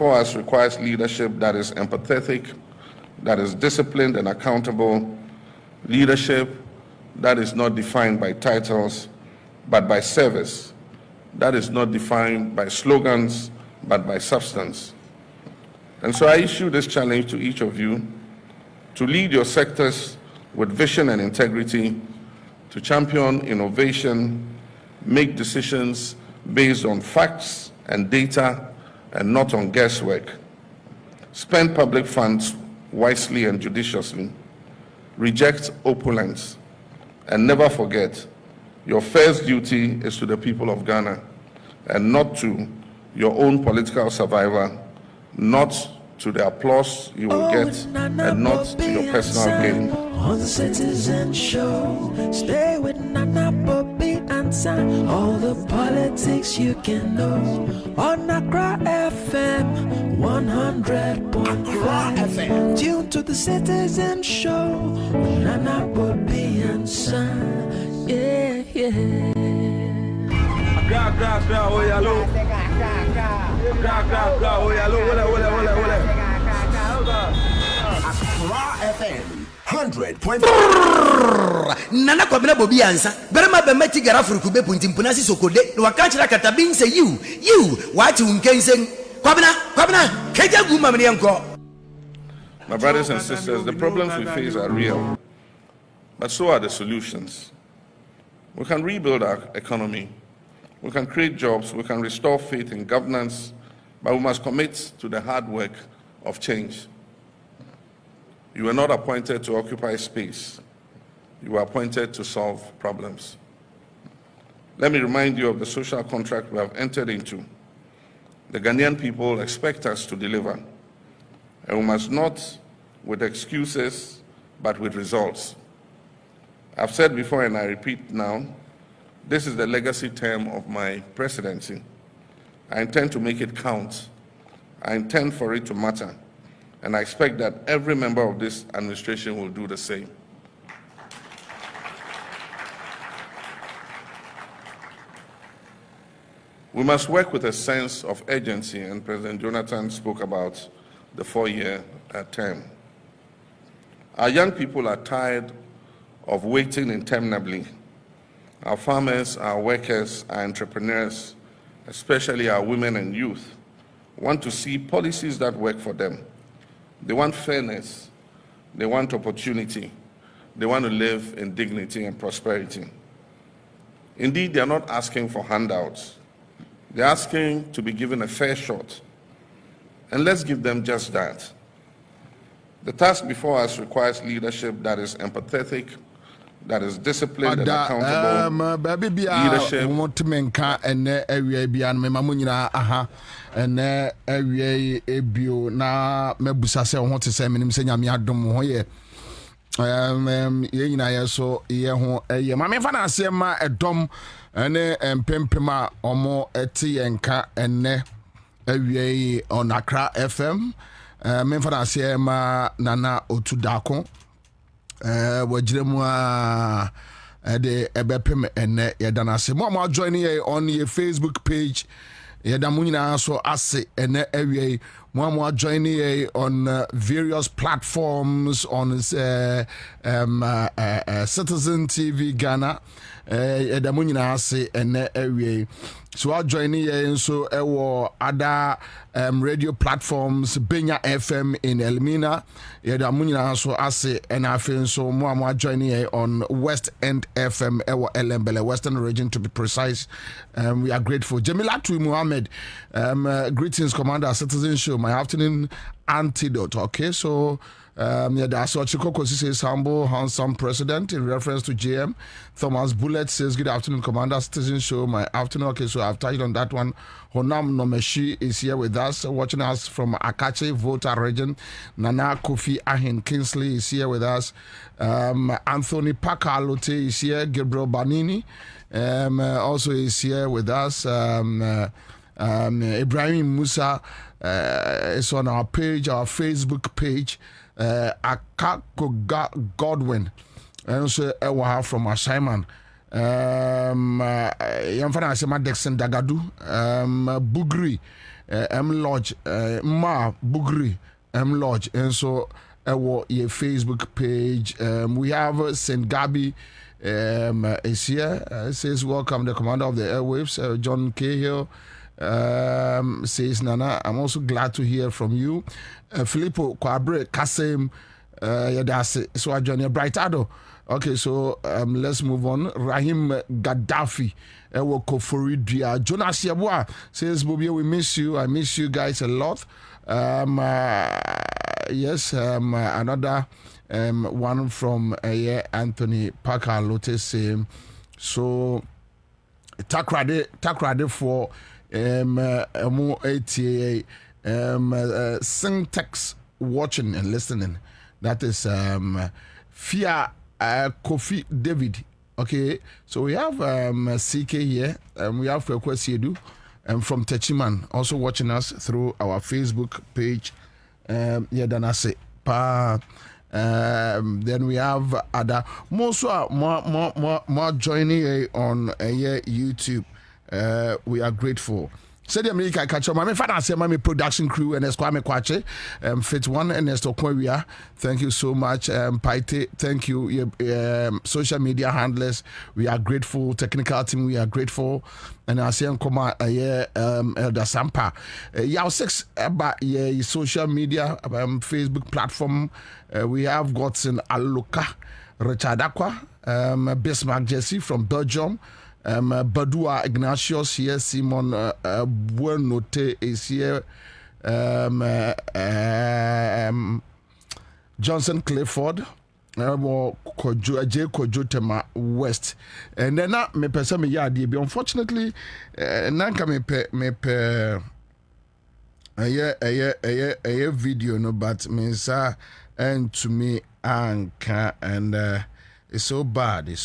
before us requires leadership that is empathetic, that is disciplined and accountable, leadership that is not defined by titles, but by service, that is not defined by slogans, but by substance. And so I issue this challenge to each of you to lead your sectors with vision and integrity, to champion innovation, make decisions based on facts and data and not on guesswork. Spend public funds wisely and judiciously. Reject opulence. And never forget, your first duty is to the people of Ghana and not to your own political survival, not to the applause you will get, and not to your personal gain. On the Citizen Show, stay with Nana, Bobie, Ansah. All the politics you can know on Accra FM 100.5FM. Tune to the Citizen Show with Nana, Bobie, Ansah. Yeah, yeah. Accra, oh yellow. Accra, oh yellow. Accra FM 100.5. Nana Kwabena Bobie Ansah. Berema be meti gara furu kube puntimpuna si sokode. No wakanchira katabin say you what you nkensen. Kwabena keja guma mene yanko. My brothers and sisters, the problems we face are real, but so are the solutions. We can rebuild our economy. We can create jobs. We can restore faith in governance, but we must commit to the hard work of change. You were not appointed to occupy space. You were appointed to solve problems. Let me remind you of the social contract we have entered into. The Ghanaian people expect us to deliver, and we must not with excuses, but with results. I've said before and I repeat now, this is the legacy term of my presidency. I intend to make it count. I intend for it to matter. And I expect that every member of this administration will do the same. We must work with a sense of urgency, and President Jonathan spoke about the 4-year term. Our young people are tired of waiting interminably. Our farmers, our workers, our entrepreneurs, especially our women and youth, want to see policies that work for them. They want fairness, they want opportunity, they want to live in dignity and prosperity. Indeed, they are not asking for handouts. They're asking to be given a fair shot. And let's give them just that. The task before us requires leadership that is empathetic, that is disciplined and accountable. Leadership. And every ebio na mebusa se ho te se menim se nyame adom ho ye ye nyina ye so ye ho ye ma me fa na se ma edom ene empempema omo eti yenka ene awie on Accra FM me fa na se ma nana otudako wajiremu a de ebepem ene ye dana se mo join ye on your Facebook page. Yadamunina so ase ene awie mo join ye on various platforms on Citizen TV Ghana yadamunina ase ene awie so I join ye so ewo other radio platforms Benya FM in Elmina yadamunina so ase ene afen so mo join ye on West End FM ewo Elembele Western region to be precise. We are grateful. Jamila Tui Muhammad, greetings, Commander, Citizen Show, my afternoon antidote. Okay, so that's what Chikoko says, humble, handsome president in reference to JM. Thomas Bullet says, good afternoon, Commander, Citizen Show, my afternoon. Okay, so I've touched on that one. Honam Nomeshi is here with us, watching us from Akache, Volta region. Nana Kofi Ahin Kingsley is here with us. Anthony Pakalote is here. Gabriel Banini also is here with us. Ibrahim Musa is on our page, our Facebook page. Akako Godwin, and also from Ashaiman. Yamfana Asema Dexon Dagadu, Bugri, M Lodge Ma Bugri M Lodge and so your Facebook page. We have St. Gabi is here. Says welcome the commander of the airwaves, John Cahill. Says Nana, I'm also glad to hear from you. Filippo Kwabre Kasem Yadase. So I join you, Brightado. Okay, so let's move on. Rahim Gaddafi Koforidia. Jonas Yabua says, Bobie, we miss you. I miss you guys a lot. Yes, another one from Anthony Parker Lotte saying, so takrade for mo ATA syntax watching and listening. That is Fia Kofi David. Okay, so we have CK here, we have Kwesiedu from Techiman also watching us through our Facebook page. Then I say then we have other more joining on YouTube. We are grateful. Said America catch up. My father said my production crew and Esquame Kwache, Fit One and Esto Kwabena. Thank you so much, Paite. Thank you, social media handlers. We are grateful. Technical team, we are grateful. And I say Nkoma Elder Sampa. Yao 6 about social media, Facebook platform. We have gotten Aluka, Richard Aqua, Bismarck Jesse from Belgium. Badua Ignatius here, Simon Buenote is here, Johnson Clifford, Kojotema West, and then me person me yadi. Unfortunately, nanka me pe a video no, but me sa and to me anka and. It's so bad. Okay,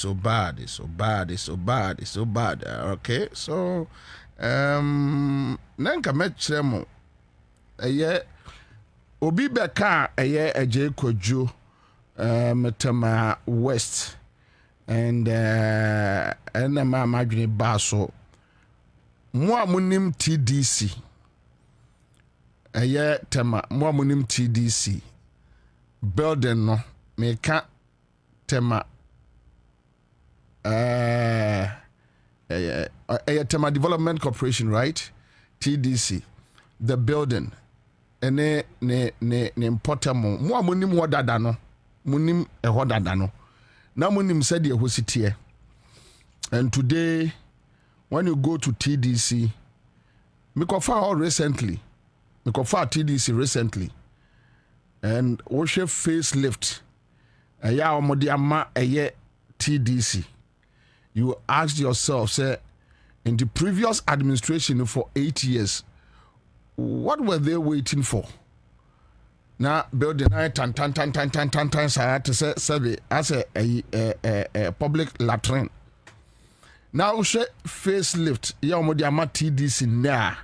so nanka mechremo obi beka eje kojo metama west and ma madwene baso mo amunim TDC tema mo amunim TDC building no meka tema Tema Development Corporation, right? TDC, the building, and ne importamo. Mo munim wadada no, munim ehodada no. Na munim said ye hositie. And today, when you go to TDC, Mikofa recently, TDC recently, and Oshe facelift. Aya omodi ama eye TDC. You asked yourself, say, in the previous administration for 8 years, what were they waiting for? Now, building tan so I had to say survey as a public latrine. Now, she facelift, ya omodi ama TDC na.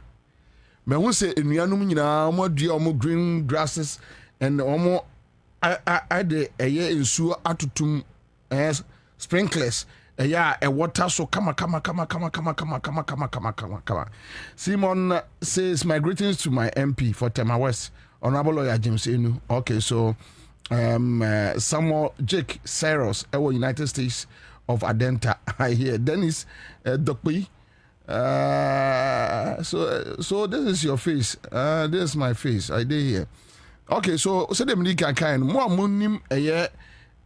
Me who say enuanum nyina omo green grasses and omo I de nsuo atutum sprinklers a water so come. Simon says my greetings to my MP for Tema West, Honorable Lawyer James Enu. Okay, so Samuel Jake Cyrus, United States of Adenta. I hear Dennis Dokpi. So this is your face. This is my face. I did here. Okay, so the American kind more munim a year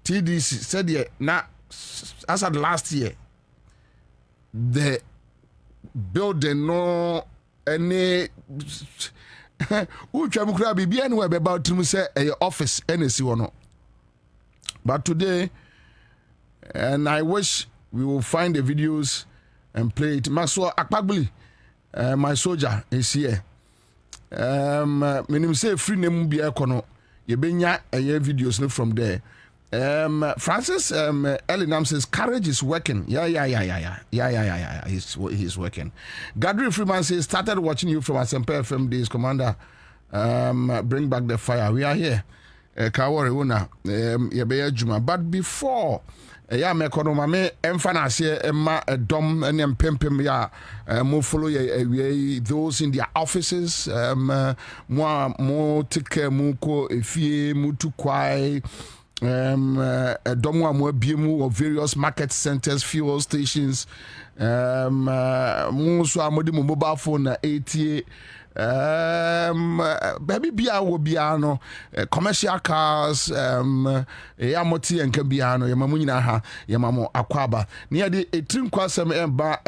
TDC said ye na as at last year the building no any ucha mukra bibi anywhere about to say a office NSC or no. But today, and I wish we will find the videos and play it. Maswa Akpagbuli, my soldier is here. Menim say free name bi ekono ye benya videos no from there. Francis Elinam says courage is working. Yeah. He's working. Gadri Freeman says started watching you from Accra100.5FM days, Commander. Bring back the fire. We are here. ka worry una ye be adwuma but before ya me kono ma me emfa na ase emma edom ene mpempem ya mo follow ye those in their offices mo take mu ko efie mu tu kwai edom wa mo abie mu of various market centers, fuel stations, mo so amodi mo mobile phone na 80 baby bia wo bia no commercial cars ya moti enka bia no yemamu nyina ha yemamo akwaba ne ya de etrim kwasem emba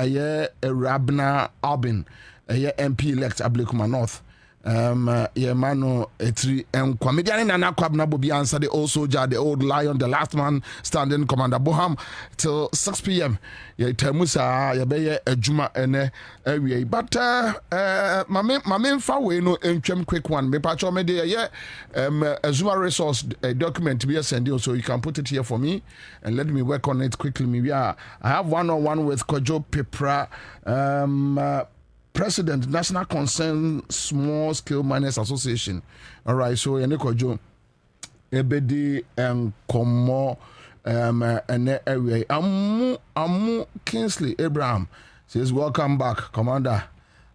Rabna Albin MP elect Ablekuma North yemano etri enkwamediane nana Kwabena Bobie Ansah, the old soldier, the old lion, the last man standing, Commander Boham till 6 p.m. ye temusa ye be adwuma ene awie but mame fa we no entwem quick one me pacho me de ye Azuma resource document be send you, so you can put it here for me and let me work on it quickly. Me I have one-on-one with Kojo Pepra, President, National Concern Small Scale Miners Association. All right, so Kojo ebedi komo ene area amu Kingsley Abraham says welcome back, Commander.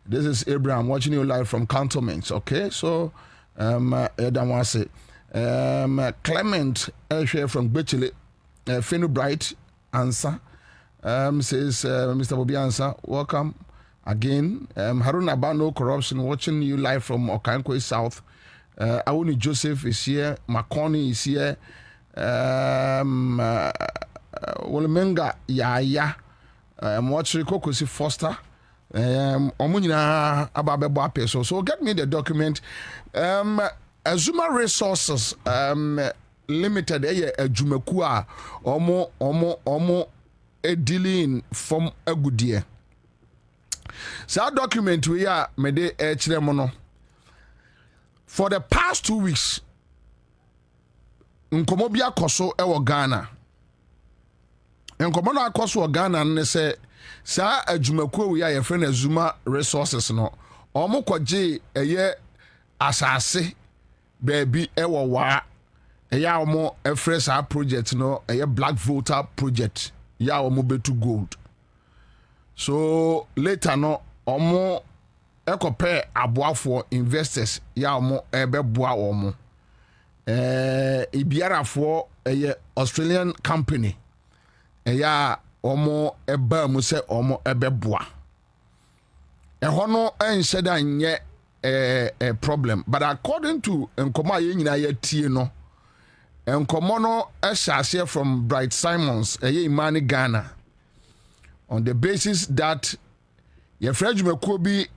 This is Abraham watching you live from Cantonments. Okay, so Edamwase Clement Elshe from Bechile Fenu Bright Ansah says Mr. Bobie Ansah, welcome again. Harun Abano Corruption watching you live from Okankwe South. Awuni Joseph is here. Makoni is here. Wolomenga Yaya. Watching Kokosi Foster. Omunyina ababebo apeso. So get me the document. Azuma Resources Limited adwumaku a omo dealing from agudie. So document we are mede no. For the past 2 weeks, nkomo bia koso ewo Ghana. Nkomo na koso wo Ghana ne se sa adwumakuo we ya friend Azuma Resources no. Omo kwaje asase baby ewo wa eya omo efresh project no Black Voter project ya omo betu gold. So later no omo ekope aboafo investors ya omo ebeboa omo ibiarafo Australian company ya omo eba mu se omo ebeboa eho no enhyeda nye a problem, but according to nkoma ye nyina ya tie no nkomo no ehye from Bright Simons Imani Ghana, on the basis that your French Makobi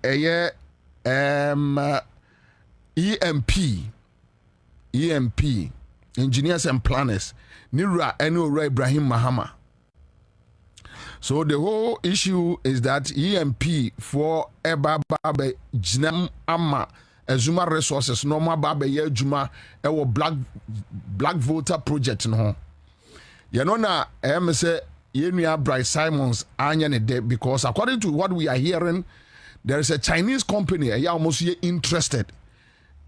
EMP engineers and planners Nira Enu Ibrahim Mahama. So the whole issue is that EMP for Babe Jinam Amma Azuma Resources normal Babe Ye Juma ewo black voter project no. You know na say Yenia Bright Simons Anya de, because according to what we are hearing, there is a Chinese company almost interested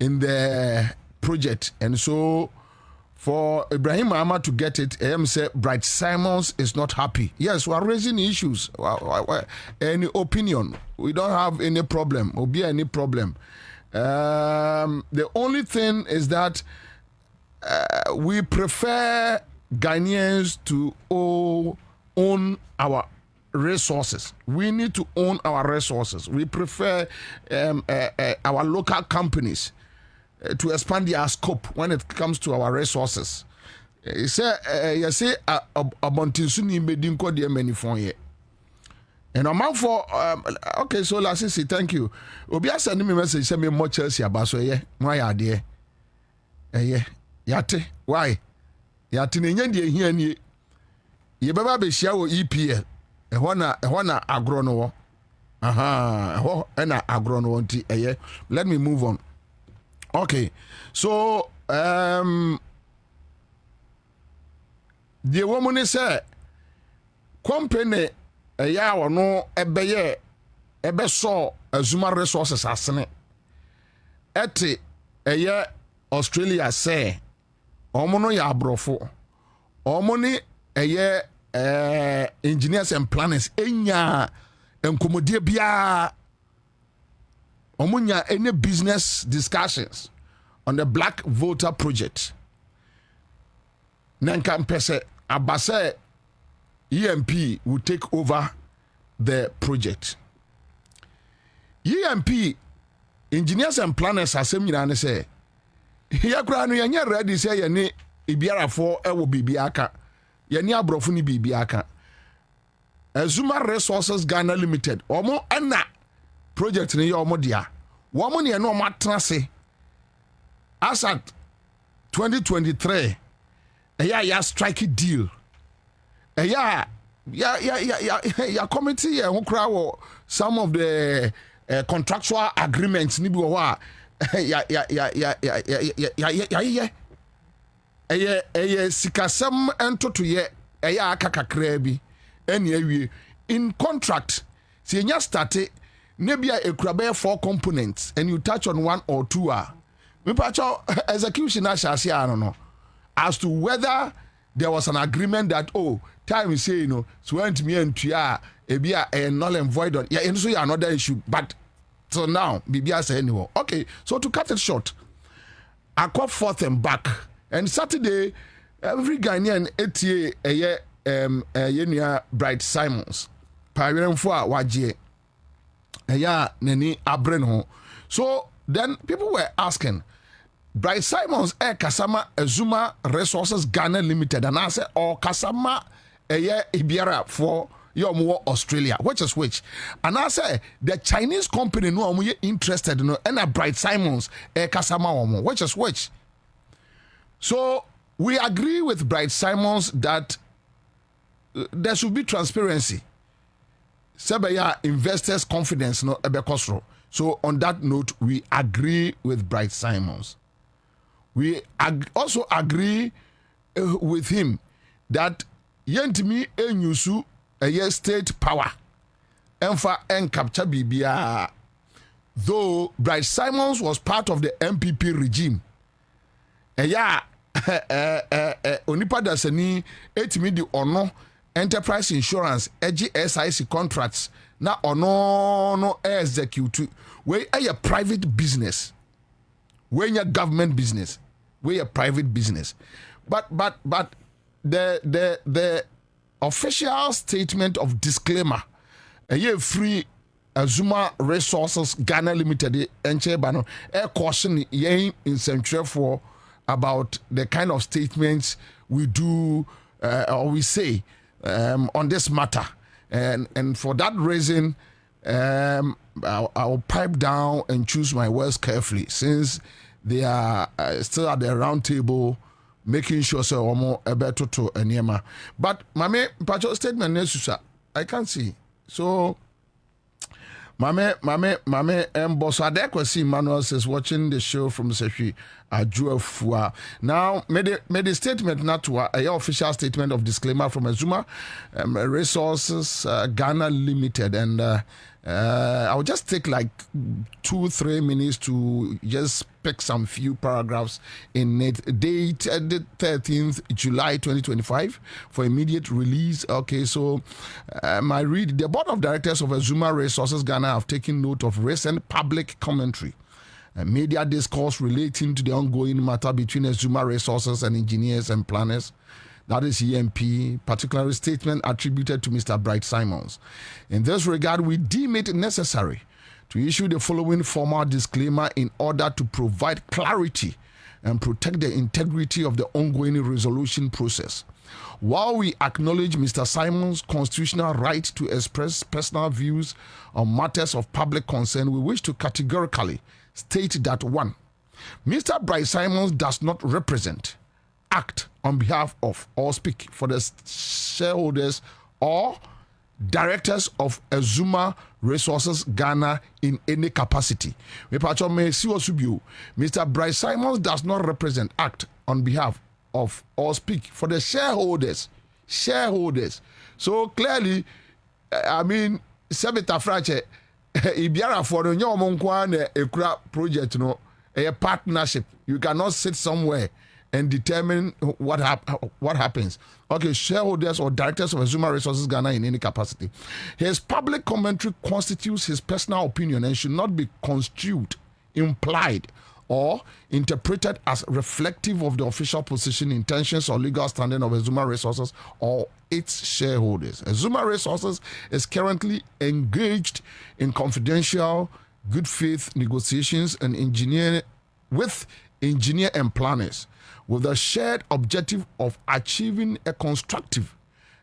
in the project, and so for Ibrahim Mahama to get it, say Bright Simons is not happy. Yes, we are raising issues. Any opinion, we don't have any problem. Will be any problem. The only thing is that we prefer Ghanaians to own our resources. We need to own our resources. We prefer our local companies to expand their scope when it comes to our resources. You say Abontinsuni Medinko de Menifon. And I'm out for okay, so last say thank you. Obia send me message, send me more Chelsea about why are there? Yate, why? Yate Nyan here ni ye baba be share EPL. Ehona agrono. Aha, ehona agrono nti let me move on. Okay, so the woman said, company ya no ebe so Azuma Resources asene ete Australia say Omo no ya abrofo. Omo ni engineers and planners enya enkomodie bia. Omo nya any business discussions on the Black Voter Project. Nanka mpese abase EMP will take over the project. EMP engineers and planners asem nyina ne say ya kura no yenye ready say ye ne ibiara for ewo bibiaka ye ne abrofo ni bibiaka Azuma Resources Ghana Limited omo ana project ne ye omo dia womo ne no matrase as at 2023 ya strike deal ya committee who kra some of the contractual agreements ni bi wo a sikasem entoto ye akakakra bi ene awie in contract see nya start ne bia ekurabe 4 components and you touch on one or two me pacho execution ashase no as to whether there was an agreement that time is saying so went me and tua ebia null and void on yeah so another issue but so now bibia say anymore. Okay, so to cut it short, I call forth and back and Saturday every Ghanaian etie yenia Bright Simons parent for waje neni abren ho. So then people were asking Bright Simons kasama Azuma Resources Ghana Limited and I say kasama ibiara for more Australia, which is which, and I say the Chinese company no are interested in and a Bright Simons kasama which is which. So we agree with Bright Simons that there should be transparency. Sebaya investors' confidence no ebekosro. So on that note, we agree with Bright Simons. We also agree with him that yentimi enyusu state power enfa capture bibia. Though Bright Simons was part of the MPP regime, onipa dasani etimi di ono enterprise insurance SIC contracts na ono no execute we a private business. When your government business, we a private business, but the official statement of disclaimer, free Azuma Resources Ghana Limited enchebano caution in central for about the kind of statements we do or we say on this matter, and for that reason, I'll pipe down and choose my words carefully since they are still at the round table making sure so omo ebeto to eniema. But mame pacho statement nesusa I can't see. So mame boss adequacy Manuel says watching the show from Sefi Ajuafua. Now made the statement not to a official statement of disclaimer from Azuma Resources Ghana Limited, and I'll just take like 2-3 minutes to just pick some few paragraphs in it. Date the 13th July 2025 for immediate release. Okay, so I read the board of directors of Azuma Resources Ghana have taken note of recent public commentary and media discourse relating to the ongoing matter between Azuma Resources and engineers and planners. That is EMP, particularly statement attributed to Mr. Bright Simons. In this regard, we deem it necessary to issue the following formal disclaimer in order to provide clarity and protect the integrity of the ongoing resolution process. While we acknowledge Mr. Simons' constitutional right to express personal views on matters of public concern, we wish to categorically state that 1. Mr. Bright Simons does not represent, act on behalf of, or speak for the shareholders or directors of Azuma Resources Ghana in any capacity. Mr. Bright Simons does not represent, act on behalf of, or speak for the shareholders. So clearly, I mean, Sebita Frache, Ibiara for the Nyomonkwane Ekura project, a partnership. You cannot sit somewhere and determine what happens. Okay, shareholders or directors of Azuma Resources Ghana in any capacity. His public commentary constitutes his personal opinion and should not be construed, implied, or interpreted as reflective of the official position, intentions, or legal standing of Azuma Resources or its shareholders. Azuma Resources is currently engaged in confidential, good faith negotiations and engineer and planners with the shared objective of achieving a constructive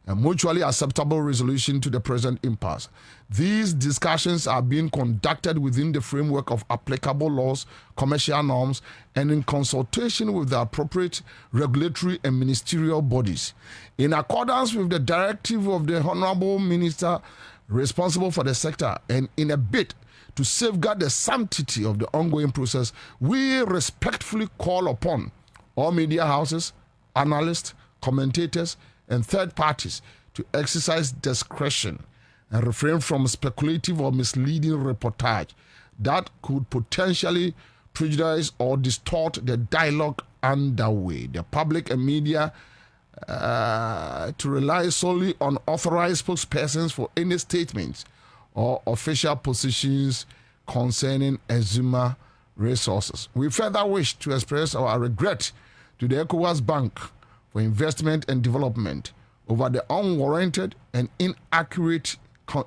and mutually acceptable resolution to the present impasse. These discussions are being conducted within the framework of applicable laws, commercial norms, and in consultation with the appropriate regulatory and ministerial bodies. In accordance with the directive of the Honorable Minister responsible for the sector, and in a bid to safeguard the sanctity of the ongoing process, we respectfully call upon all media houses, analysts, commentators, and third parties to exercise discretion and refrain from speculative or misleading reportage that could potentially prejudice or distort the dialogue underway. The public and media to rely solely on authorized spokespersons for any statements or official positions concerning Azuma Resources. We further wish to express our regret to the ECOWAS Bank for Investment and Development over the unwarranted and inaccurate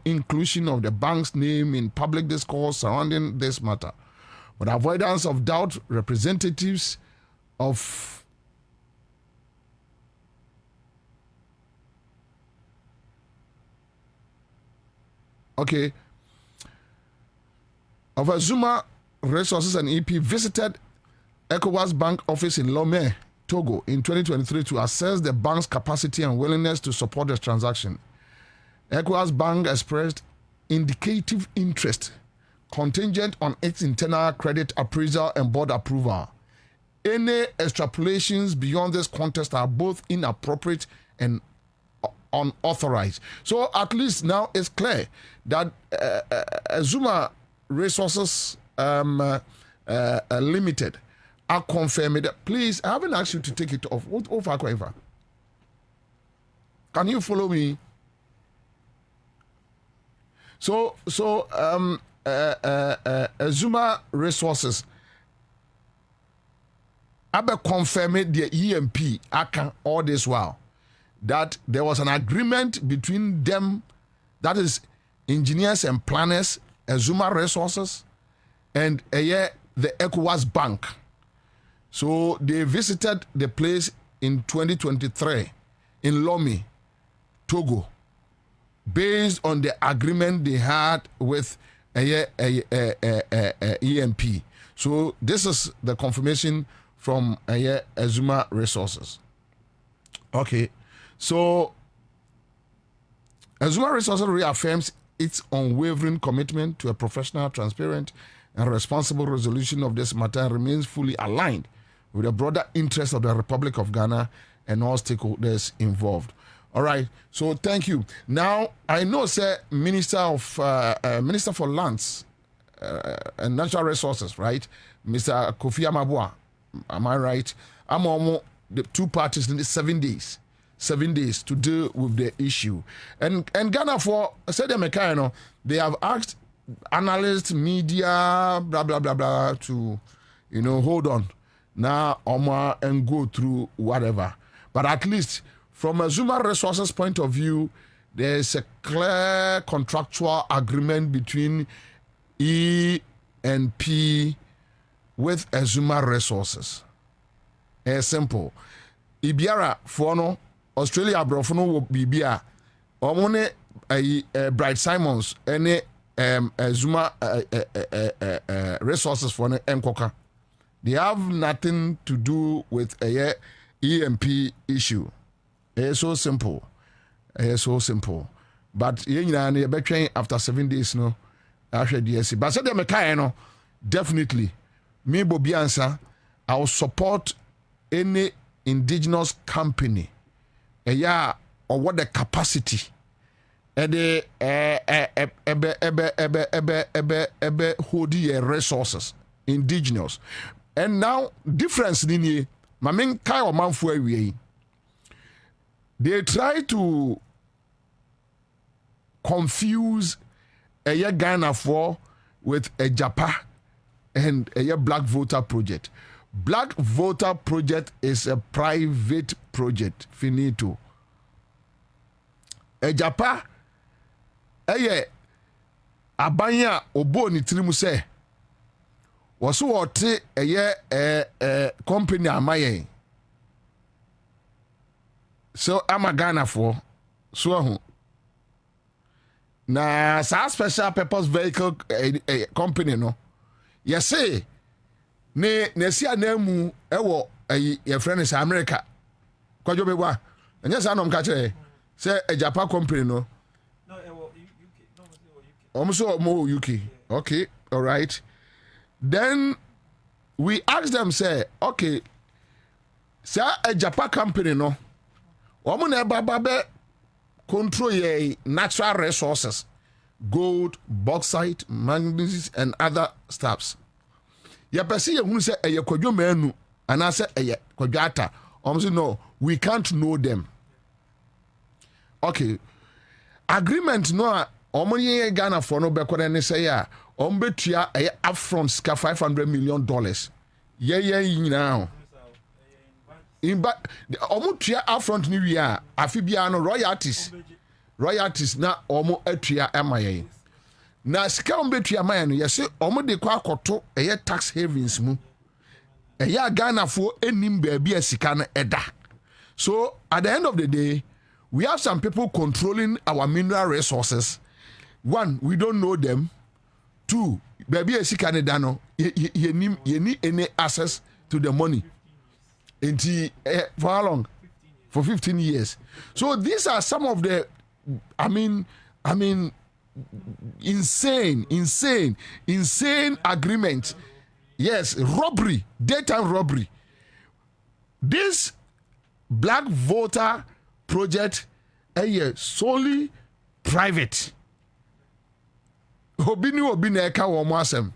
inclusion of the bank's name in public discourse surrounding this matter. With avoidance of doubt, representatives of Azuma Resources and EP visited ECOWAS Bank office in Lomé, Togo in 2023 to assess the bank's capacity and willingness to support the transaction. ECOWAS Bank expressed indicative interest contingent on its internal credit appraisal and board approval. Any extrapolations beyond this context are both inappropriate and unauthorized. So at least now it's clear that Azuma Resources Limited are confirmed. Please, I haven't asked you to take it off. Can you follow me? So Azuma Resources Abe confirmed the EMP Aka all this while that there was an agreement between them, that is engineers and planners, Azuma Resources, and the ECOWAS Bank. So they visited the place in 2023 in Lomé, Togo, based on the agreement they had with EMP. So this is the confirmation from Azuma Resources. Okay, so Azuma Resources reaffirms its unwavering commitment to a professional, transparent, and responsible resolution of this matter and remains fully aligned with the broader interests of the Republic of Ghana and all stakeholders involved. All right, so thank you. Now, I know, sir, Minister for Lands and Natural Resources, right? Mr. Kofi Amabua, am I right? I'm almost the two parties in 7 days. 7 days to deal with the issue. And Ghana, for said them, they have asked analysts, media, blah, blah, blah, blah, to, hold on. Now, Omar, and go through whatever. But at least, from Azuma Resources' point of view, there's a clear contractual agreement between E and P with Azuma Resources. It's simple. Ibiara, Fono, Australia, Brofono, will be Bia. Omone, Bright Simons, any Azuma Resources for Mkoka. They have nothing to do with a EMP issue. It's so simple. It's so simple. But after 7 days, no, after DSC. But said them definitely. Me Bobie Ansah, I will support any indigenous company. Or what the capacity. The holding resources, indigenous. And now difference in Mamin kai o manfo awie. They try to confuse a Ghana for with a Japa and a Black Voter Project. Black Voter Project is a private project. Finito. A Japa abanya obo ni tirimu se woso wote company amaye so Ghana for so na sa special purpose vehicle company no yese ne si anamu ewo your friend is America kwajo begwa anya sa no mka kire say a Japan company no almost more UK. Okay, all right. Then we asked them, say, okay, sir, a Japan company, no, woman babe control ye natural resources, gold, bauxite, manganese, and other stuffs. Ya pesi ye who say a kwadwo manu, and I say a kwadwata. Almost no, we can't know them. Okay, agreement no. Omonye Ghana for no bekwere ne say ya ombetua upfront ska $500 million ye nyina in ba omotua upfront ni wi a afi bia no royalties na omo atua emaye na ska ombetua maye no yese omo de kwa akoto tax havens mu Ghana for enim ba bia sika no eda. So at the end of the day we have some people controlling our mineral resources. One, we don't know them. Two, baby a Canada no, you need any access to the money. Until for how long? For 15 years. So these are some of the, I mean, insane agreement. Yes, robbery, daytime robbery. This Black Voter Project, solely private. Obini eka womo asem.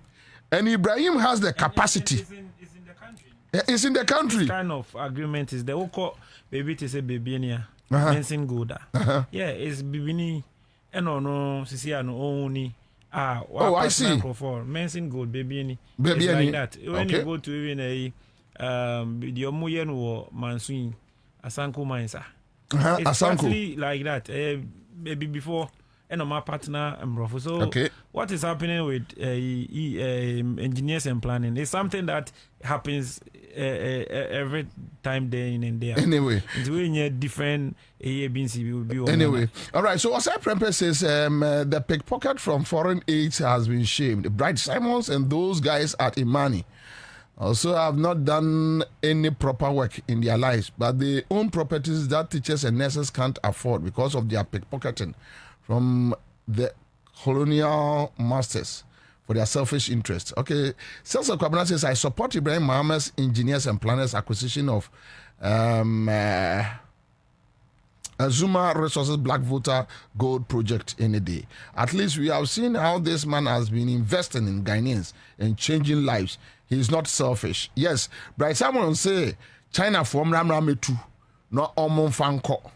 And Ibrahim has the capacity. It's in the country. It's in the country. This kind of agreement is the oko baby to say baby near Mensin Goda. Yeah, it's bibini no sisi no only oh, I see. Mensin Gold baby baby like that. When okay. you go to even a the omuyen or Mansuin Asanko Ansah. It's exactly like that. Maybe before my partner and so okay. What is happening with engineers and planning is something that happens every time day in and day out. Anyway, it's really different anyway, all right. So Osai Prempe says the pickpocket from foreign aids has been shamed. Bright Simons and those guys at Imani also have not done any proper work in their lives, but they own properties that teachers and nurses can't afford because of their pickpocketing from the colonial masters for their selfish interests. Okay, Celso Kwabena says, I support Ibrahim Mohammed's engineers and planners acquisition of Azuma Resources Black Voter Gold Project any day. At least we have seen how this man has been investing in Ghanaians and changing lives. He is not selfish. Yes, Bright Simon say China from Ramrame too, not Omon Fanko.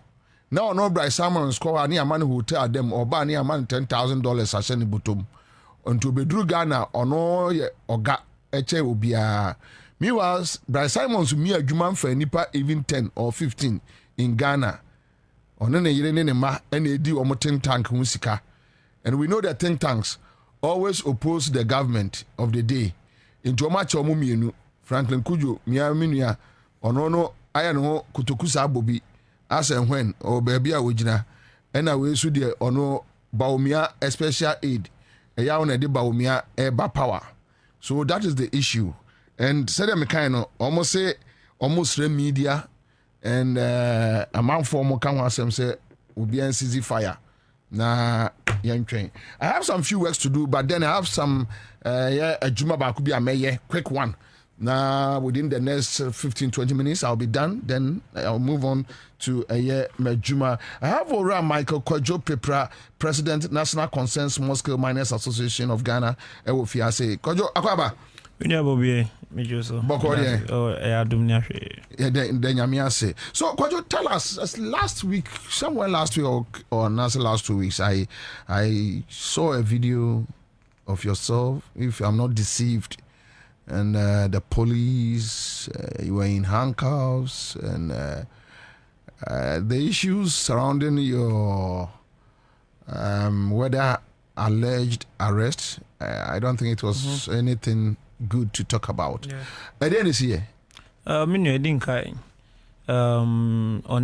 No Bright Simon score any man who tell them or buy a man $10,000 as any bottom. Until be drew Ghana or no or got eche will be a meanwhile Bright Simon's me a Juman for nipa even 10 or 15 in Ghana. On any yenema any do or think tank musika. And we know that think tanks always oppose the government of the day. Into a match of Franklin Kujo, Miaminia, or no, I know Kutokusa Bobie. As and when or baby awujina and away so dear or no Baumia a special aid a yawn de Baumia a power. So that is the issue. And said Mekano almost say almost media and a man for more can say will be NCZ fire. Na young train. I have some few works to do, but then I have some a Juma Bakubi a maye quick one. Now, within the next 15-20 minutes, I'll be done. Then I'll move on to Mejuma. I have around Michael Kojo Pepra, President, National Concerned Small Scale Miners Association of Ghana. Kojo, Akwaba, When you Bobie, me just so. Oh, I do not. Yeah, then Yamiase. So, could you tell us? Last week, somewhere last week or not last 2 weeks, I saw a video of yourself, if I'm not deceived, and the police. You were in handcuffs, and the issues surrounding your whether alleged arrest. I don't think it was anything good to talk about. I didn't see it. On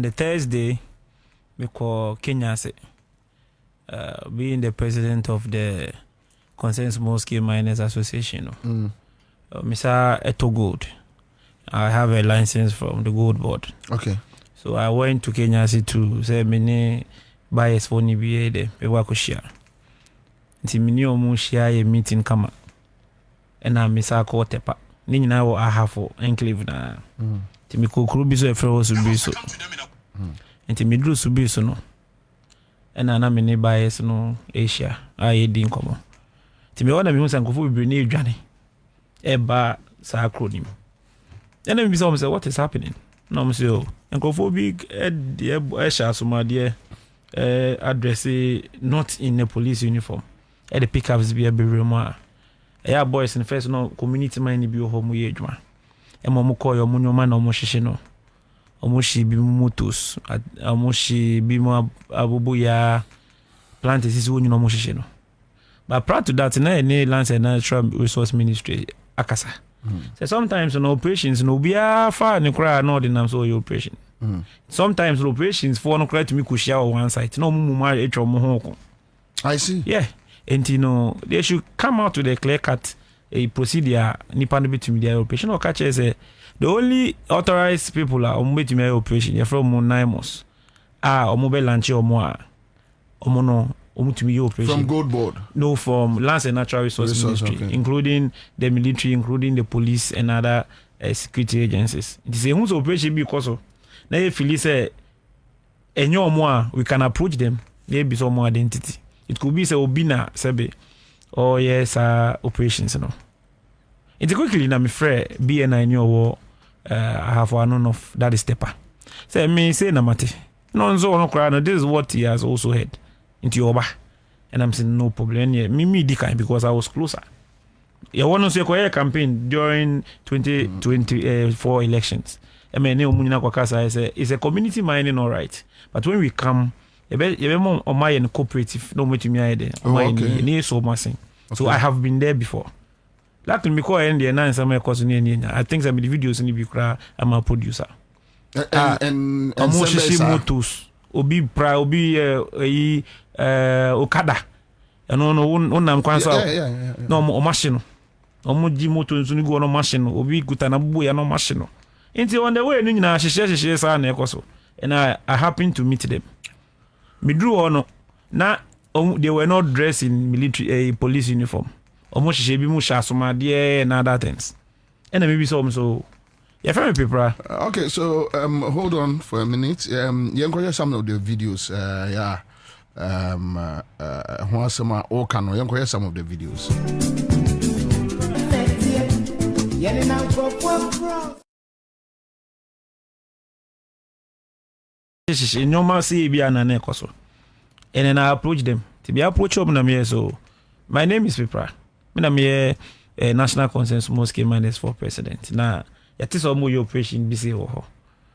the Thursday, we call Kenya being the president of the Concerned Small-Scale Miners Association. Mr. Eto Gold. I have a license from the Gold Board. Okay. So I went to Kenya to say many buyers for Nibiye de Pewakushia. Nti mini omu share a meeting kama. And I miss a quarter pa. Nini na wo ahafo enclave na. Nti mi kokuru bi so e fro Subiso. Nti mi dru Subiso no. And na mini buyers no Asia aye din komo. Nti mi wona mi hu sankofo bibiri na edwane. Eba sa acronym. And then we say what is happening? No, monsieur. Sankofo big Asia somade address not in a police uniform. At the pickups be a room. Yeah, boys in first no community mind be home ye adwuma. E mo call your munyo no mo hihye no. Omo shi bi motos, omo shi bi mo abubu ya plant is wonu no mo hihye no. But prior to that na any Lands and Natural Resource Ministry akasa. So sometimes no operations no be far ne kra no the name so your operation. Sometimes the operations for no credit me could share one site. No mumu etro mo ho. I see. Yeah. And you know, they should come out with a clear cut a procedure nipa no between their operation or catch say the only authorized people are on between operation you from Naimos. Omo be launch omo no omutumi operation from Gold Board. No, from Lands and Natural Resource Ministry, okay. Including the military, including the police and other security agencies. It is a whose operation because of now if you say any more we can approach them, maybe some more identity. It could be say Obina Sebe or yes operations no. It's quickly na me frère BNI new I have one of that is stepper. Say me say na mate. No so no cry no this is what he has also heard into your back. And I'm saying no problem here. Me decline because I was closer. You want to say a campaign during 2024 elections. I mean, it's a community mining, all right. But when we come, you on my cooperative, no more to me. So I have been there before. Like me call and the I think some of the videos in the Bikra, I'm a producer. And motos. Obi Okada. No nam kwanso. No machine. Omo di moto nso ni go no machine. Obi kutana bubu ya no machine. Inti on the way no nyina hihye sa na ekoso. And I happened to meet them. Me drew on na they were not dressed in military police uniform. Omo hihye bi mu sha somade and other things. And maybe so yeah, family people. Okay, so hold on for a minute. You encourage some of the videos. Some of the videos. Normal see be an anekoso. And then I approach them. To be approach them, so my name is Pipra. I'm a National Consensus Small-Scale Miners for President. Now, yet is all your operation busy or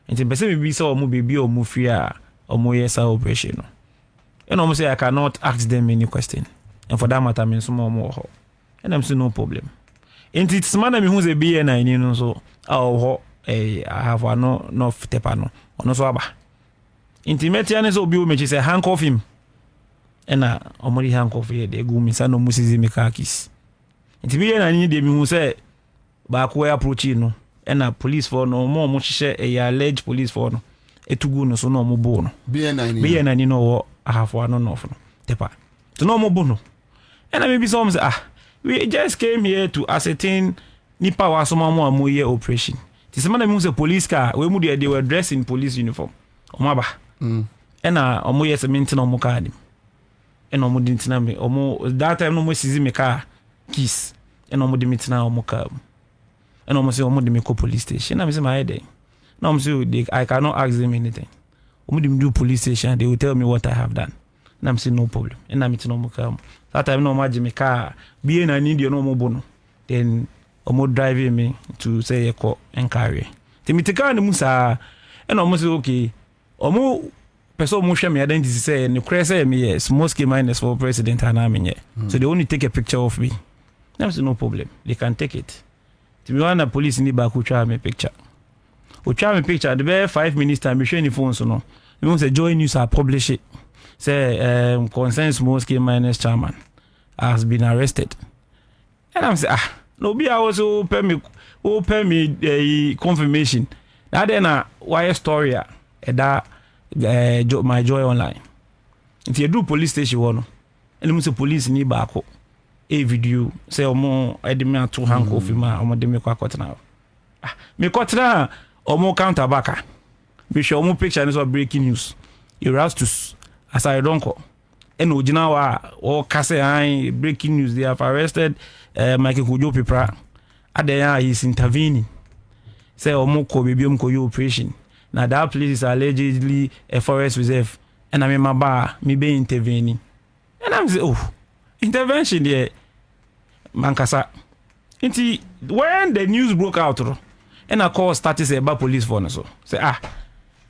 and person be so be or move free or more yes operation. And almost say I cannot ask them any question. And for that matter, I mean some more. And I'm saying no problem. And it's man who's a BNI, you know, so I have a no tepano or no swaba. Intimate and so be me say handcuff him. And only handcuff here, they go me son no music mekakis. Intimate and need them who say back where approach you know. And a police for no more much share a alleged police for no. Etugu no so no mo bono. BNI you know what I have one no tepa. To no mo bono. And maybe some say we just came here to ascertain nipa wa so mo amoye operation. Ti some man say police car we mu they were dressed in police uniform. Omaba. And omoye se maintain omo car dem. And omo dintina me omo that time no mo sizi me car keys. And omo dintina omo car. and almost say omo de me call police station. I say my head. Now I'm say I cannot ask them anything. Omo de me do police station, they will tell me what I have done. And I'm saying no problem. And I'm no more come. That time no imagine me car being an Indian no more bono. Then omo driving me to say a call and carry. Timitika and Musa and almost okay. Omo person mo share me identity say no crazy me small scale minus for president and I'm in so they only take a picture of me. I'm saying no problem. They can take it. To me one police in the back who try me picture. Who try me picture the bare 5 minutes time be showing the phone so no. You say joy news are publish it. Say concern small scale minus chairman has been arrested. And I'm saying no be also pay me confirmation. That then why story that my joy online. If you do police station one, and you say police ni back a video say omo edeme ato handcuff ma omo de me kwa kotena. Me kotena omo counter back. Be show omo picture is breaking news. Erastus as I don't call. And Ojinawa or Kase breaking news. They have arrested Michael Kujo Pipra. Adeya is intervening. Say Omoko Bibium Koyo operation. Now that place is allegedly a forest reserve. And I'm in my bar, me be intervening. And I'm saying, oh, intervention there. Mankasa. When the news broke out, and I call status about police for so. Say,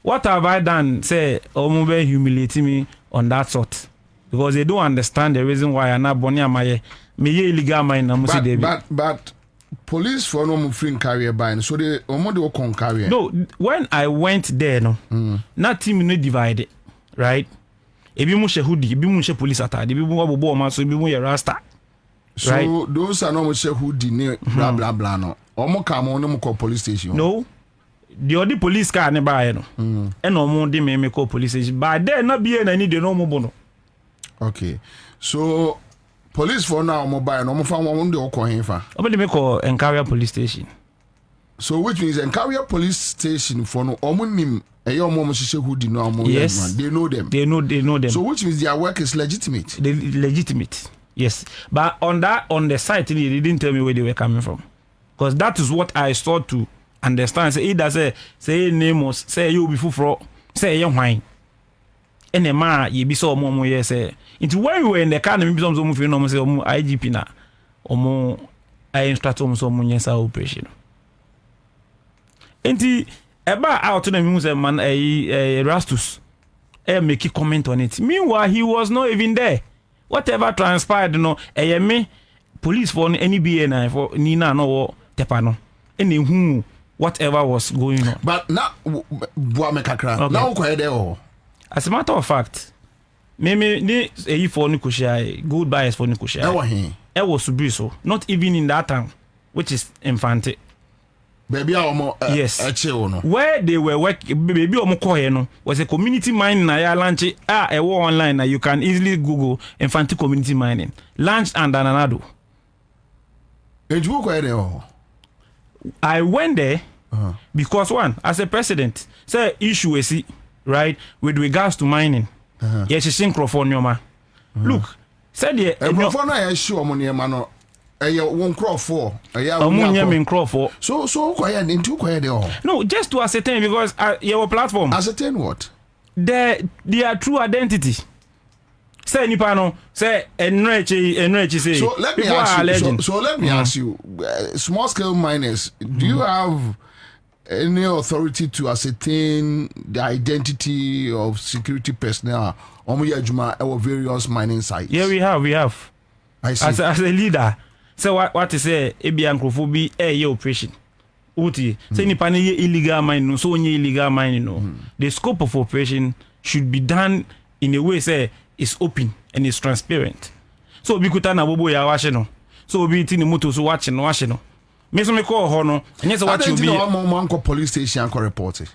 what have I done? Say, Omube humiliating me on that sort. Because they don't understand the reason why I'm not born my illegal mine. But police for no moving carrier buying, so they almost con carrier. No, when I went there, no, not team no divided, right? If you mushe hoodie, if you mushe police attack, if you moveabo man, so if you move your rasta. So right? Those are no mushe hoodie, blah blah blah no. Omo come on, no call police station. No. The other police car ne buy no. And no more de me call police station. But there not be any de no more bono. Okay. So police for now mobile no more fan one de call him fa. Omo de me call Encaria police station. So which means Encaria police station for no omo nim omo shishe hoodie no omo. Yes. They know them. They know them. So which means their work is legitimate. Legitimate. Yes. But on the site they didn't tell me where they were coming from. Because that is what I sought to understand. Say either say name was say you be for say you wine. And the man you be so more yes say into when we were in the car and be some move no say IGP na omo I instruct some yes operation. Enti eba out to them say man Erastus make a comment on it. Meanwhile he was not even there. Whatever transpired no me police for any BNI for Nina no tepano any who whatever was going on. But now now there. As a matter of fact, me ni for Nikushia goodbyes for Nikushia. I was Subriso, not even in that town, which is Infante. Baby yes. Where they were working, baby no was a community mining na launch a war online na you can easily Google Infante community mining. Launched under Ananado. I went there because one, as a president, say issue is right with regards to mining. Yes, it's synchrophone. Look, said the issue money man. One crop for so quiet into quiet. No, just to ascertain because your platform ascertain what their true identity. Say Nipano, say enrich say. So let me ask you. So let me ask you, small scale miners, do you have any authority to ascertain the identity of security personnel on our various mining sites? Yeah, we have. I see. As a leader, so what is a Ebiancophobia operation? Uti say Nipani illegal mining, so illegal mining. No, the scope of operation should be done in a way say. Is open and is transparent. So we could na bobo ya washe no. So we tin moto so watch no. Me so me call ho no. And yes what you be. Manko police station can report it.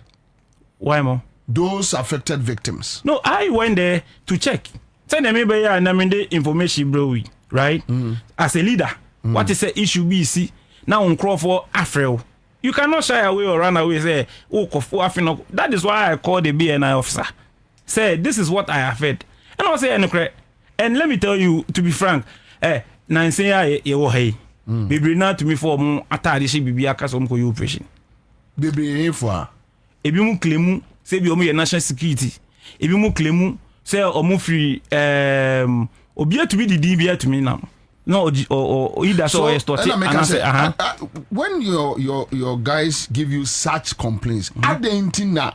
Why mo? Those affected victims. No, I went there to check. Send me be ya na me the information bro we, right? As a leader, what is the issue be see? Now on crawl for Afrel. You cannot shy away or run away say oh kofu afino. That is why I called the BNI officer. Say this is what I have heard. And I'll say, and let me tell you, to be frank, Nancy, Baby na to me for mo atade she bibi aka so mo operation. Baby for. Ebi mu claim say bi omo ye national security. Ebi mu claim say omo free obi atumi didi bi atumi nam. No or either so when your guys give you such complaints, at the intina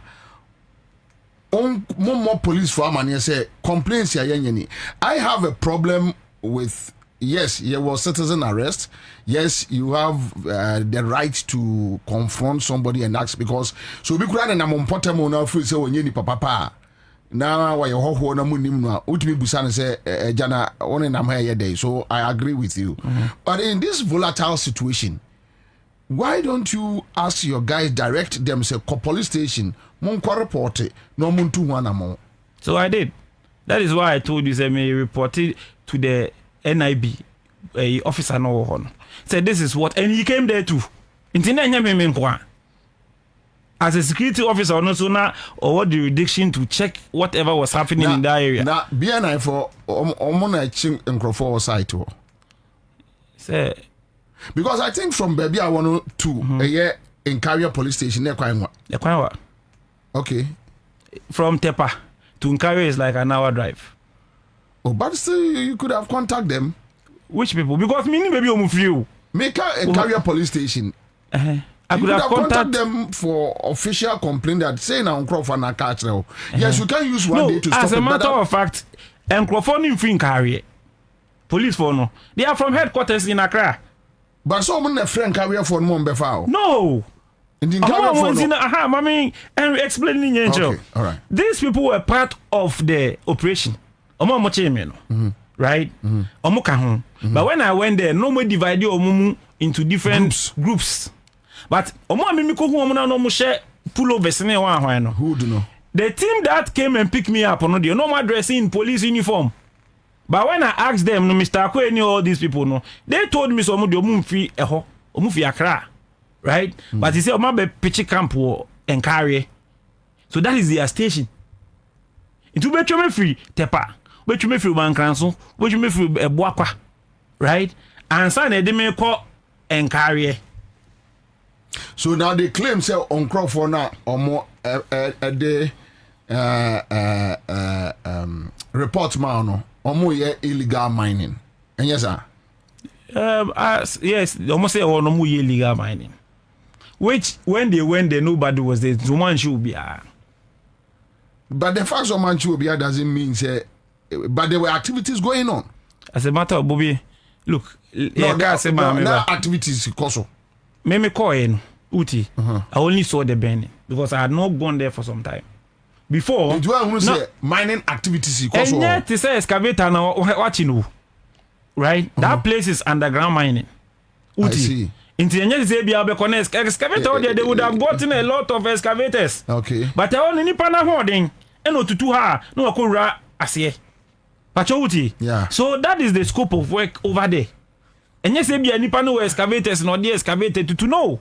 more police for man say complaints ya yenye. I have a problem with yes, there was citizen arrest. Yes, you have the right to confront somebody and ask because so we could na important mo na free say onye ni papa na wa your ho na munim no ultimi busa ne say jana one na ma day. So I agree with you. But in this volatile situation, why don't you ask your guys direct them say police station mon report no mun tu one amount? So I did. That is why I told you say me report it to the NIB officer no one. Said this is what, and he came there too. As a security officer, no sooner or what jurisdiction to check whatever was happening in that area. Now, BNI for Omona Ching and Crawford site. Say, because I think from Baby I want to a year in Carrier police station, they're quite what? Okay. From Tepa to Nkari is like an hour drive. Oh, but still, you could have contacted them. Which people? Because me maybe almost few. Make a Carrier police station. I could have contacted contacted them for official complaint that saying now Crawford na catch now. Yes, you can use one day to stop it. As a matter of fact, Crawford in free Carrier. Police for no. They are from headquarters in Accra. But someone a friend Carrier for no before. No. And explaining angel. Okay, all right. These people were part of the operation. Right? But when I went there, nobody divided Omumu into different groups. But pull over. Who do know? The team that came and picked me up, no more dressing in police uniform. But when I asked them, no, Mr. Akwe, all these people, no, they told me so free Accra. Right? But he said, be pitchy camp and carry. So that is their station. It will be free Tepa. Which me free Bankranso, which me free Boakwa, right? Ansah they may call and carry. So now they claim say on Crawford now or more a day report man or more illegal mining. And yes, sir. Yes, almost say no more illegal mining. Which when they went there, nobody was there. So man should be. But the fact of man should be doesn't mean say. But there were activities going on. As a matter of Bobie, look, activities also. Me call in Uti. I only saw the burning because I had not gone there for some time. Before, did you say mining activities also? And yet, say excavator now watching, right? That place is underground mining. Uti. I see. In the excavator, they would have gotten a lot of excavators. Okay. But I only need pana holding and no to her no akura asiye. Yeah. So that is the scope of work over there. And yes, maybe any panel excavators not the excavated to know.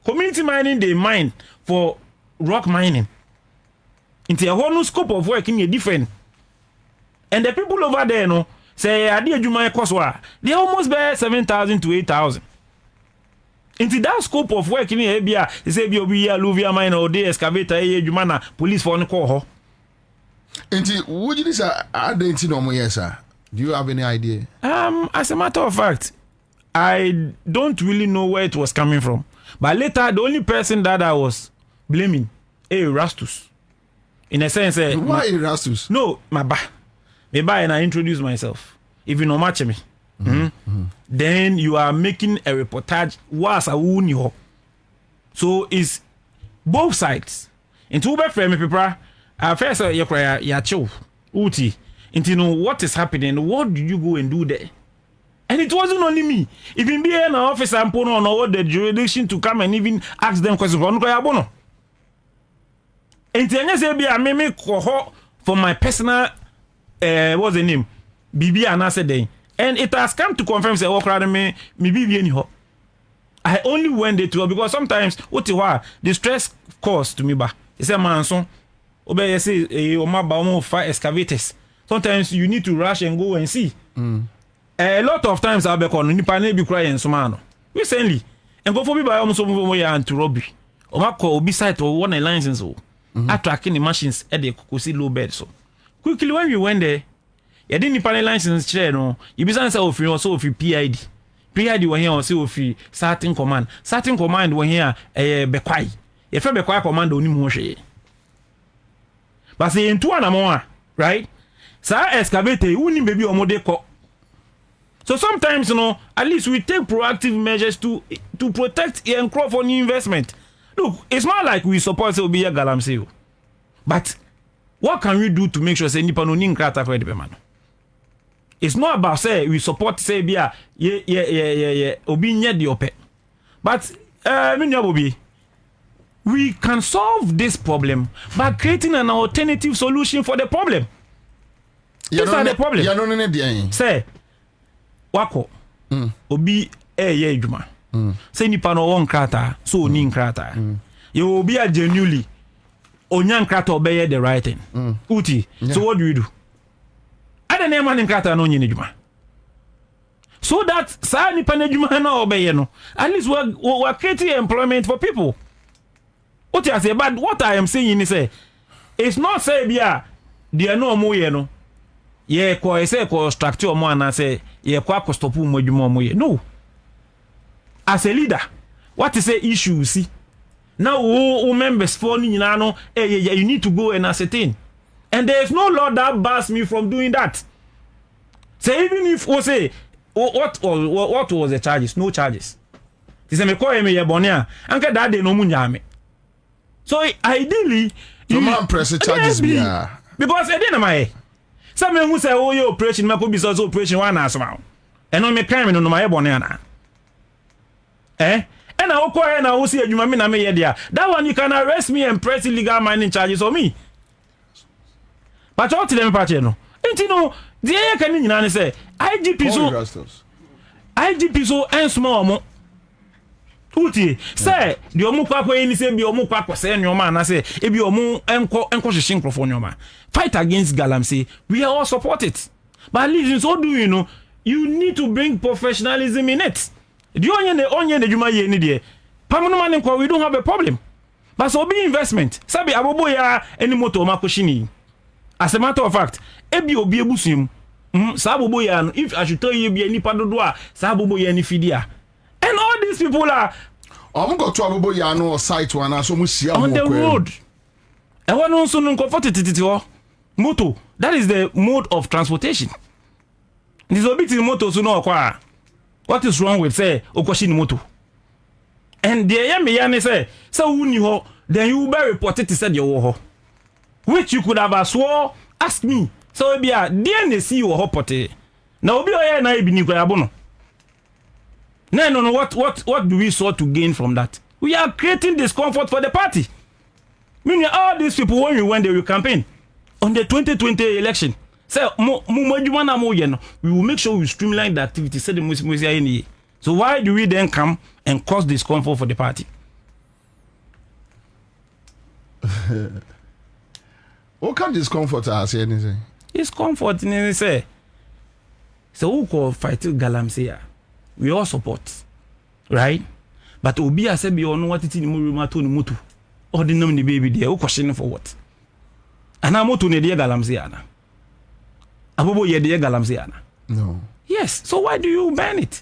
Community mining they mine for rock mining. Into a whole new scope of work in a different. And the people over there no say idea you might cost they almost bear 7,000 to 8,000. Into that scope of work in a bia, they say be alluvial mine or the excavator you mana police for call. Would you say I didn't know yes, sir? Do you have any idea? As a matter of fact, I don't really know where it was coming from. But later, the only person that I was blaming, Erastus. In a sense, why Erastus? No, maybe and I introduce myself. If you know match me, then you are making a reportage. Was a wound. So it's both sides. In two bad friend people. First, you cry, ya chill, Uti. And you know what is happening. What do you go and do there? And it wasn't only me. Even be an officer and put on all the jurisdiction to come and even ask them questions. And you say, be a meme for my personal, what's the name? Bibi Ansah day. And it has come to confirm, say, walk around me Bibi anyhow. I only went there to because sometimes, what you are, the stress caused to me, but it's a man, so. Obey say fire excavators. Sometimes you need to rush and go and see. a lot of times I'll be calling nipa na be crying sumano recently and go for me by almost over ya and to robbery o ma call obi site or one license o attracting the machines at the Kosi low bed so quickly when we went there you didn't nipa license chair no you be say of you also of PID when here also of starting command when here be kwai you fe be kwai command oni mu hwe but say into an amount right sa excavator uni baby omode ko. So sometimes, at least we take proactive measures to protect and crop for new investment. Look, it's not like we support say obi galamsey. But what can we do to make sure say nipa no nin krata for the man? It's not about say we support say bia obi nye di ope. But Bobie, we can solve this problem by creating an alternative solution for the problem. These are the problem. Say wako obi ye adwuma say nipa no won krata so oni krata you obi a genuinely onyan krata obeye the right thing uti so what do you do ada na man krata no nyi adwuma so that sa nipa na adwuma na obeye no at least we creating employment for people uti I say but what I am saying is say it's not say bia they no mo ye no ye ko say ko structure mo ana say ye kwa ko stop mo adwuma mo ye no as a leader what is the issue see now who members for ni nyina no you need to go and ascertain and there is no law that bars me from doing that. So even if we say what was the charges? No charges. This me call me ye bonia anka that day no mu nyame. So ideally you man press the charges because e dey na my some who say oh your operation me could be so operation one asma and no me crime no my bonia na and I go and I will see adwuma me na me ye dia that one you can arrest me and press illegal mining charges on me. But what tell me part no enti no the ye kan nyina ne say IGP so en small mo uti say the omu kwakwa ni say bi omu kwakwa say nyoma na say e bi omu enko hwehwe nkrofo nyoma fight against galamsey we are all support it but at least so do you know you need to bring professionalism in it. The onye adwuma ye ni de pamono man nko we don't have a problem but so be investment sabi abobo ya any motor makoshini as a matter of fact ebi obi ebusum sa abobo ya no if I should tell you bi any padodo a sa abobo ya ni fidia and all these people are go to abobo ya no site one so mu sia on the road e won no so no comfortity ho motor that is the mode of transportation this obi ti motor so no kwa. What is wrong with say okoshini moto? And the yame say uni ho then you be reported to said your ho. Which you could have swore ask me. So be a DNC you ho pote. Now obi oya na ibi ni kwa abono. No what do we sought to gain from that? We are creating discomfort for the party. Meaning all these people when we went there will campaign on the 2020 election. Say we will make sure we streamline the activity. So why do we then come and cause discomfort for the party? What can discomfort us anything? It's comfort in say. So who call fight galamsey? We all support, right? But obi a say be on what it in murumato ni mutu. Or the name the baby there. Who question for what? And I'm motu ne dia galamsey ana. Abobo ye de galamsey ana. No. Yes. So why do you ban it?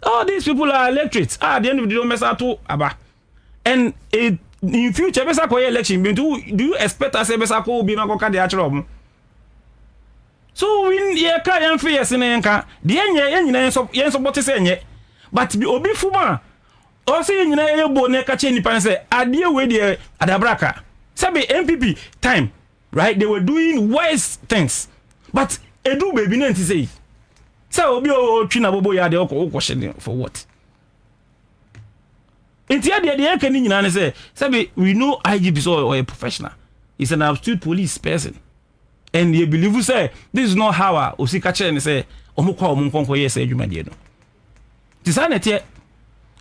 All these people are electorates. At the end of the day, mesa to aba. And in future, mesa ko election. Do you expect us mesa ko be ma ko ka de achro? So when ye ka yan fe yes na yanka, de yen nyina yen support say enye. But be obi fuma. O say yen nyina ye bo na ka che nipa say ade we de adabraka. Sabe MPP time, right? They were doing worse things. But edu baby na say obi o twi na bobo ya de okwo for what? Intia de kan nyina ne say we know IGP so or a professional. He's an absolute police person. And you believe say this is not how osika che ne say omukwa omunkonko yes adwuma de no. Tisanete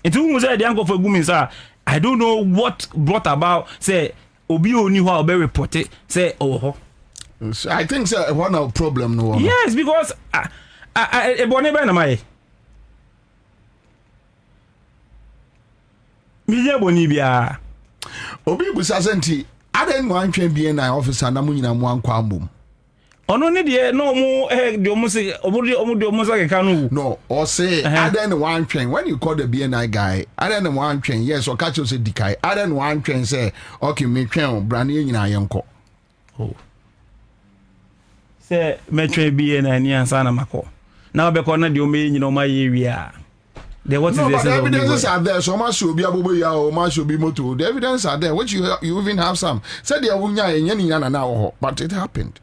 etu mu say de anko for gumi say I don't know what brought about say obi oni ho obe report say ho. I think one of problem no one. Yes, because Ebony by my. Miya Bonibia. Obi busasenti. I didn't want to be an officer. Namuna one kwambum. Ono ni de no mu de omo say kanu. No, or say I didn't want train. When you call the BNI guy, I didn't want train. Yes, or catch you say dikai. I didn't want train say okay me train brandi nyina yenko. Oh. Say me train BNI ni Ansah na mako. Now be ko na de o me nyina o ma ye wi a. The what No, is but the the evidences are there. So much should be abobo ya or much should be moto. The evidence are there. Which you even have some. Said the wunya yenye now, but it happened.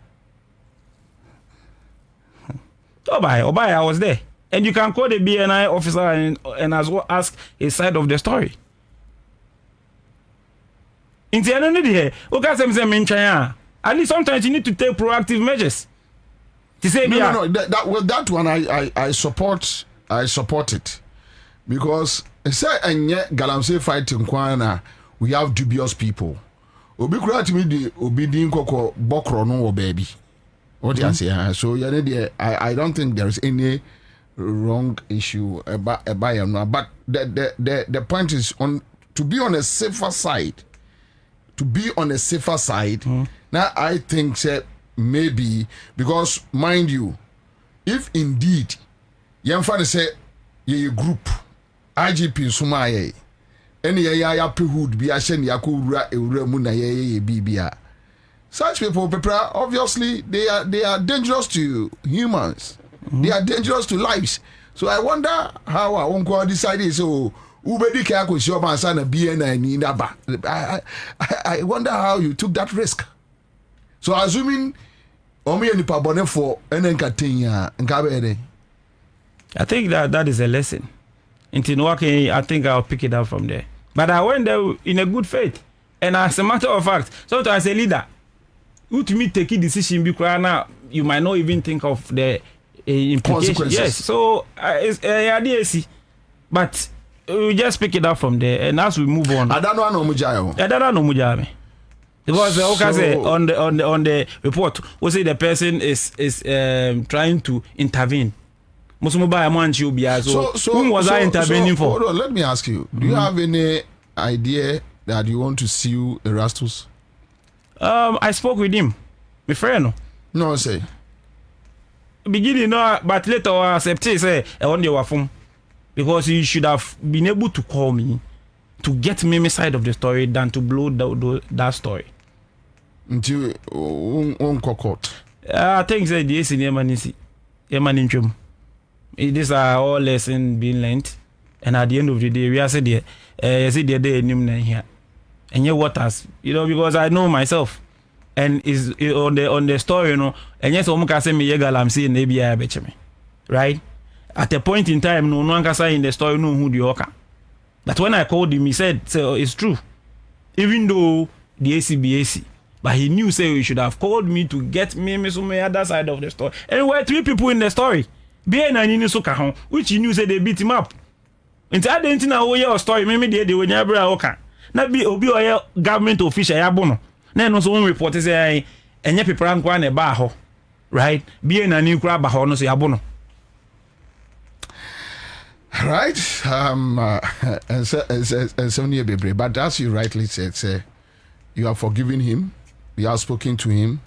Bobie, I was there. And you can call the BNI officer and as well ask his side of the story. In the end of the day, at least sometimes you need to take proactive measures. To say, no. That one I support it. Because say and yet Galamsey fighting Kwana, we have dubious people. Obi kura to me the obi din koko bokro no baby. What do you say? So I don't think there is any wrong issue about but the point is to be on a safer side. To be on a safer side. Now I think maybe because mind you, if indeed Yamfani say ye group IGP Sumaye any ya hood be ashen yakura muna ye bibia. Such people obviously they are dangerous to humans. They are dangerous to lives. So I wonder how I won't go decide so ubedi kaya ko show man sana BNI ni naba. I wonder how you took that risk. So assuming omi ni pa bone for enenkatenya nkabere. I think that is a lesson. In Tinwake, I think I'll pick it up from there. But I went there in a good faith. And as a matter of fact, sometimes a leader, who to me take a decision because now you might not even think of the implications. Yes, so it's DAC. But we just pick it up from there. And as we move on. I don't know Mujayo. Because on the report, we say the person is trying to intervene. So whom was I intervening for? Hold on, let me ask you. Do you have any idea that you want to sue Erastus? I spoke with him. My friend. No, say. Beginning no, but later I accepted say I want your phone. Because you should have been able to call me to get me side of the story than to blow that story. Until on court. I think that the Emanisi. These are all lessons being learned, and at the end of the day, we are said here, here, and yet what has because I know myself, and is on the story, and yes, can say me I'm seeing maybe I bet me, right? At a point in time, no one can say in the story know who the oka, but when I called him, he said, "So it's true," even though the ACBAC. But he knew say he should have called me to get me some other side of the story. And we were 3 people in the story. Which he knew say they beat him up. Into I didn't know your story, maybe they were never okay. Not be obi or government official yabono. Then also one report say and your people are going a baho. Right? Being a new crab baho so yabono. Right. And so near baby. But as you rightly said, say you have forgiven him, you have spoken to him,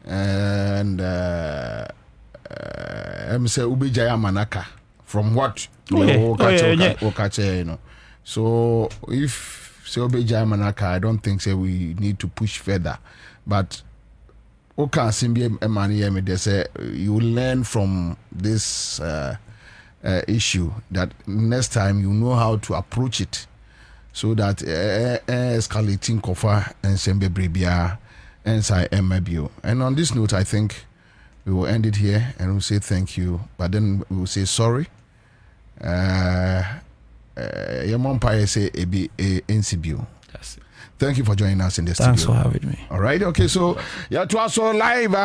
and say Ubijaya Manaka from what so if say Ubijaya Manaka, I don't think say we need to push further, but okay Simbi Emani they say you learn from this issue that next time you know how to approach it so that escalating kofa and sembe brebia and say MBO. And on this note I think we will end it here and we'll say thank you, but then we will say sorry. Your mom say NCBO. Thank you for joining us in the studio. Thanks for having me. All right, okay, so yeah, to us so live.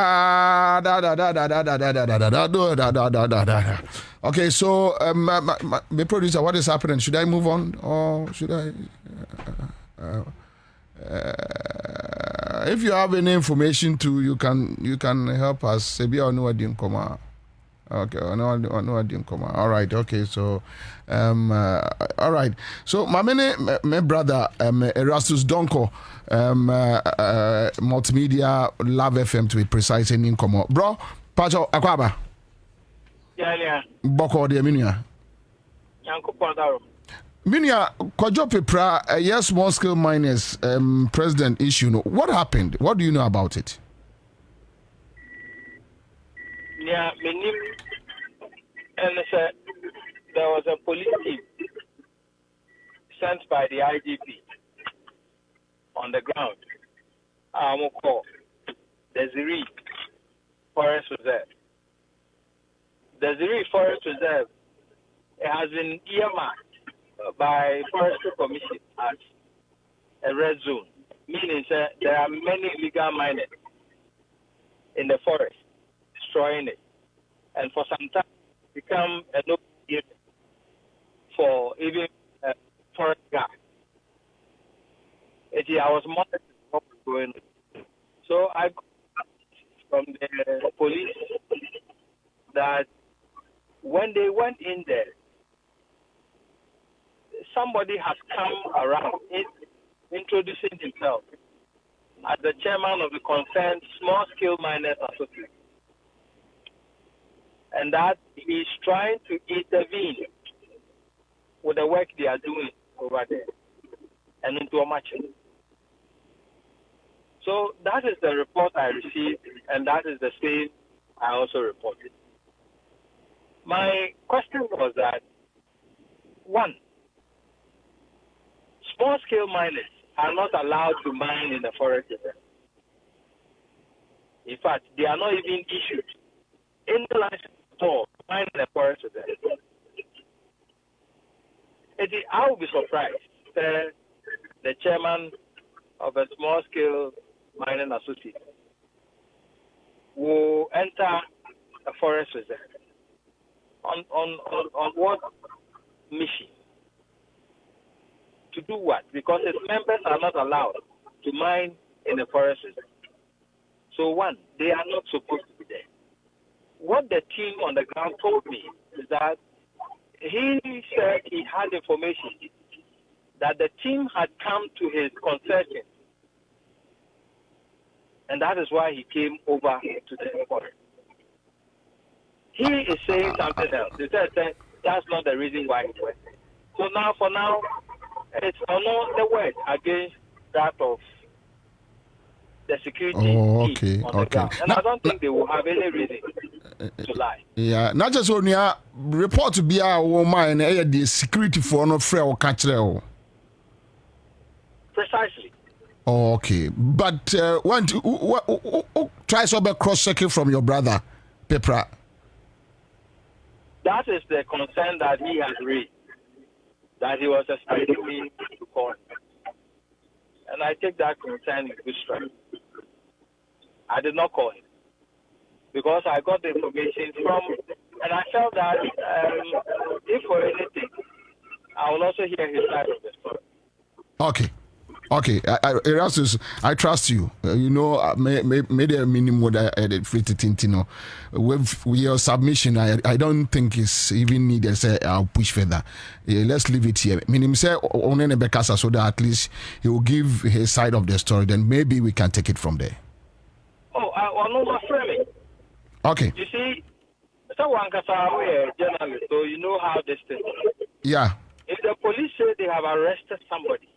Okay, so my producer, what is happening? Should I move on or should I? If you have any information too, you can help us. Sebi or no, I didn't come out. Okay, no, I didn't come. All right, okay, so, all right. So, my brother, Erastus Donko, multimedia Love FM to be precise in income. Bro, Pacho Akwaba. Yeah. Boko de Minia. Yanko Pandaro. Minia, Kojo Pepra, yes, small scale miners, president issue. What happened? What do you know about it? Yeah, and there was a police team sent by the IGP on the ground. Call Desiree Forest Reserve. Desiree Forest Reserve, it has been earmarked by Forestry Commission as a red zone, meaning there are many illegal miners in the forest destroying it, and for some time become a no area for even forest guard. I was monitoring what was going on. So I got from the police that when they went in there, somebody has come around introducing himself as the chairman of the concerned small-scale miners association, and that he's trying to intervene with the work they are doing over there and into a match. So that is the report I received, and that is the same I also reported. My question was that, one, small-scale miners are not allowed to mine in the forest reserve. In fact, they are not even issued any license at all to mine in the forest reserve. I will be surprised if the chairman of a small-scale mining association will enter a forest reserve. On what mission? To do what? Because its members are not allowed to mine in the forest reserve. So one, they are not supposed to be there. What the team on the ground told me is that he said he had information that the team had come to his concession, and that is why he came over to the forest. He is saying something else. He said that's not the reason why he went. So now, for now, it's another word against that of the security team on the ground. And I don't think they will have any reason to lie. Yeah, not just when you report to be a woman and the security for no frail catch. Precisely. Okay, but try to cross checking from your brother, Pepra. That is the concern that he has raised, that he was expecting me to call him. And I take that concern in good strength. I did not call him because I got the information from, and I felt that if for anything, I will also hear his side of the story. Okay, Erastus, I trust you. You know, maybe a minimum what I fit it into. With your submission, I don't think it's even needed. Say I'll push further. Let's leave it here. Minimum say on any Bekasa so that at least he will give his side of the story. Then maybe we can take it from there. Oh, I know my framing. Okay. You see, someone can say a journalist, so you know how this thing is. Yeah. If the police say they have arrested somebody,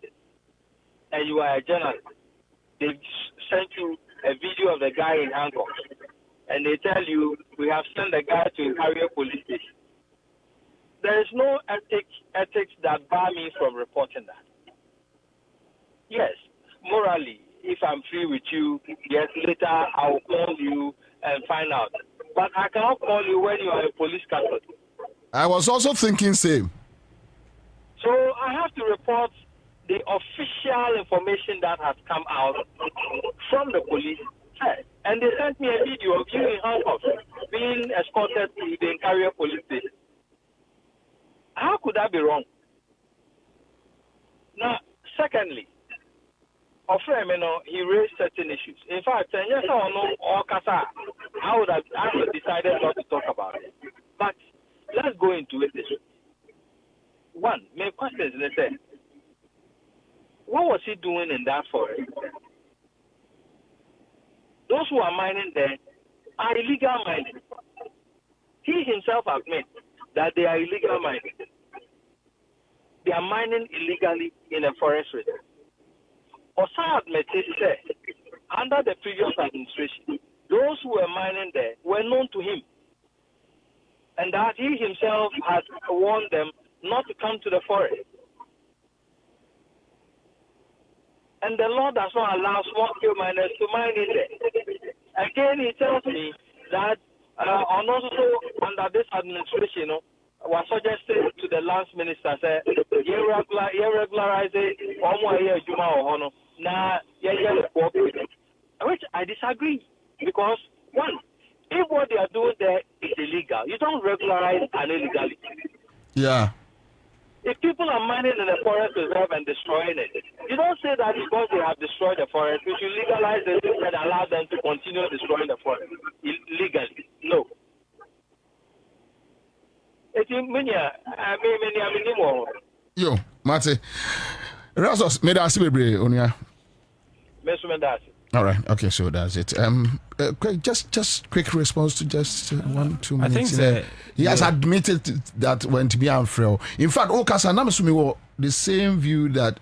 and you are a journalist, they sent you a video of the guy in handcuffs, and they tell you, we have sent the guy to Harrier police station. There is no ethics that bar me from reporting that. Yes, morally, if I'm free with you, yes, later I will call you and find out. But I cannot call you when you are a police custody. I was also thinking same. So I have to report the official information that has come out from the police. And they sent me a video of you in handcuffs being escorted to the Carrier police station. How could that be wrong? Now, secondly, he raised certain issues. In fact, yes or no, or Kasa, I would have decided not to talk about it. But let's go into it this way. One, my question is, let's say, what was he doing in that forest? Those who are mining there are illegal mining. He himself admits that they are illegal mining. They are mining illegally in a forest reserve. Ansah admits that under the previous administration, those who were mining there were known to him, and that he himself had warned them not to come to the forest. And the law does not allow small-scale miners to mine in there. Again, he tells me that also under this administration, was suggested to the last minister, say, regularize which I disagree, because one, if what they are doing there is illegal, you don't regularize an illegality. Yeah. If people are mining in the forest reserve and destroying it, you don't say that because they have destroyed the forest, we should legalize it and allow them to continue destroying the forest illegally. No. Yo, Mate. Rasos, made us be brave, Onia. All right. Okay. So that's it. Just quick response to just 1-2 minutes. I think he has admitted that when to be unfair. In fact, Okasanam the same view that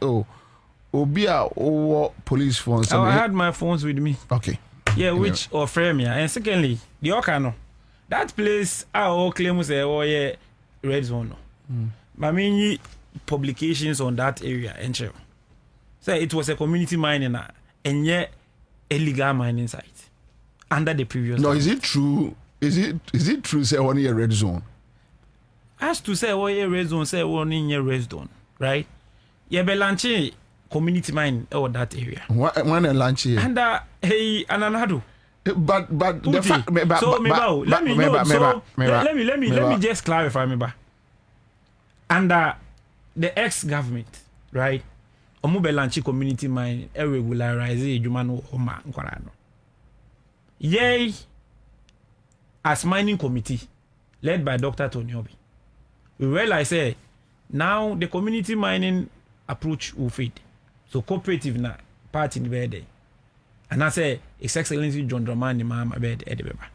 Obia or police phones. I had my phones with me. Okay. Yeah, which or frame ya. And secondly, the Okano, that place I all claim say red zone. I mean publications on that area and so it was a community mining and yet illegal mining site under the previous. No, time. is it true? Is it true? Say 1 year red zone. As to say 1 year red zone, say 1 year red zone, right? Yeah, Belanche community mine or that area. One and lunch here. And hey, another. But the fact, let me just clarify me ba. Under the ex-government, right? Omubelanchi community mine regularize ejumano oma nkorano. Yay, as mining committee led by Dr. Tonyobi, we realize now the community mining approach will fade. So cooperative na part in the bed. And I say His Excellency John Dramani Mahama bed edebeba.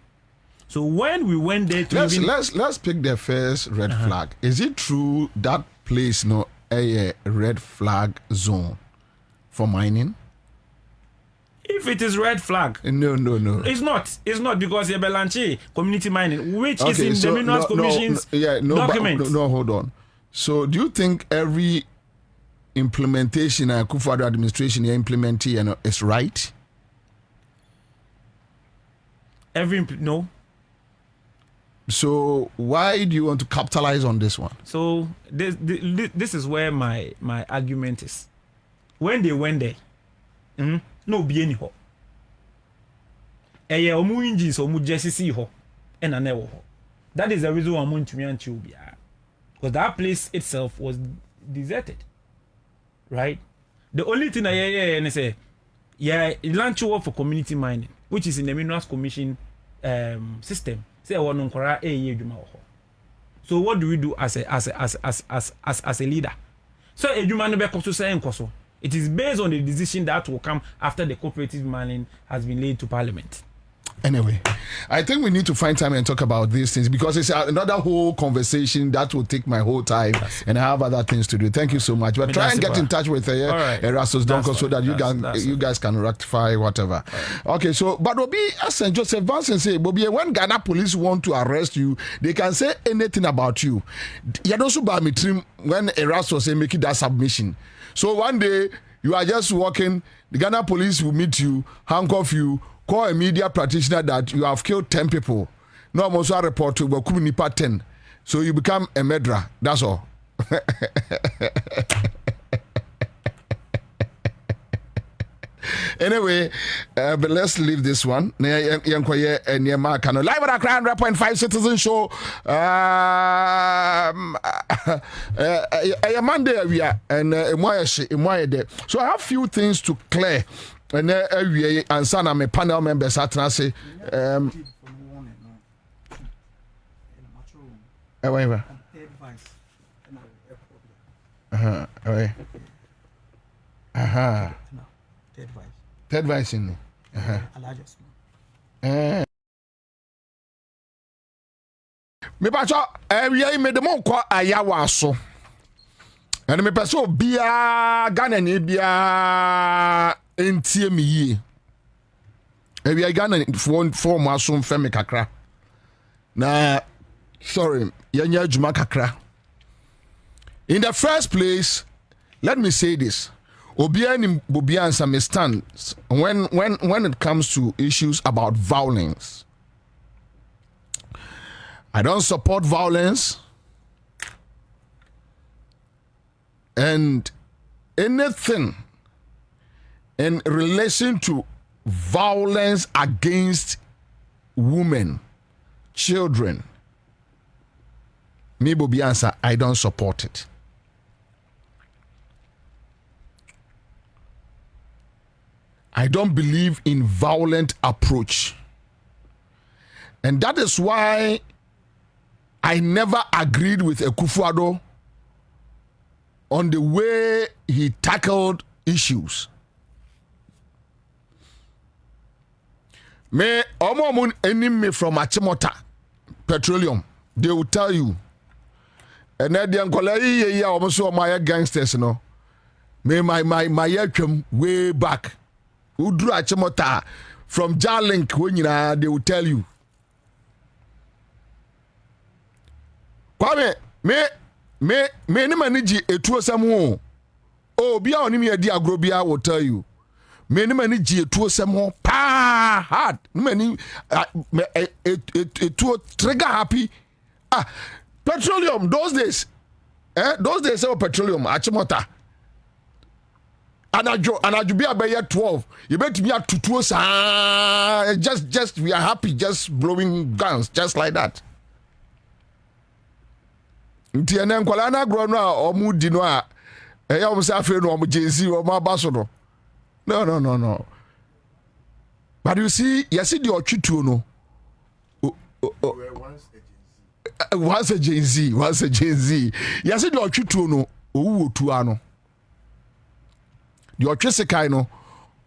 So when we went there to let's pick the first red flag. Is it true that place no a red flag zone for mining? If it is red flag, no. It's not because Belanche community mining, which is in the Minerals Commission's document. No, hold on. So do you think every implementation and Akufo-Addo administration implementing is right? No. So why do you want to capitalize on this one? So this is where my argument is. When they went there, no be any ho. Omu engines omu JCC ho, and anewo ho. That is the reason why I'm going to be because that place itself was deserted, right? The only thing I say, launch war for community mining, which is in the Minerals Commission system. Say so what do we do as a leader? So it is based on the decision that will come after the cooperative mining has been laid to Parliament. Anyway, I think we need to find time and talk about these things because it's another whole conversation that will take my whole time and I have other things to do. Thank you so much. But try and get in touch with Erastus Donko so that you guys can rectify whatever. Right. Okay, so but Bobie, as St. Joseph Vanson say, Bobie, when Ghana police want to arrest you, they can say anything about you. When Erastus say make that submission. So one day you are just walking, the Ghana police will meet you, handcuff you, call a media practitioner that you have killed 10 people. No, I'm also a report to Bakumi 10. So you become a murderer. That's all. Anyway, but let's leave this one. Live at Accra100.5 Citizen Show. Monday we are and so I have few things to clear. And Ansah na my panel members at say Ewa. Ewa. Aha. Third vice in. Me pacho area me de mo kwa ayawa so. And me peso bia Ghana ni bia entie me yi. Area Ghana for mo aso mfe me kakra. Na sorry, yanya juma kakra. In the first place, let me say this. Obia ni Bobie Ansah me stands when it comes to issues about violence. I don't support violence, and anything in relation to violence against women, children, me Bobie Ansah, I don't support it. I don't believe in violent approach. And that is why I never agreed with Akufo-Addo on the way he tackled issues. Me omo enemy from Achimota Petroleum, they will tell you. And then the uncle ya almost my gangsters, no. Me my way back. Udru Achimota from Jarlink when they will tell you. Kwame, me ni maniji etuo samo. Oh, bia oni me adi agrobia will tell you. Me ni maniji etuo samo pa hard. Ni mani etuo trigger happy. Petroleum those days. Those days petroleum Achimota. Anaju be about 12. You bet me at 2 just we are happy just blowing guns just like that. Nti ene nkwala na agro no a omu di no a eya omu se afre no omu jensi omu abaso no. No. But you see the otwituo no. Once a Gen Z. You see the otwituo no owu otu ano. The otwesekai no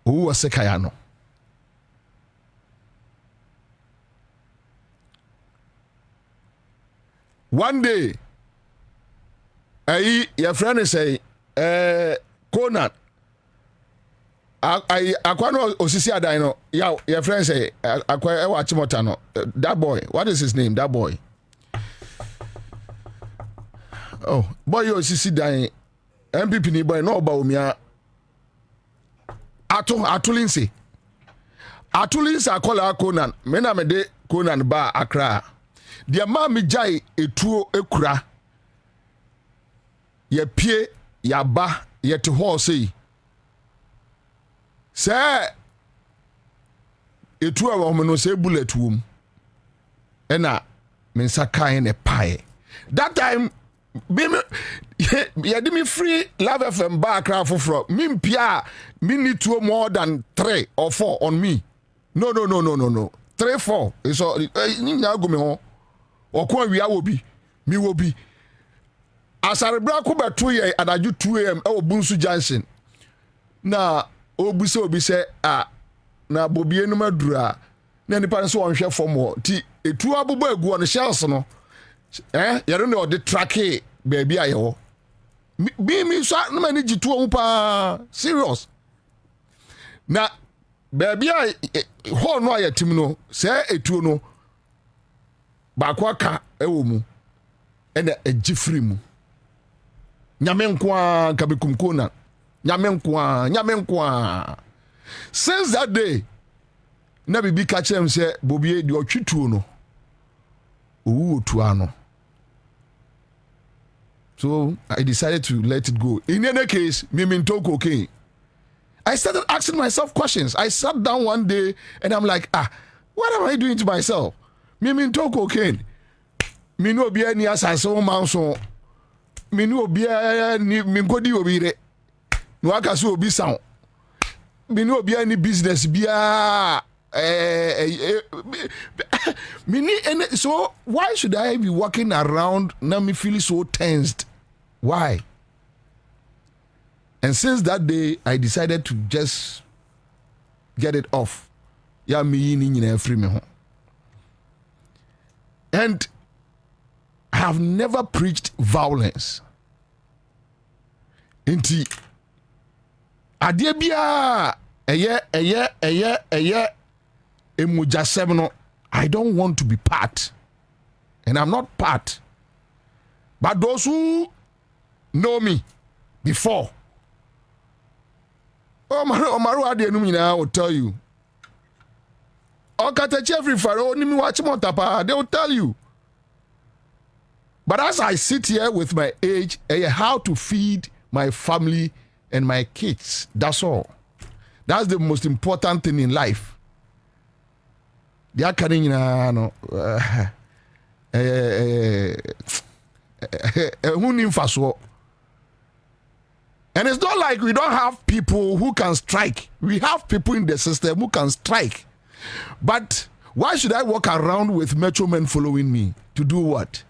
owu osekai ano. One day your friend is say Conan akwano osisi adan no your friend say akwa e watch mota no that boy, what is his name, that boy? Oh boy osisi dan MPP ni boy no ba omia atulinse akola Conan me na me de Conan ba Accra dia ma me jai etuo ekura ye pie ya ba ye te ho sei se etuo a wo no se bullet wom ena me nsa kan ne pae that time be me ye di me free Love FM ba Accra foforo me mpia me need to more than 3 or 4 on me. No. 3 4 so ni na go me ho okwa wi awobi mi wobi asarebra ko beto ye adaju 2 am e obunsu junction na obuse obi se na Bobie enu madura na nipa so wonhwe fom ho ti etu abobo agu on shells no yere no de tracke baby ayewo mi so na mani jitu o pa serious na baby ho no ayatim no se etu no ba kwa ka ewo mu ena agifri mu nyame nkwa kabekum Conan nyame nkwa since that day na bibi ka chem se Bobie di otwituo no owu otuano. So I decided to let it go. In any case, me talk okay. I started asking myself questions. I sat down one day and I'm like, what am I doing to myself? Me talk okay. Me no be any assassin man so. Me no be any me godi obire. No aka so obi sound. Me no be any business bia So why should I be walking around now me feeling so tensed? Why? And since that day, I decided to just get it off. Yeah, me free me home. And I have never preached violence. Inti adeɛ bia ɛyɛ emujasɛm no, I don't want to be part, and I'm not part. But those who know me before, Omaru adeɛ no nyinaa will tell you. Okatachi every faro ni mi watch monta, they will tell you. But as I sit here with my age, how to feed my family and my kids, that's all. That's the most important thing in life. They are carrying no. And it's not like we don't have people who can strike. We have people in the system who can strike. But why should I walk around with metro men following me? To do what?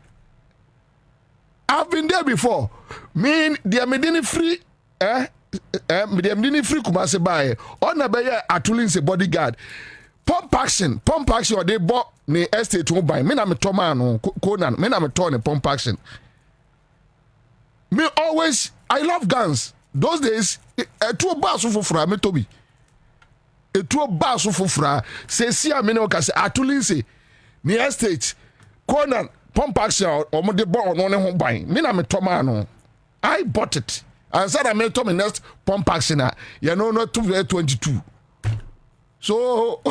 I've been there before. Mean they are medini free. They are medini free kumase bae. On a baye atulin se bodyguard. Pump action or they bought ne estate to buy. Me na me toma no Conan. Me na me turn pump action. Me always, I love guns. Those days, two bars for fra me tobi. Two bars for fra. Se si a me no kase atulin se ne estate Conan. Pump action or mo de born on home buying. Me na me toma no. I bought it. And said I made to me next pump action. You know, not 22. So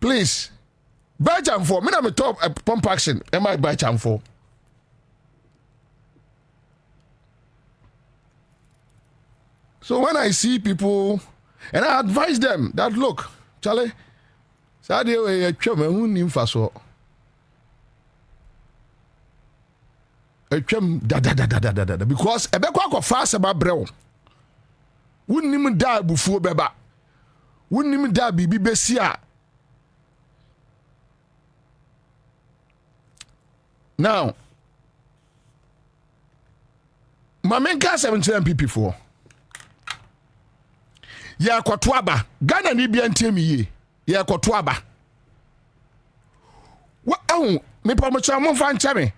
please, buy jam for me na me top pump action. Am I buy jam for? So when I see people, and I advise them that look, Charlie, Saturday we chum who nim faso. Da because ebekwa ko fast about brew wunnim da bufuo beba wunnim da bibi besia. Now mamenka 17 MPP4 ya kwatoaba Ghana ni bia ntemi ye ya kwatoaba wa me promotion mo fa nchame.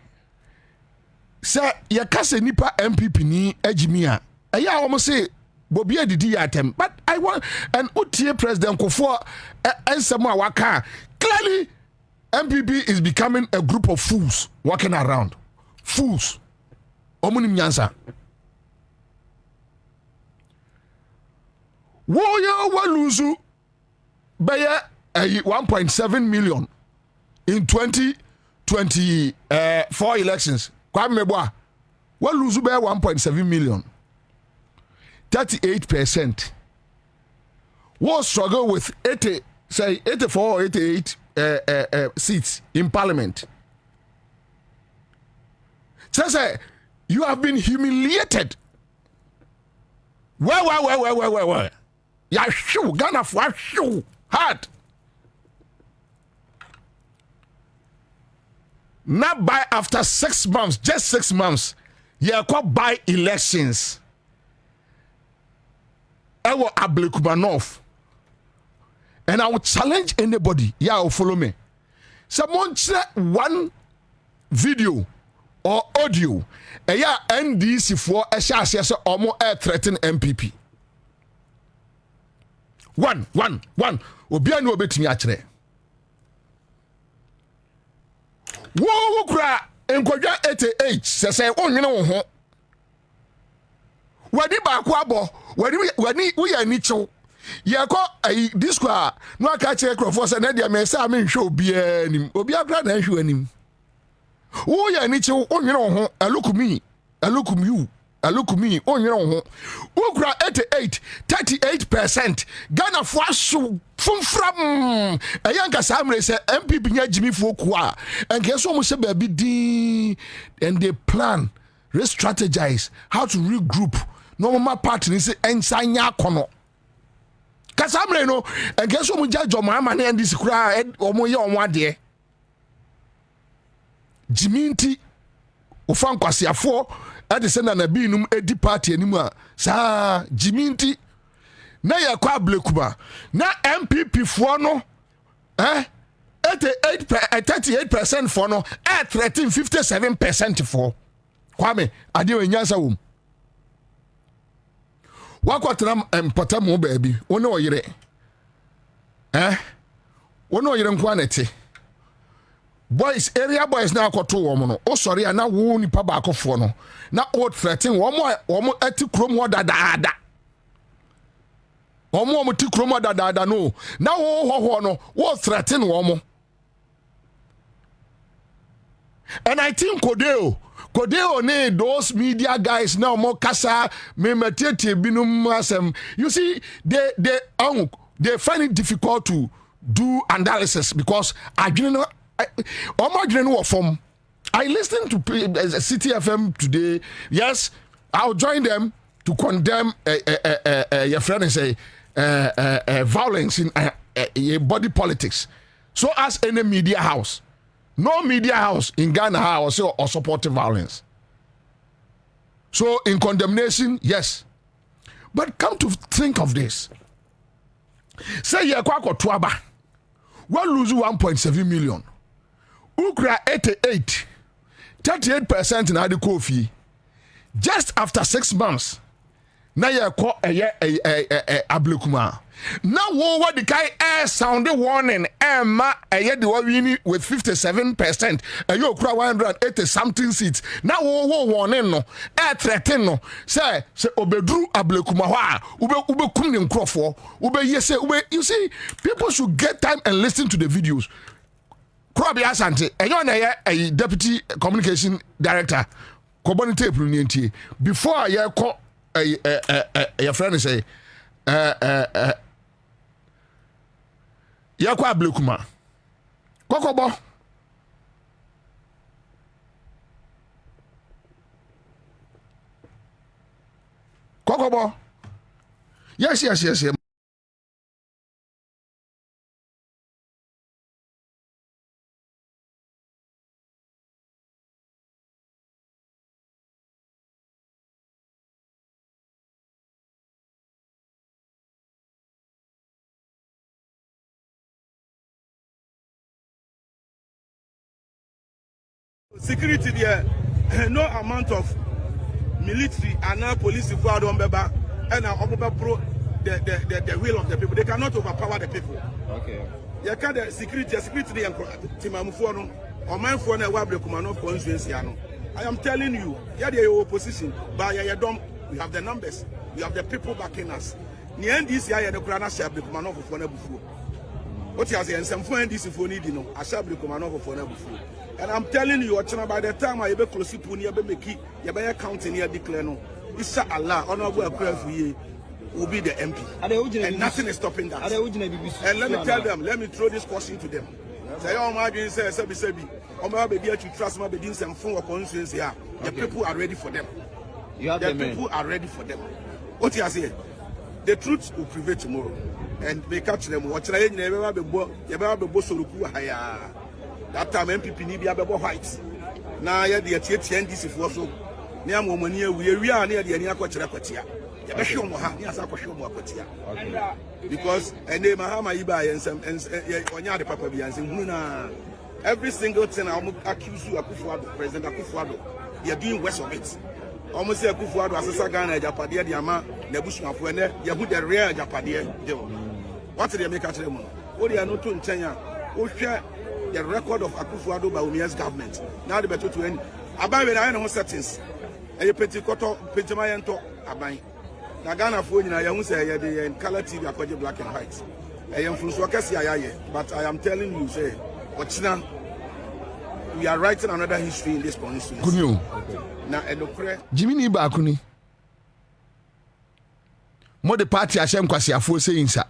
Sir, ya kase nipa MPP ni ejimia. Eya almost say Bobie didi atem. But I want an UTA President Kofo Ansah waka. Clearly, MPP is becoming a group of fools walking around. Fools. Omunim nyansa. Woyo waluzu baya 1.7 million in 2024 elections. Kwabena, what lose by 1.7 million? 38%. What struggle with 84 or 88 seats in parliament? So you have been humiliated. Where? Ya shoe, Ghana for shoe, hard. Not by after 6 months, just 6 months, you could buy elections. I will Ablekubanov. And I will challenge anybody. Yeah, will follow me. Someone share one video or audio. Yeah, NDC for a share or more air threaten MPP. One. Obi no beti nyatre. Wo kura enkodwa 88 sese onwene wo ho. Wadi ba ko abo, wani wo ya ni chew. Ye ko disco a no aka che crofo se na dia me se am nhwe obi anim. Obi akra na nhwe anim. Wo ya ni chew onwene wo ho, alukumi onwene wo ho. Wo kura 38% Ghana for so from Ayanka Samre say MPP nya Jimmy Fokua and guess what say baby D and they plan, re-strategize how to regroup. No more party say Ansah nya kono. kasamre no enke so mu jajo mama na ndisi kura omo ye omo ade jiminti ufan kwasiafo ade se na bi num edi party animu a saa jiminti na ye kwa blekuba na MPP fo no 38% for no 57% for Kwame ade wenyansa wom wakwatena mpatamu baby wona oyire wona oyire nkwa nete boys area boys na akoto wo mo no o sori na wo nipa ba akofo no na o threaten wo mo ati krom ho dadaada wo mo ti krom ho dadaada no na wo ho no wo threaten wo mo. And I think Kodeo need those media guys now more kasa me matete binum asem. You see, they find it difficult to do analysis because I listened to City FM today. Yes, I'll join them to condemn your friend and say violence in body politics. So as any media house. No media house in Ghana house or supporting violence. So in condemnation, yes. But come to think of this. Say you kwako tuaba. We lose 1.7 million. Ukra 88. 38% in the coffee. Just after 6 months. Na ye ko ablekuma. Now what the guy air sounded warning Emma the win with 57%. You cry 180 something seats. Now warning no air threaten no say obedru ablekuma ube kum dem crofo ube yes you see people should get time and listen to the videos. Kwabena Asante a deputy communication director Kwabena tape runti before I call your friend say yakwa ablekuma kokobo yes Security there, no amount of military and now police for Beba and now pro the will of the people. They cannot overpower the people. Okay. You can't security and Timamufono or my phone and Wablekumano constituency. I am telling you, your opposition, but you have the numbers, you have the people backing us. The end this year, the Krana Shablekumano for before. What you say, and some phone this if you need, you know, I Shablekumano for before. And I'm telling you, by the time I be close to Punia, be counting here declare no. Inshallah, honorable prayer for you will be the MP. And nothing is stopping that. And let me tell them, let me throw this question to them. Say, oh my God, say, oh my baby, you trust my baby, some phone or constituency here. The people are ready for them. The people are ready for them. What you say? The truth will prevail tomorrow. And they catch them. What you never be that time MPP ni bia bebo white na ye de tietie ndisi fo so ne amomani awi a ne de ani akokire kwatia ye be hwe mo ha ne asa akohwe mo akwatia because ene mahama iba ye nsem onya de papa bia nsem hunu na every single thing I accuse you Akufo-Addo President Akufo-Addo they are doing worse of it almost say Akufo-Addo asesa Ghana japade de ama na busuafo ene ye hu the real japade de what they make akire mo o de no to nchen a o hwe the record of Akufo-Addo by Umia's government. Now the better to end. Abai when I know settings. A Pentecoto, Pentamayanto, Abai. Nagana phone in I say the color TV are black and white. I am from Swakasi, but I am telling you, say, what's now? We are writing another history in this constituency. Now, Jimmy Bakuni. More the party Hashem Kwasiafo saying, sir,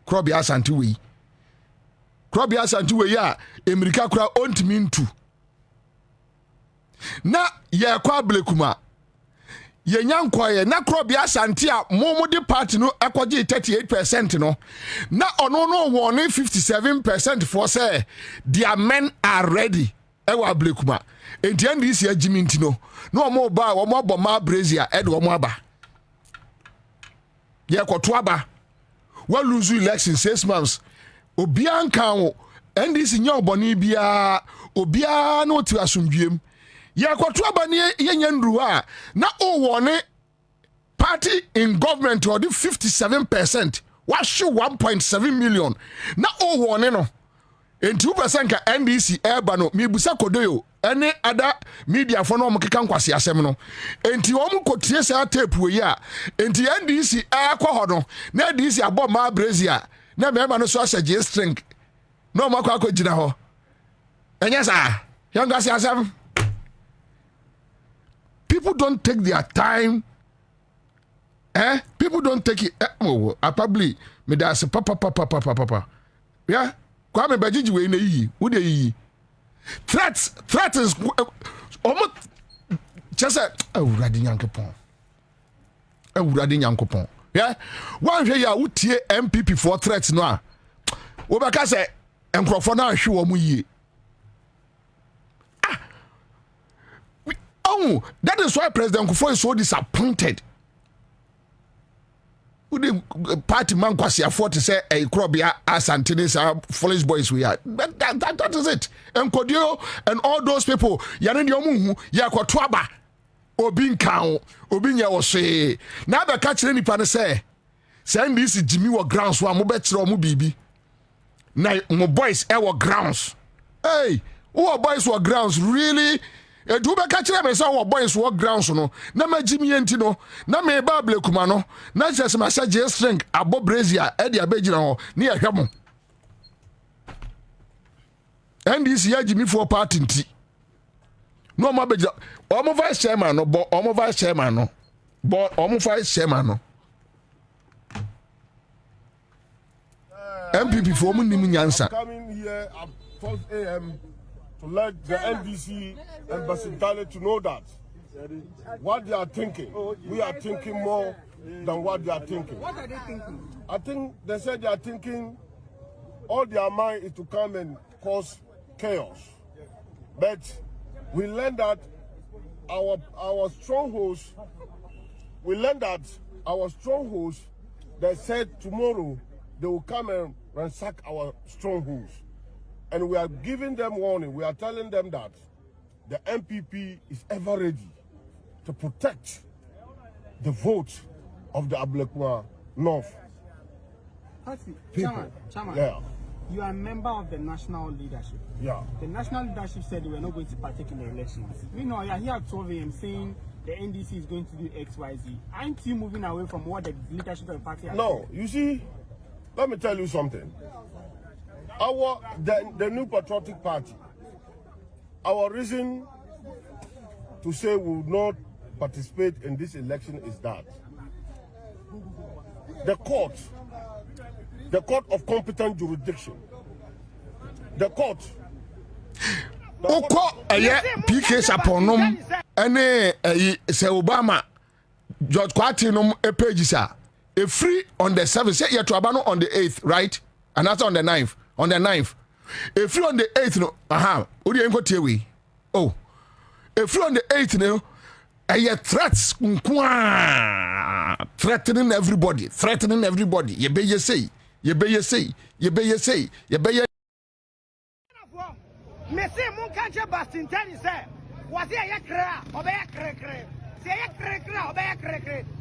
Kwabena Asante. Kwabena Asante ya America kura ontimi ntu na ya kwa blekuma yenyankwaye na Kwabena Asante a momo de party no akwaje 38% no na ono no won 57% for say their men are ready ewa ablekuma enti NDC agiminti no na omo ba omo aboma Brazil e de omo aba ye kwoto aba we lose election 6 months obia nka wo NDC nya oboni bia obia no ti asomdwem ye kwoto aba ne yenya nduru a na o wone party in government or the 57% what show 1.7 million na o wone no and 2% ka NDC eba no mi busa kodoyo any other media for no mkeka nkwasi asem no enti omu kotie sa tape we ya enti NDC akwa ho no na NDC abo ma Brazil na mema no so asage string no makwa akogina ho enya sa yanga si asem. People don't take their time. People don't take it. I probably me da say papa. Yeah. Kwame Bajiji we na yi. Who dey yi? Threat is almost just say Awurade Nyankopon. Yeah. One hwe ya utie MPP for threats no a. Wo baka say enkrofo na hwe wo mu yi. Oh, that is why President Kufuor is so disappointed. The party man kwasi afford to say a Kwabena Asante this foolish boys we are. That is it. And Kodio and all those people, Yanin Yomu, Yakwatwaba, Obin Kao, Obinya was say. Now the catch any pan say, send this Jimmy or grounds one mobet or mubibi. Now, my boys, our grounds. Hey, who boys were grounds really? Do be catch them say our boys work grounds no na ma Jimmy enti no na me ba Ablekuma no na just ma say strength abo Brazil e dia begina ho na ye hwemo NDC ya Jimmy for party nti no ma begina omo vice chairman no but omo vice chairman no but omo vice chairman no MPP for mu nim nyansa coming here at 12 a.m. to let the NDC and Basintale to know that what they are thinking, we are thinking more than what they are thinking. What are they thinking? I think they said they are thinking all their mind is to come and cause chaos. But we learned that our strongholds, they said tomorrow they will come and ransack our strongholds. And we are giving them warning. We are telling them that the MPP is ever ready to protect the vote of the Ablekuma North people. Chairman, yeah. You are a member of the national leadership. Yeah. The national leadership said they were not going to partake in the elections. We know you are here at 12 a.m. saying the NDC is going to do X, Y, Z. Aren't you moving away from what the leadership of the party has No, said? you see, let me tell you something. The new patriotic party, our reason to say we will not participate in this election is that the court of competent jurisdiction, the court. Oko PK Saponom ene se Obama George Kwatinum page sa a free on the 7th say you to abano on the 8th, right? And that's on the 9th. On the 9th. A free on the 8th no. Odi enko tiewi. Oh. A free on the 8th no. A threats threatening everybody. Ye be ye say. Me say mon kanche Bastin Tani say was ye kra obe kre say ye kre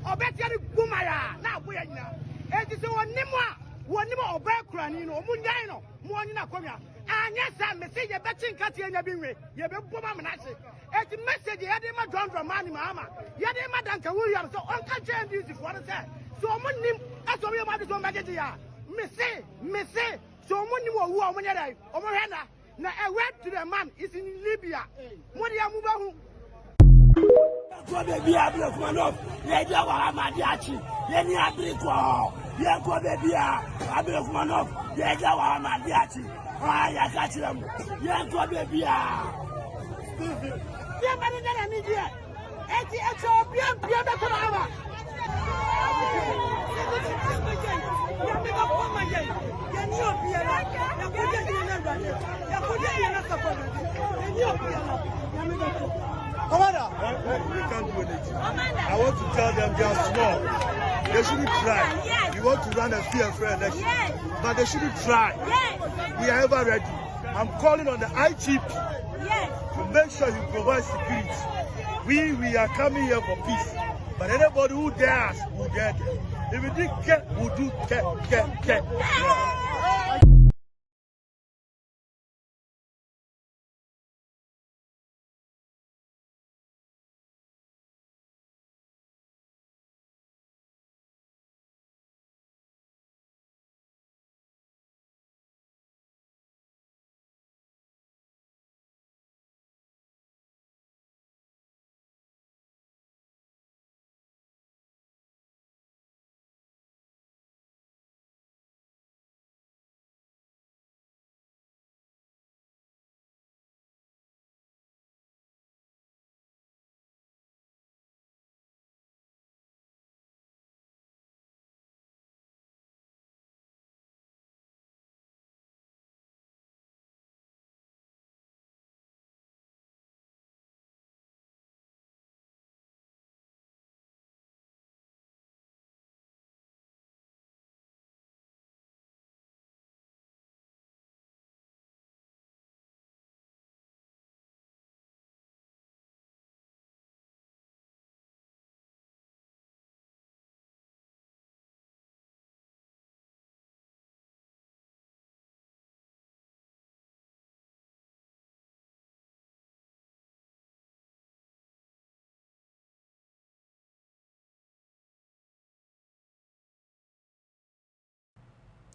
obe tiari gumaya na boya nyina e ti se wonimo obe kra ni no omunyan no mo nyina kwamia anya sa me say ye betin kate anya binwe ye be boma menase e ti message ye de ma dondro mani mama ye de ma danka William so on kanche NDC for say so omunim aso ye ma de so magete ya me say so omunim owu omunya dai omuhena. Now, a word to the man is in Libya. What do you move on? Kwabena Ablekuma yedi wa madiachi yeni abriko ye Kwabena Ablekuma yedi wa madiachi ya kachirem ye Kwabena ye mani na media We can't do anything. I want to tell them they are small. They shouldn't try. We want to run a fair election. But they shouldn't try. We are ever ready. I'm calling on the ITP to make sure you provide security. We are coming here for peace. But anybody who dares will get it. If we did care, we'll do care.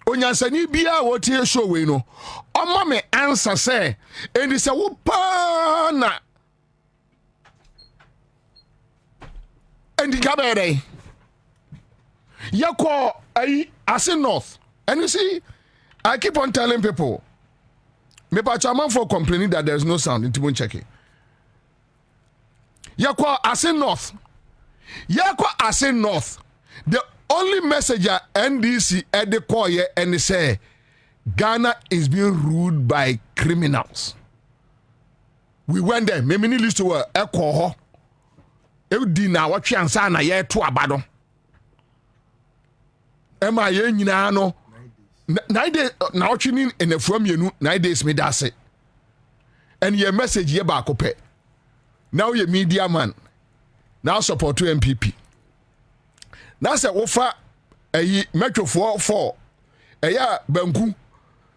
onyansani bia wotie show we no oma me answer say eni se wo pa na endi kabere yako ai ase north and you see I keep on telling people me pa chairman for complaining that there's no sound into check it yako ase north the only message NDC at the choir and say Ghana is being ruled by criminals. We went there. Me mini list to a call. E di na what Ansah na ye to abado. Emma ye nyina no 9 days na watching in the from you 9 days me that's it. And your message ye ba kope. Now you media man. Now support to MPP. Now say offer a metro 4 eya banku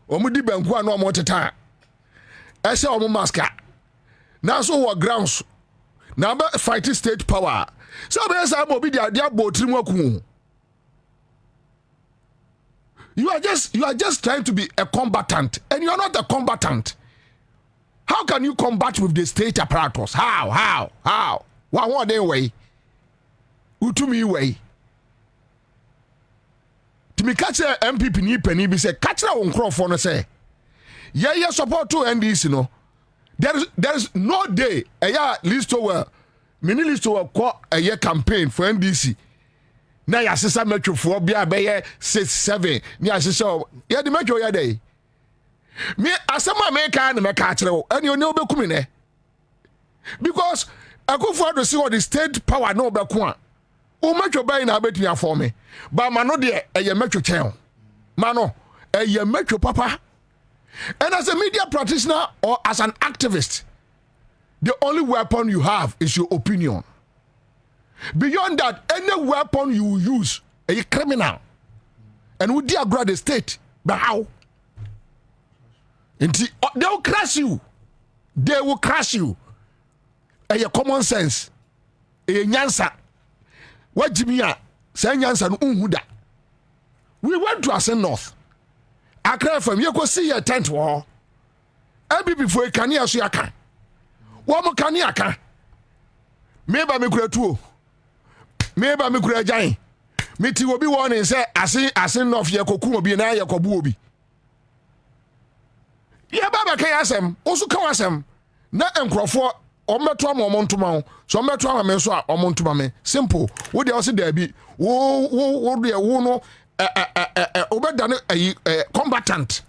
omudi banku anu omoteta ese omo maska now so what grounds now be fighting state power so be say Bobie dia botrim aku you are just trying to be a combatant and you are not a combatant. How can you combat with the state apparatus? How one day way utumi way to me catch a MPP ni penny be say catch that on crop for no say yeah support to NDC no there is no day a list over mini list over a year campaign for NDC na ya sisa metro for bia be 6-7 ni asisa ya the metro ya day me asama me kan me catch and you know be kumi ne because I go for to see what the state power no be ko o metro buy na betumi for me but mano de eye metro chen mano eye metro papa. And as a media practitioner or as an activist, the only weapon you have is your opinion. Beyond that, any weapon you use a criminal and would degrade the state. But how? They will crush you. A common sense. A nyansa. What Jimmy say nyansa no unhuda. We went to Ansah North. Accra100.5FM, you go see your tent wall. Every before you can hear so you can. One more can you can. Maybe me kura tuo. Maybe me kura jai. Me ti obi one and say Ansah North ye koku obi na ye kobu obi. Ye baba kan asem, osu kan asem. Na enkrofo ometo am omontoma so ometo am me so a omontoma me simple wo de o se da bi wo de wo no obeda no combatant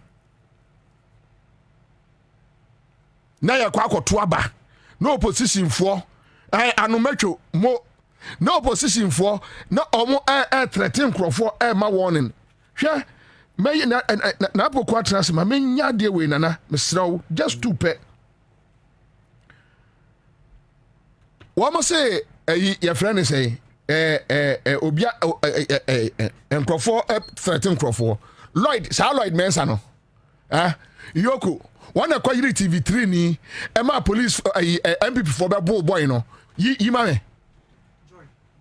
na ya kwa akoto aba no opposition for anomatwo mo no opposition for na omo threaten crofo ma warning hwe me na apokwa trans ma menya de we nana mesraw just two pe wọ́n say your friend say obia crofo threaten crofo Lloyd sa Lloyd Mensa no Yoko one acquire TV3 ni ma police MPP for be boy no yi ma me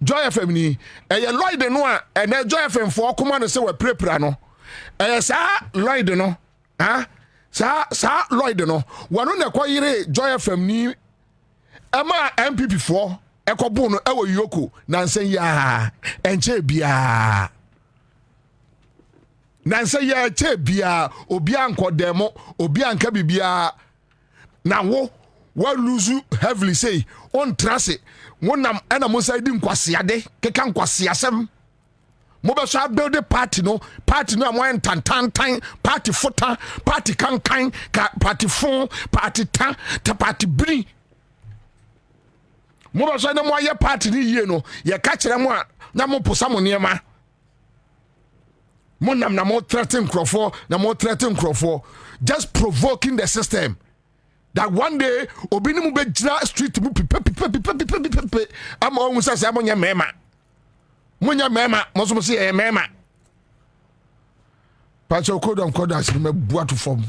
Joy FM ni Lloyd no a na Joy FM for come no say we prepare no sa Lloyd no sa Lloyd no one na acquire Joy FM ni Emma MPP for ekobo no ewo Yoko nansen ya enche bia nansen ya che bia obi ankodemo obi anka bibia na wo lose heavily say on trase wonam ena mo sai di nkwasiade keka nkwasiasem mo be so build the party no am wan tantantan party fota party kankan party fon party ta party bri mo ba so na mo aye party ni yie no ye ka kire mo na mo posa mo niema mo nam na mo threaten crofo just provoking the system that one day obini mu be gira street mu pipe am o musa say mo nya mema mo so mo say mema pacho kodon kodas me bua to form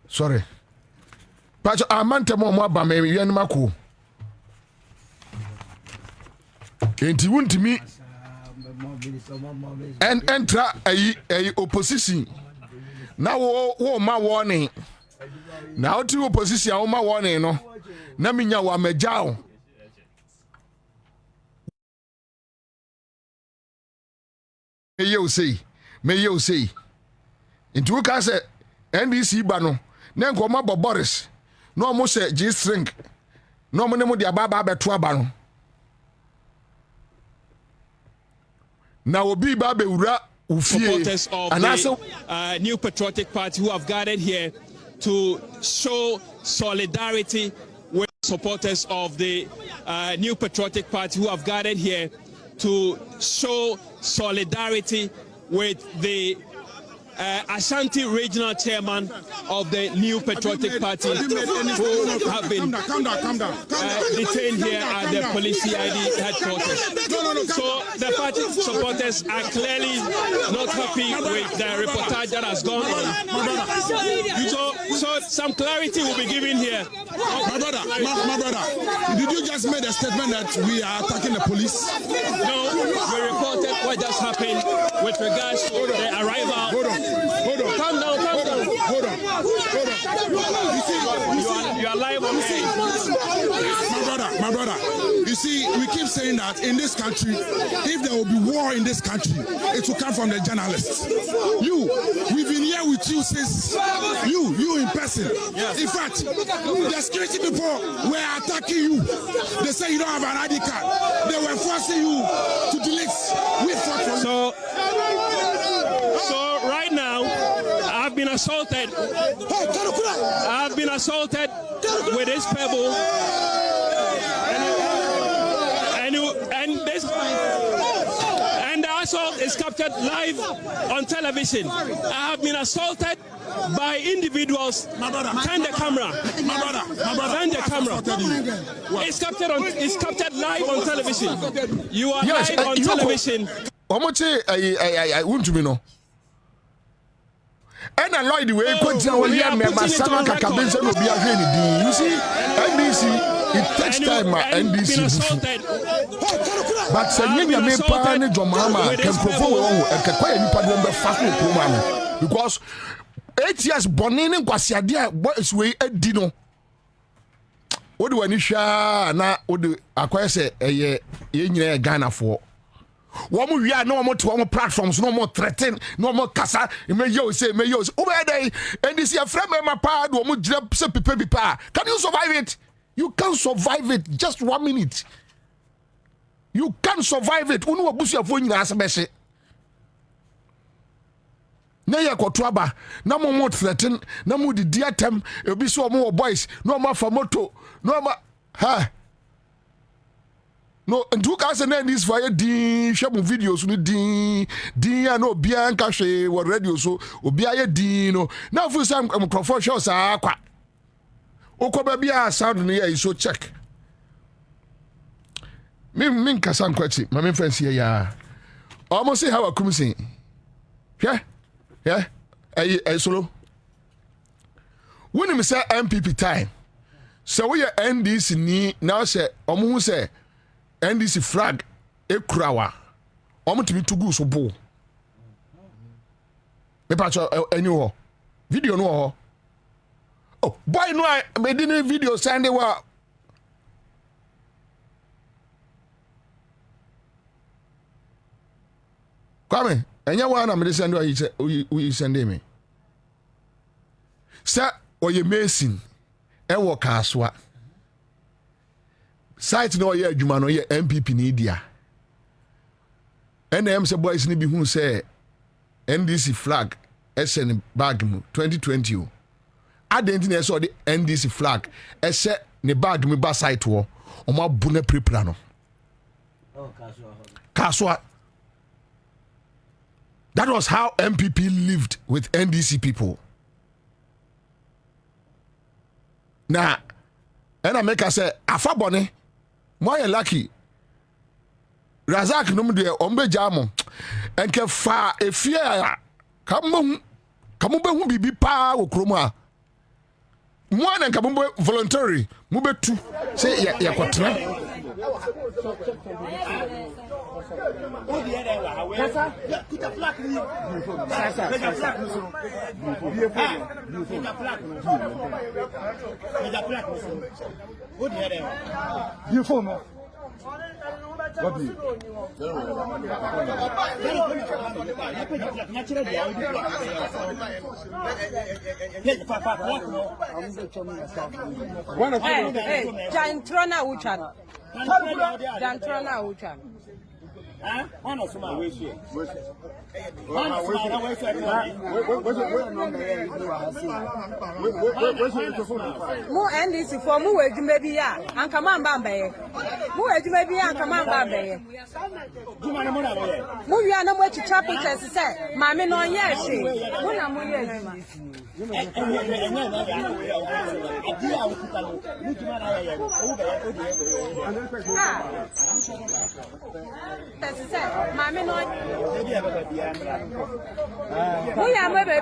sorry pacho amante mo aba me yen mako enti wuntimi entra a opposition na wo ma warning na o ti opposition wo ma warning no na minya wa majao me you say enti wo ka say NDC ba no na nko ma Boris no mo say G string no mo ne mo dia baba beto aba no supporters of the New Patriotic Party who have gathered here to show solidarity with supporters of the New Patriotic Party who have gathered here to show solidarity with the Ashanti regional chairman of the New Patriotic Party who have been detained here at the police CID headquarters. So the party supporters are clearly not happy with the reportage that has gone on. So some clarity will be given here. My brother, did you just make a statement that we are attacking the police? No, we reported what just happened with regards to the arrival. Hold on. Calm down. Hold on. You are live on My brother. You see, we keep saying that in this country, if there will be war in this country, it will come from the journalists. We've been here with you since you in person. Yes. In fact, the security people were attacking you. They say you don't have an ID card. They were forcing you to delete. So right now, I've been assaulted. I've been assaulted with this pebble, and the assault is captured live on television. I have been assaulted by individuals. Turn the camera. Turn the camera. It's captured live on television. You are live on television. I want to know. And I like the way you see, NDC, it takes time, NDC. But sending your main partner, John Mama, can provoke and can quite any fast because 8 years Bonin was your dear, what is way a dino. What do I need? Now, what do I say a Ghana for? One we are no more to our platforms, no more threaten, no more casa. May you say, over there, and this year, friend, my pa, do more drop, pa. Can you survive it? You can't survive it just 1 minute. You can't survive it. Unu wabusu ya phone na asabese. Na ya kotwaba, na mo threaten, na mo di diatem, obi so mo boys, no ma fa moto, no ma ha. No, and who can say this fire din share mo videos ni din ya no bia nka hwe wo radio so obi aye din no. Na fu sam microphone show sa kwa. Okoba bia sound ni ya so check. Min kasan kwachi, my friends here ya. Almost see how I come say. Yeah. Hey solo. When me say MPP time. So we NDC ni now say omo say NDC flag ekurawa. Omo timi tugu so bo. Me patcho anywhere. Video no. Oh, boy no I made a video Sunday wa. Come enya wa na me send you send me. Sir, or you mason e wo kaswa. Site no ye adwuma no ye MPP ni dia. NM say boys ni bi hu say NDC flag SN bag mu 2020. Adenti na so the NDC flag ese ne bag mu ba site wo. O ma bu na prepare no. Oh, kaswa. That was how MPP lived with NDC people. Now, and I make us say, Afabone, more lucky. Razak no de ombe jamo. And ke fa e fear. Come be bibi pa wo kroma. Mo na kabumbe voluntary. Mo be tu. Say ya kwatra. Jantrona Uchan. Jantrona Uchan. Mu NDC for mu edwuma bi ya anka man ba mbaye mu edwuma bi ya anka man ba mbaye mu wi ana mu achicha pictures say maame no ye hwe mu na mu ye hwe maame no mu ya mo be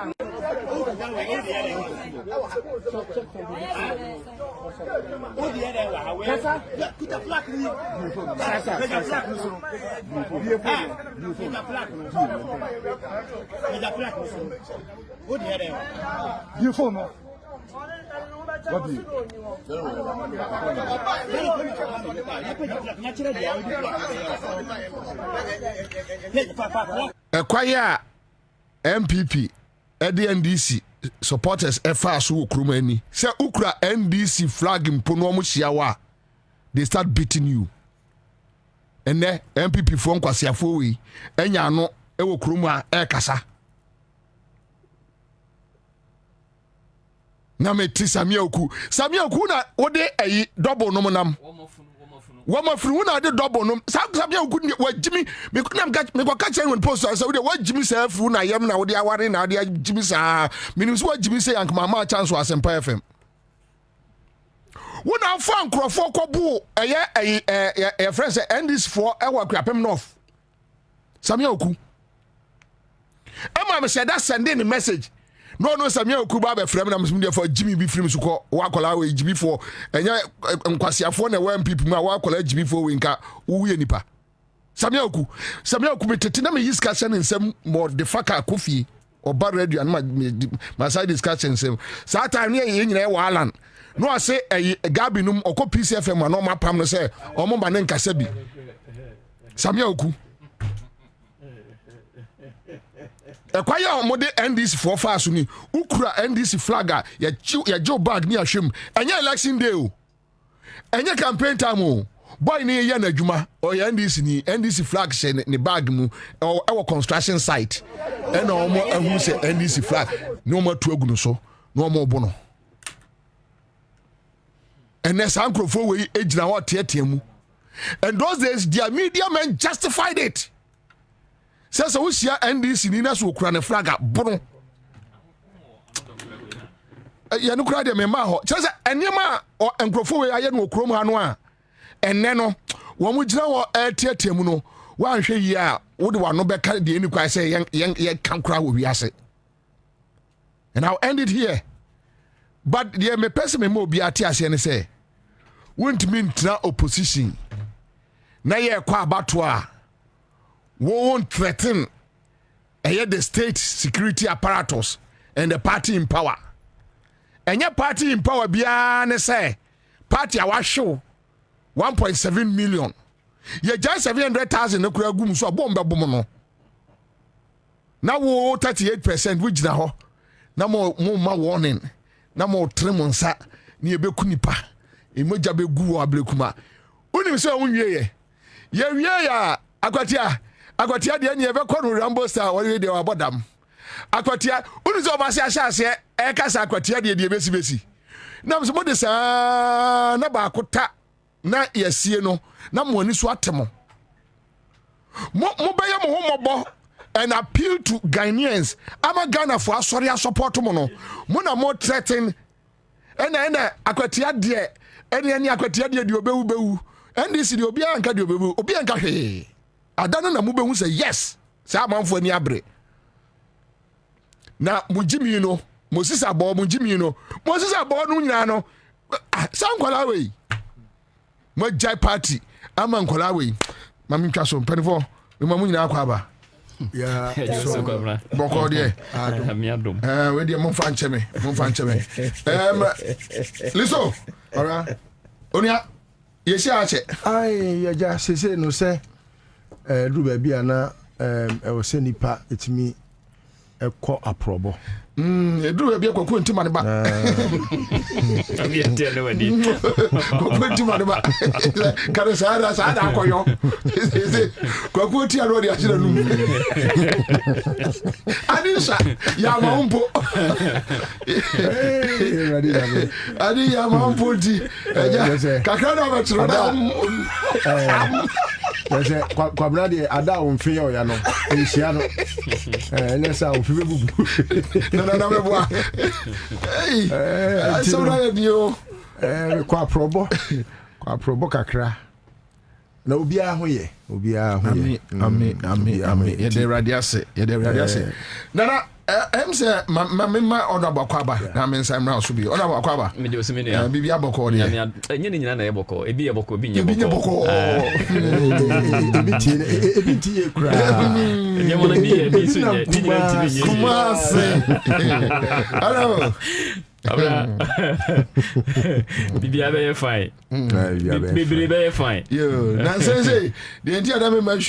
Ekwaya MPP NDC supporters efa so okroma ani say ukra NDC flag mpono mo hia they start beating you and then MPP for nkwasiafo wi enya no e wo kroma kasa na meti Samia Oku na wode ayi double no nam Wama fru na de double no Samia Oku wa jimi me kunam me kwa catch when post so we wa jimi say fru na yam na wode aware na wode jimi sa minim so wa jimi say yank mama chance wa Sempa FM wona fa nkrofo kobu eye friends and this for e wa kwapem north Samia Oku me say that sending the message. No, Samia Oku ba be frame na musum for Jimmy be frame so ko wa kola we Jimmy for enya nkwasiafo na wan people ma wa kola Jimmy for we nka wo ye nipa Samia Oku metete na me discussion nsem more the faka kofi oba radio and my side discussion nsem sa time ne ye nyina e walan no ase Gabi num okọ PCFM na o ma pam no say o mo ba ne nkasa bi Samia Oku Ekwaya omode NDC for fast ni ukura NDC flagger ya Joe bag ni ahwem enya election day o Enye campaign time boy ni ye na adwuma o ya NDC flag she ne bag mu e construction site e na omo ahu se NDC flag no mo to agu no so no mo bo no and then sankrofo we ejina ho tietia mu and those days their media men justified it says we see NDC ni na so kura ne flag bono ya no kura de me ma ho says enema o enkrofo we aye no okrom ha no a enne no wo mu gina wo tietia mu no wa hwe yi a wo de wa no be ka de ni kwa say yen kan kura wo wiase. And I'll end it here. But the me person me mo bi ati ase ne say won't mean na opposition na ye kwa abato a won't threaten the state security apparatus and the party in power. And your party in power bia ne say party awa show 1.7 million. Ye just 700,000 no kura gum so bomba bom no. Na wo 38% which na ho. Na mo ma warning. Na mo tremonsa ni ebeku nipa. Emoja be gu ablekuma. Unim se onwie ye. Ye wie ya akwatia de anye be kono Rambo Star wori de wabodam. Akwatia unim se obase ahase e kasa akwatia de besi. Na mo de sa na ba akota na yesie no na mo ani so atemo. Mo be ye mo homobo and appeal to Ghanaians. Ama Ghana for sorry support mo no. Mo na mo threaten ena akwatia de ene akwatia de obewu NDC de obi anka de obewu obi anka hwe adano na mubehu say yes say amanfo ani abre na mujimi no Moses abo mujimi no Moses abo no nyina no sankwala we mo jai party ama nkwala we mami twa so mpanifo me mamu nyina akwa aba ya so boko de amiadom we de mo fa ncheme liso ora onia yesi ache ai ya ja sese no se du ba bia na e wo se nipa etimi ekọ aprobo edu ba bia kwakwo ntima ne ba abi ente ne wadi kwakwo ntima ne ba kare sada akoyo kwakwo ti aro de asira num anisha ya maumpo adi ya maumpo di kakra na ba tro da Yese Kwabena de ada onfe ya no ehia no nesa onfe bebubu na me boa so na dio kwa probo kakra na obi ahoye ami ye de radiase na say ma ona bakwaba na me nsam na so bi ona bakwaba me de osimi ne bibi aboko ne enye ne nyina na eboko ebi eboko bi nyeboko ebi tie kra enye mo na bi so nye ti nye kuma se hello bibi abe fine bibi be fine yo na say the entire time me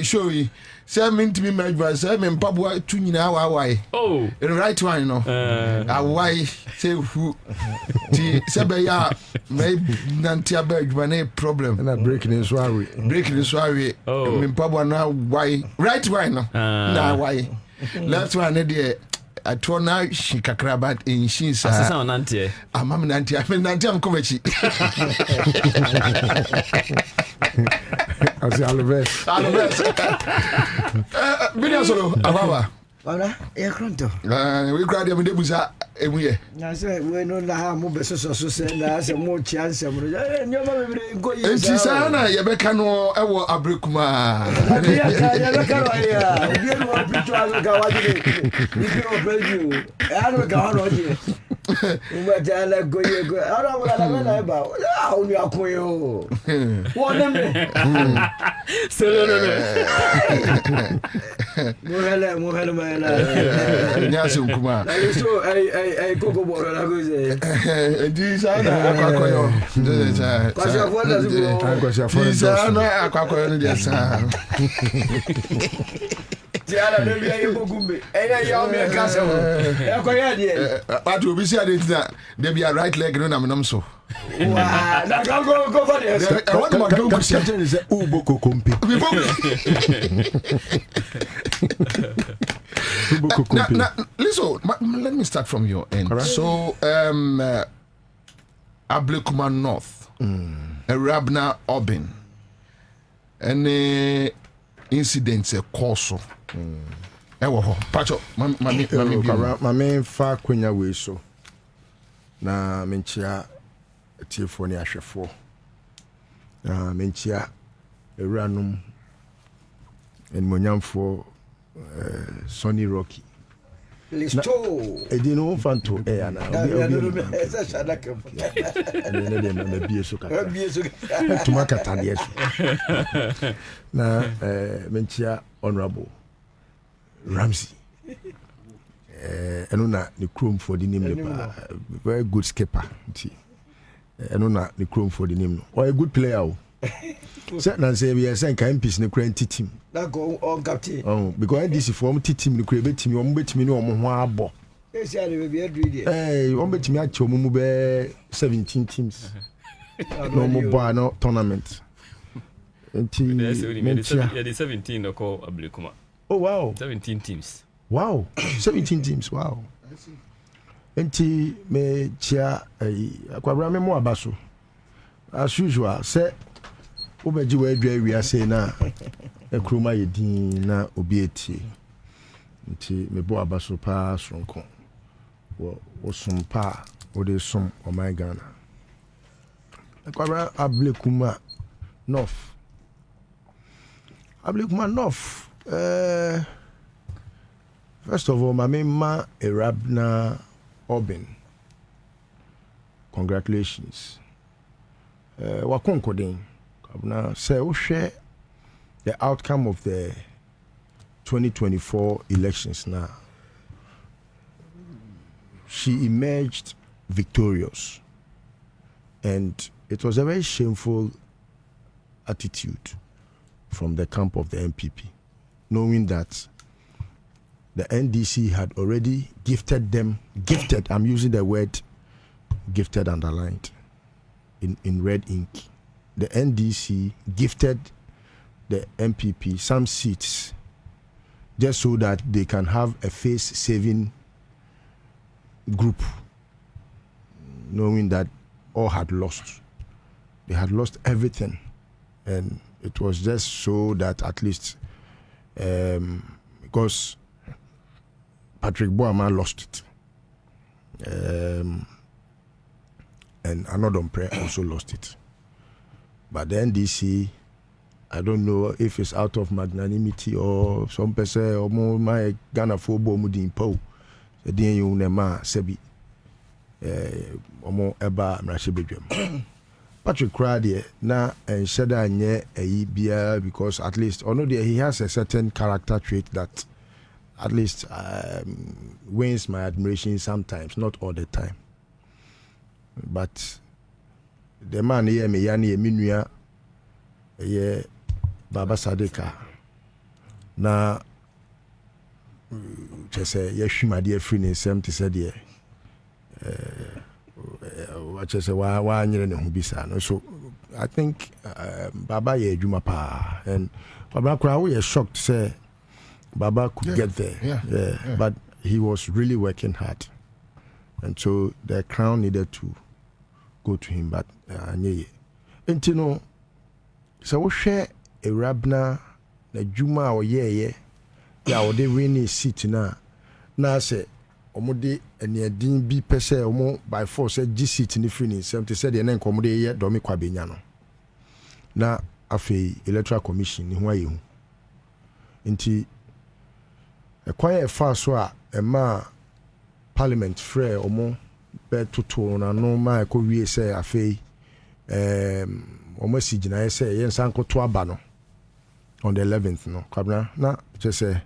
show you say me to me my say me mpabua tu nyina awai oh the right one no awai say who ti say be ya me nanti abadwa na problem na break ni so awe me mpabua na awai right one no na awai left one na dey atona shikakra bat in shinsa asasa onante amam nanti am komachi asi alves bidia solo ababa Ora, e pronto. We grad dem de busa emuye. Na say we no na ha mo beso so say na say mo chance mo. Nyo ma bebre go yi. Enti sa na ye be ka no e wo abrekuma. Ya ka ya. Obi no wa bitu azu ka wa di. Ni bi o beju. E anu ka ho je. Uma jala go ye go. Ara mo la na ba. Ya o ni akun yo. Wo na me. Solo no. Mo hele Nyasi ukuma. So I koko boro la goze. Di sana akwakoyo. Kwasi afona zuko. Kwasi afona. Di sana akwakoyo ni dia sa. Tiara bebi ya yebogumbe. Ena ya me kasa wo. E akoya die. But obi si ade tina, dey be right leg no na menam so. Wow, now go for this. I want my go Say Uboko Kompi. Listen, let me start from your end. Right. So, Ablekuma North, Rabna Obin, any incidents a course. Pacho, Mame fa kwenya we so. Na menchia tiefo ni ahwefo. Na menchia eranum enmonyamfo Sonny Rocky. Let's go. Edi no fanto ana. Esa shada ke. Ene de na bie so kaka. Tuma kata de so. Na menchia honorable Ramsey. Eno na the chrome for the name very good skipper. Eno na the chrome for the name. Or a good player. Say na say we say kan MPs ne kura team. Na go on captain. Oh, because NDC form team ne kura betimi o betimi ne o ho abo. E say na be adri dey. O betimi a che o mu be 17 teams. No mo boy no tournament. Enti the 17 no call Ablekuma. Oh wow. 17 teams. Wow. 17 teams. Wow. Enti me chia Kwabena me mo abaso. As usual, say obeji we dwa wi ase na ekroma yedin na obi etie. Nti me bo abaso pa sonko. Wo osum pa o de sum o my Ghana. Kwabena Ablekuma North. Ablekuma North. First of all, my mama Rabna Obin. Congratulations. Wakonkodin. Kwabena say we share the outcome of the 2024 elections now. She emerged victorious. And it was a very shameful attitude from the camp of the MPP, knowing that the NDC had already gifted, I'm using the word gifted underlined in red ink. The NDC gifted the MPP some seats just so that they can have a face-saving group, knowing that all had lost. They had lost everything. And it was just so that at least, because Patrick Boama lost it. And Anodon Pre also lost it. But the NDC, I don't know if it's out of magnanimity or some person or more my Ghana football mudi impo. The day you nema sebi omo eba mrashebedwem. Patrick Crowder na and shada nye bia because at least he has a certain character trait that at least wins my admiration sometimes, not all the time. But the man here me yani minua ye Baba Sadeka na chese ye hwimade afri ne nsem te se de wa chese wa nyere ne ho bisa no. So I think Baba ye adwuma pa, and Baba Kra we shocked say Baba could get there. Yeah. But he was really working hard, and so the crown needed to go to him. But and you know, so we share a Rabna na Juma or yeah or they win a seat na say omode ene din bi pese omo by force G seat ni free ni sem te said na nkomode ye domi Kwabena no na afei electoral commission ni ho ayehu nti ekwan e fa so a ema parliament frɛ omo be toto na no ma ko wie sɛ afei omo si gina sɛ yen san ko to aba no on the 11th no Kwabena na je sɛ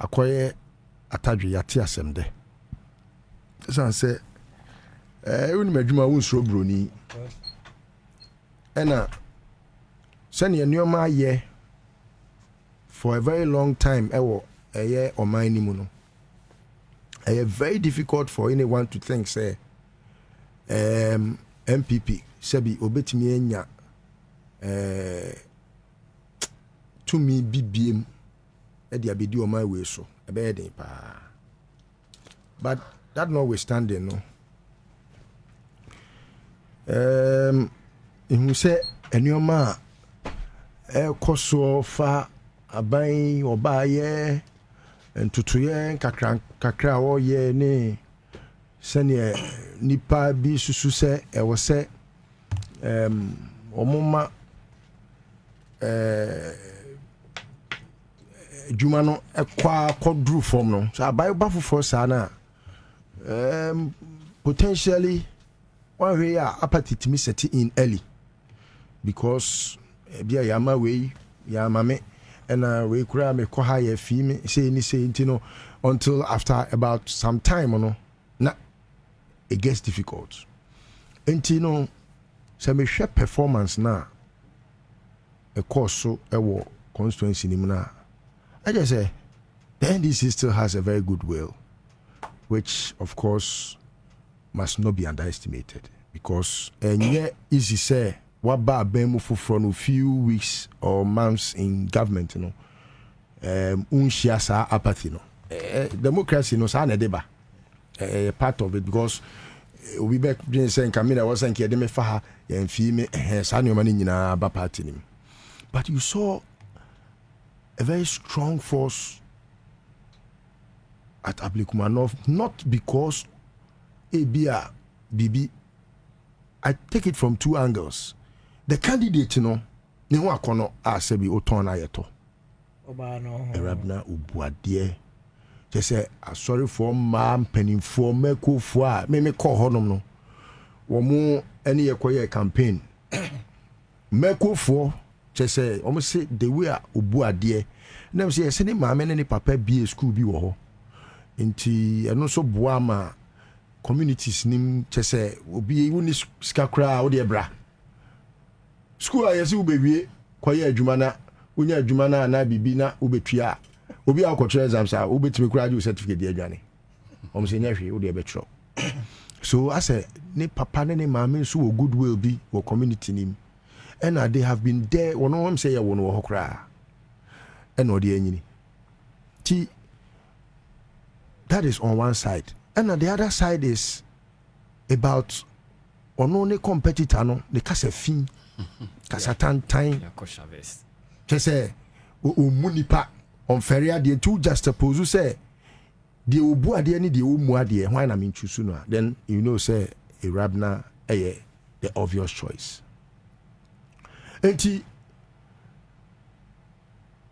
akoye atadwe yate asɛm de san sɛ uni madwuma wo nsuro broni ɛna sɛne nneɔma ayɛ for a very long time ɛwɔ ɛyɛ ɔman ni mu no ɛyɛ very difficult for anyone to think say a MPP sebi obetimi enya to me BBM e dia bedi o my way so e be den pa. But that notwithstanding no ihu se enioma koso fa aban obaye ntutuye kakra wo ye ne sene nipa bi susu se e wo se omoma juma no ekwa kodru form no so abai ba foforo sa na potentially one way apathy me set in early because bia yama we yama me and we kura me ko ha ya fi me say ni say intino until after about some time no na it gets difficult intino say me share performance na a course so e wo constituency ni na I just say the NDC still has a very good will, which of course must not be underestimated because yet easy say what ba bemu for a few weeks or months in government, you know, unshia sa apathy no. Democracy no sa na deba part of it because we back been saying Kamina was saying kede me fa ya mfi me sa no mani nyina ba party nim. But you saw a very strong force at Ablikumanov, not because Abia Bibi. I take it from two angles. The candidate, you know, ne ho akono asebi oton ayeto. Obano. Erabna ubuadie. Just say sorry for man penning for meko for me call honom no. Wo mu any yekoye campaign. Meko for just say almost say the way ubuadie. Na say say ni maame ne papa bi school bi wo ho. Nti eno so boa ma communities nim chese obi woni skakra wo de bra school ayesi wo bewie koye adwuma na wonya adwuma na bibi na wo betua obi akotire exams a wo betimi kura ju certificate de adwane om se nya hwe wo de betro so as a ne papa ne maame so wo goodwill bi wo community nim and they have been there wono am say ye wono wo hokra and odi anyini ti that is on one side. And the other side is about only competitor no the kase fin kasatan time just say munipa on feria de two just suppose say the obu ade ni the omu ade why na me choose no then you know say a rabna the obvious choice. And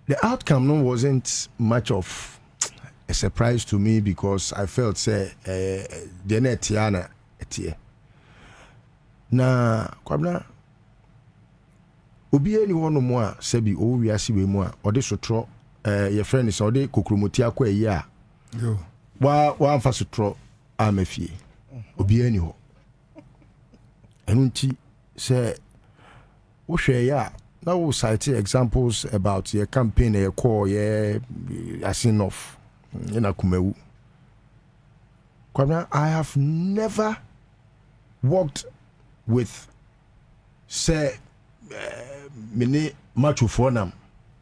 the outcome no wasn't much of a surprise to me because I felt say the netiana etie na Kwabena obi eni wono mo a sebi o wiase we mu a ode sotro your friend is ode kokromoti akwa yi a yo wa amfa sotro amafie obi eni ho enunti say wo hwe ya na wo cite examples about your campaign your call your asin of in Akumewu. Kwabena, I have never worked with say mini macho fonam.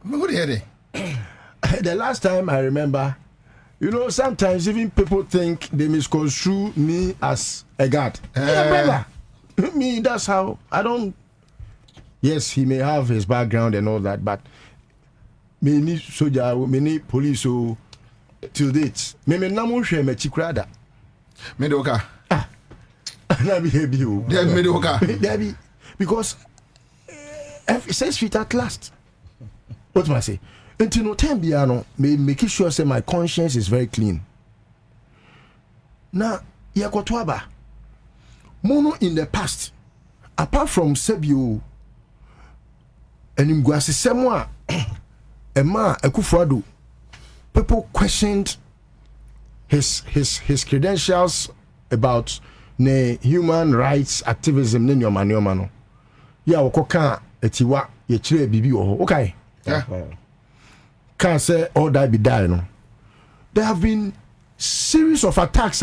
The last time I remember, you know, sometimes even people think they misconstrue me as a god. Brother, me, that's how I don't. Yes, he may have his background and all that, but many soldier, many police who. Till date, me namu hwe machikrada. Me doka. Na be hebi o. Dem me doka. Debi because 6 feet at last. What must I say? Until no time bia no, me make sure say my conscience is very clean. Na yakotwaba. Mono in the past, apart from Sebio, enimguase semwa ema Akufo-Addo, people questioned his credentials about ne human rights activism ne nyoma no. Ya wokoka etiwa ye kire bibi wo ho. Okay. Yeah. Can't say all that be die no. There have been series of attacks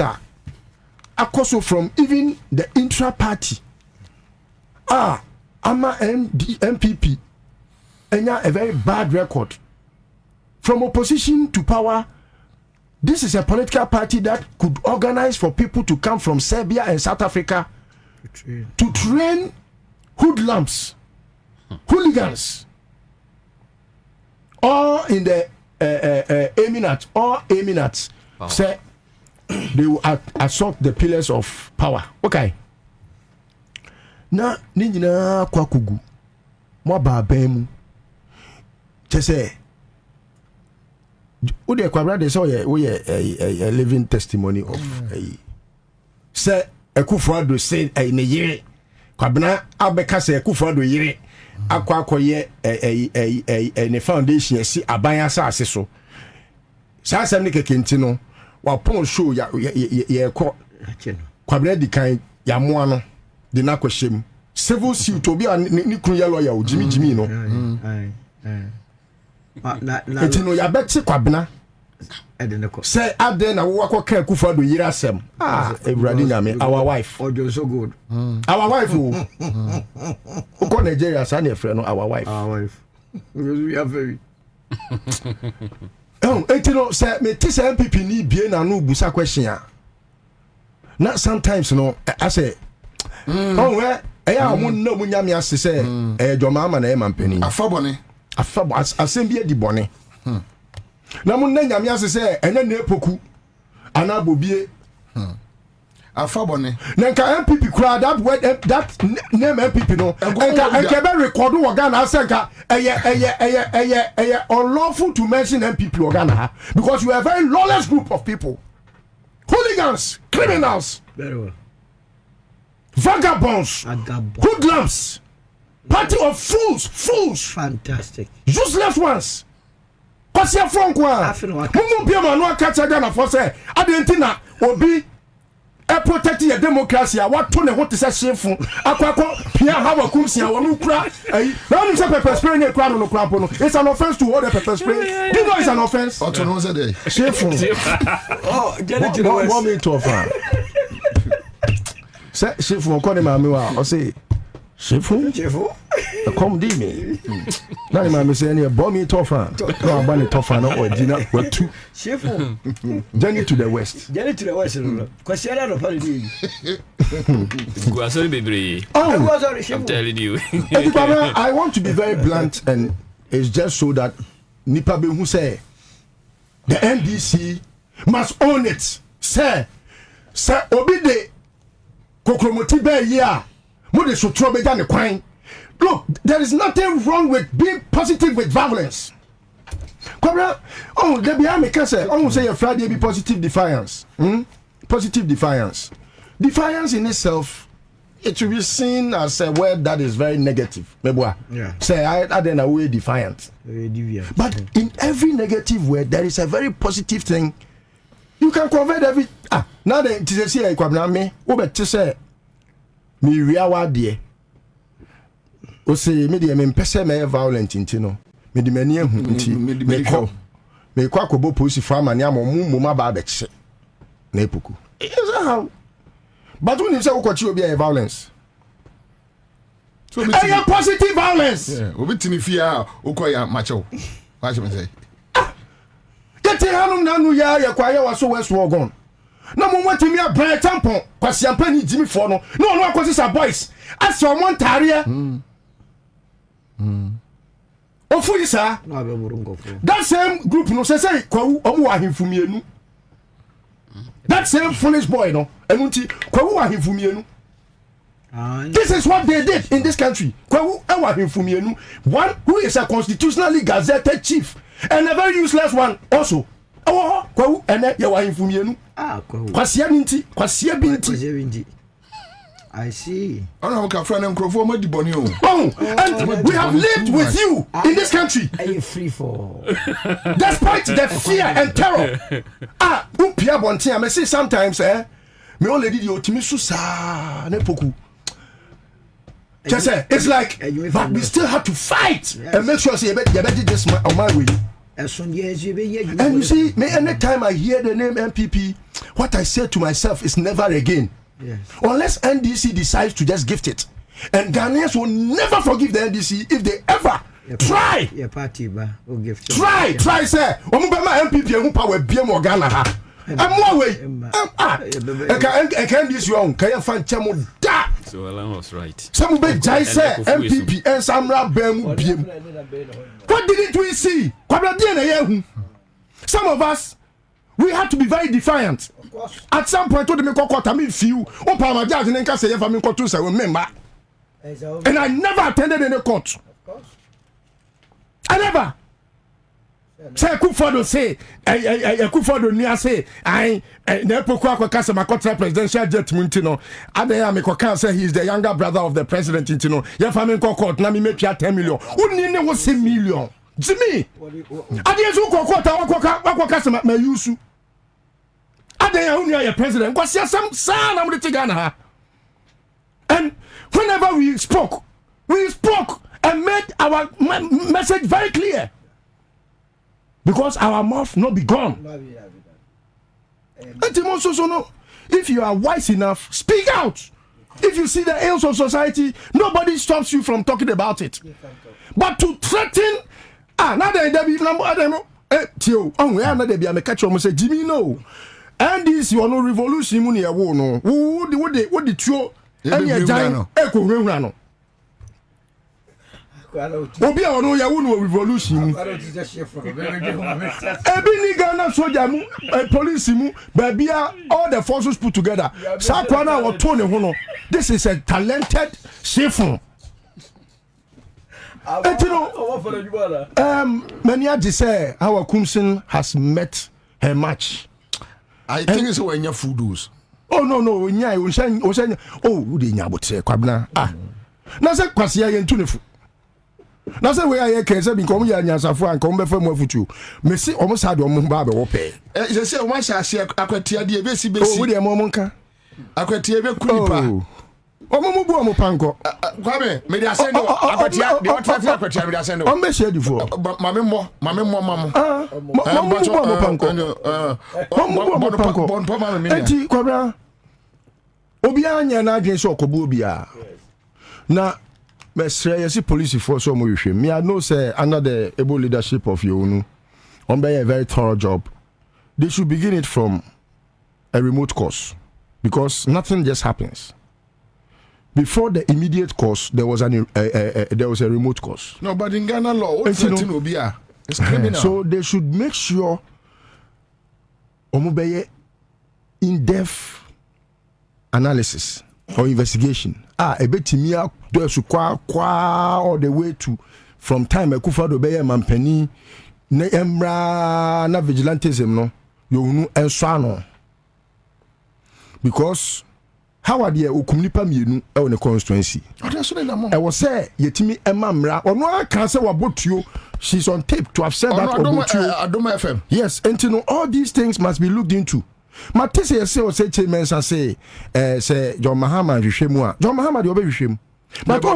also from even the intra party ama MPP a very bad record from opposition to power. This is a political party that could organize for people to come from Serbia and South Africa to train hoodlums, hooligans, all in the Emirates. Say they will assault the pillars of power. Okay. Na ninjina kwa kugu mo baabemu say wo de Kwabena de say a living testimony of say Akufo-Addo say ne yire Kwabena abeka say Akufo-Addo yire akwakoye ne foundation esi aban asase so sa asem ne kekenti no wa pon show ya ko Kwabena di kan ya moa no de na kwashem civil suit obi ni kunu ya lawyer o Jimmy no etino ya beti Kwabena say ade na wo akwa kan Akufo-Addo yira asem Ewurade nyame our wife ojo so good our wife o ko Nigeria sa na friend no our wife we are very etino say me ti say MPP ni bie na no busa question na sometimes no I say where eya mo na mo nyame ase say joma ama na e mampani afabone asem di bone na mo na nyame ase say enya na epoku ana Bobie afabone na nka MPP kura that word that name MPP no enka be record wo Ghana asenka eye unlawful to mention MPP wo Ghana because you are a very lawless group of people, hooligans, criminals, very well, vagabonds, hoodlums, party of fools, fantastic, useless ones. Kwasia Frankwa mumu bia ma no akacha Ghana for say adentina obi protect your democracy. What to ne ho te say shefu akwakọ pia hawa kumsia wonu kura na nim say pepper spray ne kura no kura no. It's an offense to hold a pepper spray. Do you know it's an offense? What to know say dey shefu get it want me to offer say shefu ko ne ma me wa o say shefu come di me na ma me say ne bomb me to offer no abani to offer no odina watu shefu journey to the west kwasiara no pali di go sorry baby I'm telling you I want to be very blunt, and it's just so that nipa be who say the NDC must own it. Say obi de kokromoti be here mo de so trobe ja ne kwan. Look, there is nothing wrong with being positive with violence. Kwabena, there be me can say, say a Friday be positive defiance. Positive defiance. Defiance in itself, it will be seen as a word that is very negative. Yeah. Say I then away defiant. But in every negative word, there is a very positive thing. You can convert every now then to say Kwabena me, to say me reawa de. O say me de me pese me violent intino. Me de mani ehu nti me kwa kobo police farm na mo ma ba beche na epuku. Is that how? But when you say ukochi obi a violence, so a positive violence. Yeah, obi tini fear ukoya macho. What you say? Get hanum na nu ya kwa ya waso west wogon. Na mo wati mi abran tampon kwasi ampani jimi fo no. No akwasi sa boys. As o mon tare. Ofuri sa. That same group no say kwawu omo wa himfumienu. That same foolish boy no. Enunti kwawu wa himfumienu. This is what they did in this country. Kwawu wa himfumienu. One who is a constitutionally gazetted chief and a very useless one also. Kwawu ene ya wa himfumienu. Kwawu. Kwasia binti. I see. And we have lived with you in this country. Are you free for? Despite the fear and terror. Upia bonti. I say sometimes, me only did you timisu sa nepoku. Just say it's like, but we still have to fight and make sure say you better this on my way. And you see, me anytime I hear the name MPP, what I say to myself is never again. Yes. Unless NDC decides to just gift it. And Ghanaians will never forgive the NDC if they ever try. Try, sir. MPP and power BM or Ghana. I'm more way. I can't use your own. Can you find Chamo da? So Alan was right. Some big Jai say MPP and Samra BM BM. What didn't we see? Some of us, we had to be very defiant. At some point, to the make court, I mean, few. Oh, Palma Judge and Enka say, if I'm in court, I remember. And I never attended any court. I never. Say, I could follow say, I could follow near say, I never quite cast my contra presidential jet Muntino. Ade Amikokan say he's the younger brother of the president Intino. If I'm in court, Nami make 10 million. Who need was 6 million? Jimmy, I didn't go court, I customer my use. I didn't know your president. Was there some son of the Tigana? And whenever we spoke and made our message very clear. Because our mouth not be gone. If you are wise enough, speak out. If you see the ills of society, nobody stops you from talking about it. But to threaten, now there be number I catch almost say Jimmy no. And this you no revolution money no. What the true and your giant echo rano. Obi a no ya wonu revolution. Ebi Ghana soldier police mu babia all the forces put together. Sakwana wa to ne ho no. This is a talented chefon. Many are say our Kumsin has met her match. I think it's when your food does. Oh no, we nya oh we nya but say Kwabena. Na say kwase ya yentu ne fu. Na say we are can say because we are nyansafo an come be fa mu afutu. Me see omo sa de omo ba be wo pe. Say say o sha ase akwatia de besi. Oh we de mo nka. Akwatia be kunipa. Omo mu bu omo panko. Kwame, me dey send no akwatia, the what five akwatia me dey send no. On be share the for. Mame mo mamo. Mo bu omo panko. Mo panko. Bon papa me. Enti Kwabena. Obi anya na adwen so okobo obi a. Na Mestre, you see police force so much. Me, I know say under the able leadership of you, on by a very thorough job. They should begin it from a remote course because nothing just happens. Before the immediate course, there was a remote course. No, but in Ghana law, it's criminal. So they should make sure omubeye in-depth analysis or investigation. Ebetimia do su kwa all the way to from time Akufo-Addo be mampani na emra na vigilantism no you nu enso ano because how are the okumnipa mienu e won constituency I was say yetimi emamra ono aka say wabotuo she's on tape to have said that Adoma FM yes and you know all these things must be looked into. Matisse say chairman say John Mahama hwehwemu a John Mahama de obehwehwemu but the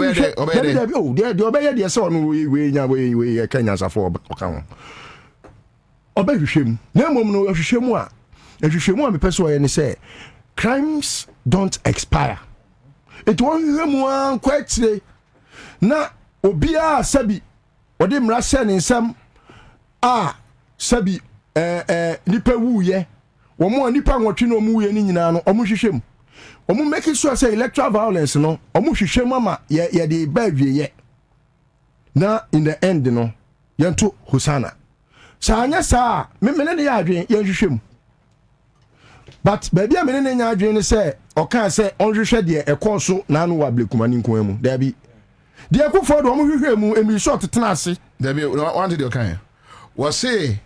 obey the say no we Kenya safo oka ho obehwehwemu na mom no hwehwemu a me person ye ne say crimes don't expire it won hwehemu an kwatire na obia sabi ode mra se ne nsam sabi nipa wuye womo nipa nwotwe no mu ye ni nyina no omo hwehwem omo make sure say electoral violence no omo hwehwem ama ye de ba dwie na in the end no yento hosana sa anya sa memene ne ya adwen ye hwehwem but baby a menene nya adwen ne say oka say onhwehwe de ekoso na anu wa blekumani nko mu da bi de Akufo-Addo omo hwehwem emi short tena ase da bi want the okan was say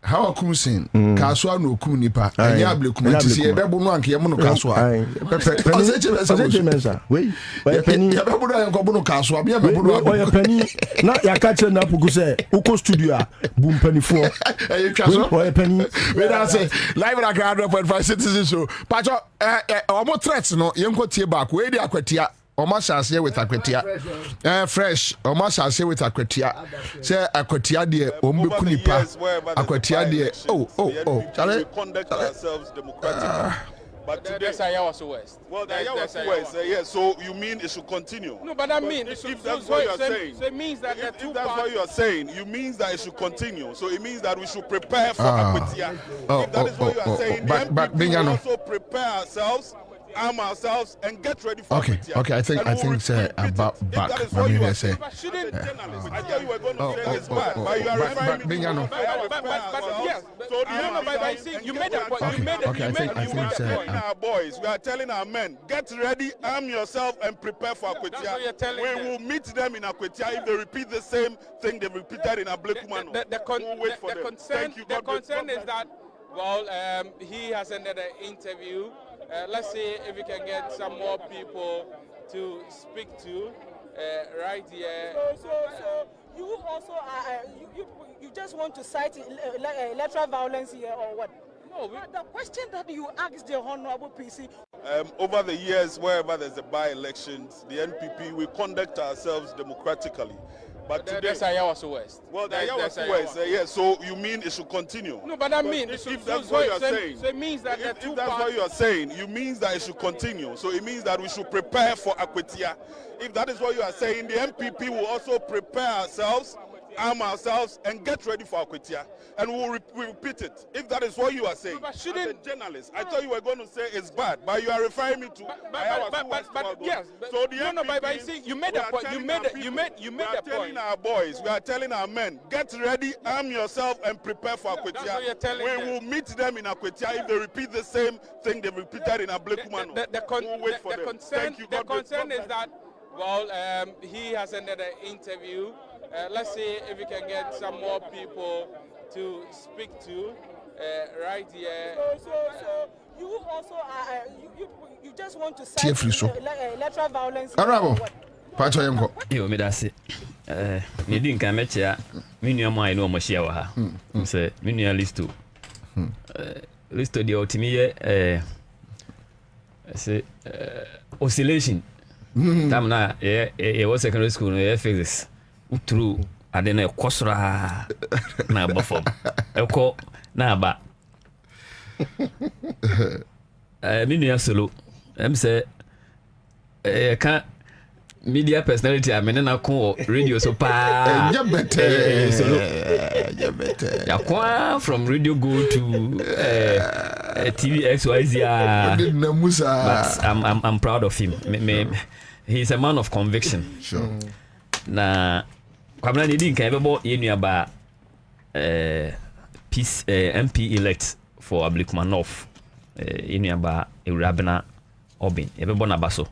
how Kumsin kaswa no kum nipa anya ablekumati se ebebo no anke yemo no kaswa we penny ebebo no anke no kaswa bia ebebo no oya penny na yakache na puku se uko studio a bu mpanifo oya penny we da say live at Accra100.5 citizen show pacho omo threats no yenko tie back we dey akwatia Oma shase with akwatia fresh Oma shase with akwatia say akwatia de ombe kunipa akwatia de oh chale conduct ourselves democratically But today, that's Ayawaso West. Well, the Ayawaso West, yes. So you mean it should continue? No, but I mean, if that's what you are saying, so it means that if that's what you are saying, you means that it should continue. So it means that we should prepare for Akwetia. If that is what you are saying, but we will also prepare ourselves, arm ourselves, and get ready for Akwetia. Okay, I think about back. That is what you are saying. I thought you were going to say it's bad, but you are referring to you made a point. Our boys, we are telling our men, get ready, arm yourself, and prepare for Akwetia. We will meet them in Akwetia if they repeat the same thing they repeated in Ablekuman. The concern is that, well, he has ended an interview. Let's see if we can get some more people to speak to right here. So you also you just want to cite electoral violence here or what? No, the question that you asked the Honorable PC. Over the years, wherever there's a by-elections, the NPP, we conduct ourselves democratically. But today, that's Ayawaso West. Well, the Ayawaso West, yes. So you mean it should continue? No, but I mean, if that's what you are saying, so it means that if that's what you are saying, you means that it should continue. So it means that we should prepare for Akwetia. If that is what you are saying, the MPP will also prepare ourselves, arm ourselves, and get ready for Akwetia. And we'll repeat it. If that is what you are saying, no, but as a journalist, I thought you were going to say it's bad, but you are referring me to yes. So the MPP, you made a point. You made a point. We are telling our boys, we are telling our men, get ready, arm yourself, and prepare for Akwetia. We will meet them in Akwetia if they repeat the same thing they repeated in Ablekuman. We'll wait for them. Thank you. The concern is that, well, he has ended an interview. Let's see if we can get some more people to speak to right here. So you also you just want to cite electoral violence. Yo, me that's it. Me din kan mecha me nua mai no mo hia wa ha. Say me nua listo. Listo the ultimate say oscillation. Tam na was secondary school no physics. Utru adena ekosra na bafom. Eko na ba. Me nua solo. Say can media personality I mean na ko radio so pa solo from radio go to TV XYZ but I'm proud of him. He's a man of conviction. Sure. Na Kwabena ni din kan bebo yenu aba peace MP elect for Ablekuman North yenu aba Ewurabena Obin ebebo na baso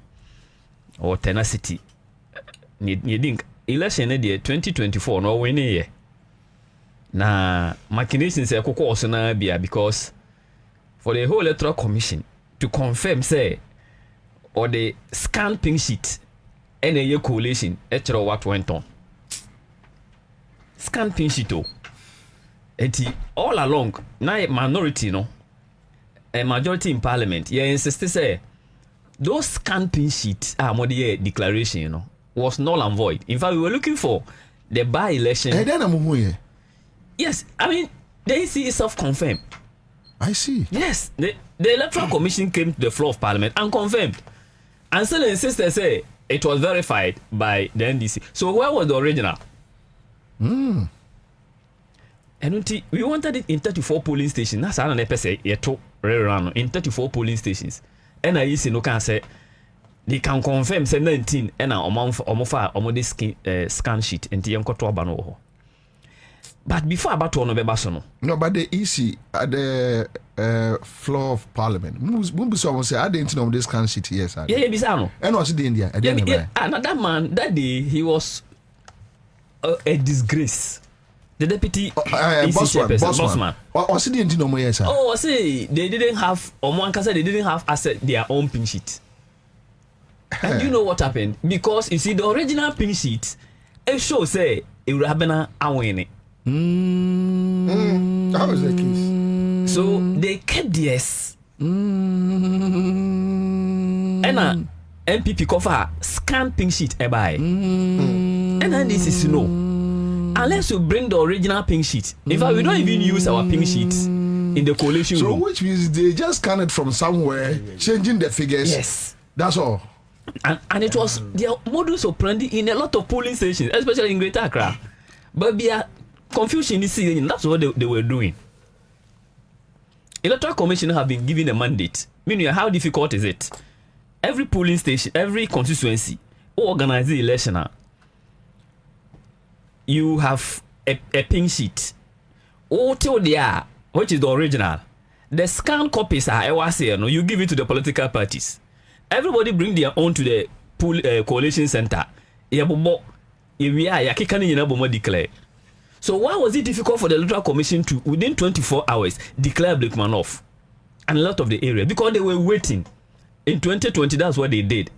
or tenacity ni think election na dey 2024 no win here na machinations e kokko also na bia because for the whole electoral commission to confirm say or the scan pink sheet and a coalition etro what went on scan pink sheet all along na minority no a majority in parliament insist say those scanping sheets more the declaration was null and void. In fact, we were looking for the by-election. Yes, I mean the EC is self-confirmed. I see. Yes, the electoral commission came to the floor of parliament and confirmed, and still insisted say it was verified by the NDC. So where was the original? And we wanted it in 34 polling stations. That's how an say in 34 polling stations. And I see no can say they can confirm say 19 and this scan sheet and the no. But before about to no, but the EC at the floor of parliament. Mumbi someone say I didn't know this scan sheet. Yes, yeah, Bisano. And also the India. And that man that day he was a disgrace. The deputy bossman. Or see the Indian no yes. Oh, say they didn't have they didn't have asset their own pink sheet. And you know what happened? Because you see the original pink sheet, it shows say Ewurabena awin. How is the case? So they kept theirs. And MPP cover scan pink sheet buy. And then this is no. Unless you bring the original pink sheet. In fact, we don't even use our pink sheets in the coalition room. So which means they just scanned it from somewhere, changing the figures. Yes. That's all. And it was their modus operandi in a lot of polling stations, especially in Greater Accra. But their confusion is that's what they were doing. Electoral Commission have been given a mandate. Meaning, how difficult is it? Every polling station, every constituency, organize the election. You have a pink sheet. Till there, which is the original. The scanned copies are you give it to the political parties. Everybody bring their own to the coalition center. Declare. So why was it difficult for the Electoral Commission to, within 24 hours, declare Blakeman off? And a lot of the area, because they were waiting. In 2020, that's what they did.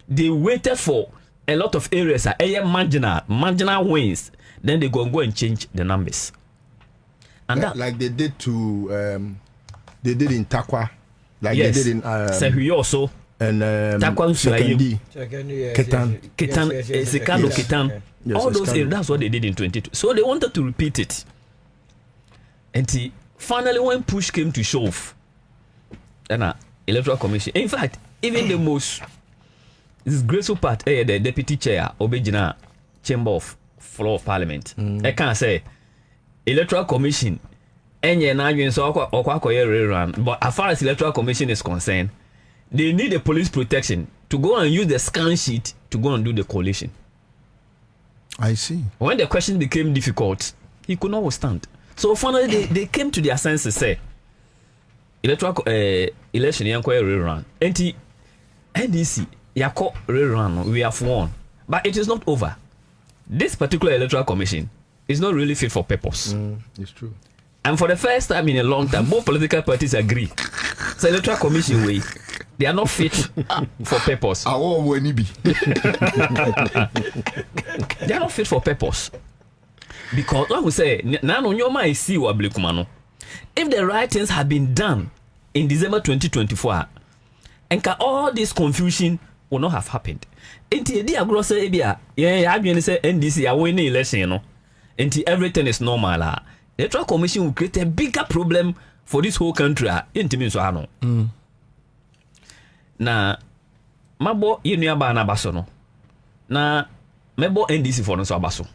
They waited for a lot of areas, marginal wins. Then they go and change the numbers. And that, like they did to, they did in Takwa, like yes, they did in Sehuyo also. And Takwa Sekendi, Ketan. All those areas, that's what they did in 2022. So they wanted to repeat it. And finally, when push came to shove, then Electoral Commission, in fact, even the most disgraceful part, the deputy chair, Obejina, Chamber of Floor of Parliament, I can't say Electoral Commission, but as far as Electoral Commission is concerned, they need a police protection to go and use the scan sheet to go and do the collation. I see. When the question became difficult, he could not withstand. So finally, they came to their senses, say, electoral election inquiry rerun. NDC, Yako rerun, we have won. But it is not over. This particular Electoral Commission is not really fit for purpose. It's true. And for the first time in a long time, both political parties agree. So Electoral Commission way, they are not fit for purpose. They are not fit for purpose. Because I would say, if the right things had been done in December 2024, and all this confusion would not have happened. Until the gross idea, NDC are winning election, you know. Until everything is normal. The Electoral Commission will create a bigger problem for this whole country. Na mabo yenu ba na baso no. Na mebo NDC for no so abaso.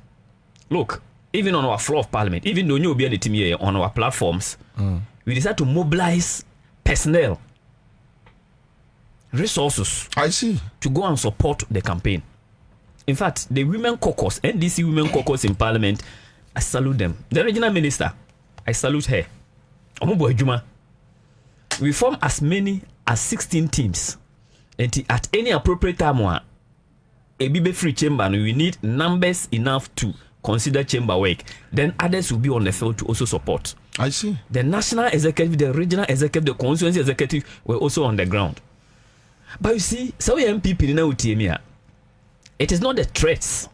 Look, even on our floor of parliament, even though you be the team here on our platforms, we decided to mobilize personnel, resources. I see. To go and support the campaign. In fact, the women caucus, NDC women caucus in parliament, I salute them. The regional minister, I salute her. Omubo Ejuma. We form as many as 16 teams. And at any appropriate time, a BB free chamber, we need numbers enough to consider chamber work. Then others will be on the field to also support. I see. The national executive, the regional executive, the constituency executive were also on the ground. But you see, so we MPP now it is not the threats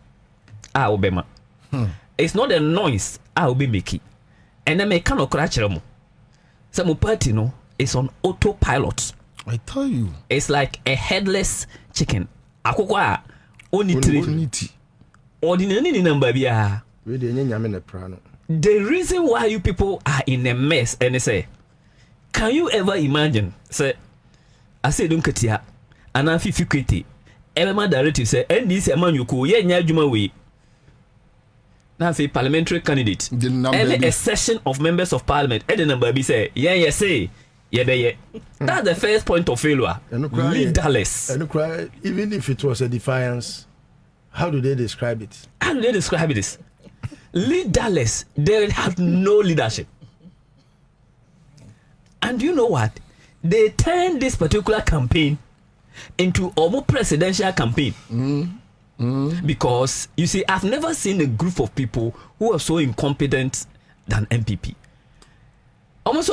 Obama. It's not the noise I will be making. And then make no crash them. Some party no is on autopilot. I tell you. It's like a headless chicken. Akokwa only three. Ordinary number bia. The reason why you people are in a mess and they say, can you ever imagine? Say, I say don't cut ya. And I feel quickly. Every directive say, and this man you could yeah juma way. Now say parliamentary candidate. Every session of members of parliament. And the number be say, yeah say. Yeah. That's the first point of failure. Leaderless. Even if it was a defiance, how do they describe it? How do they describe this? Leaderless. They have no leadership. And you know what? They turned this particular campaign into almost presidential campaign. Because you see, I've never seen a group of people who are so incompetent than MPP. Almost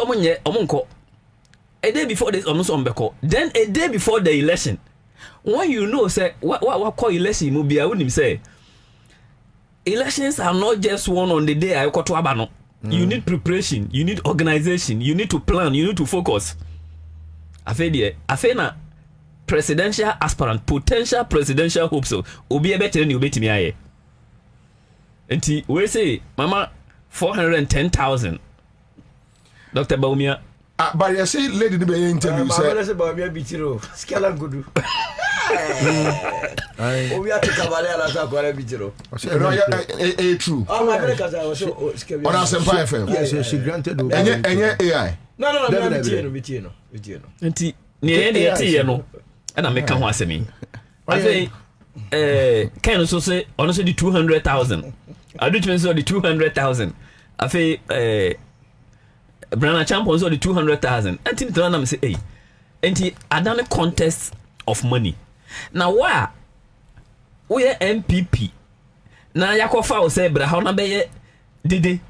a day before this, almost on Beko. Then a day before the election, when you know, say what call election, I wouldn't say elections are not just won on the day I got to Abano. You need preparation, you need organization, you need to plan, you need to focus. Afena presidential aspirant, potential presidential hope so obi better than you bet me aye. And we say, Mama, 410,000. Dr. Baumia. But you see, lady, the interview said, Baumia Bichiro, Scala Gudu. We are to Cavalier as a Guara Bichiro. True. Oh, my Americans are also on Accra100.5FM. Yes, she granted. And AI. No, Vitino. And no, and I make a wasemi. I say, can also say, honestly, the 200,000. I do mention the 200,000. I say, Brana Champions or the 200,000. I think the random say, hey, and he had done a contest of money. Now, why? We are MPP. Now, Yakofa will say, but how na be did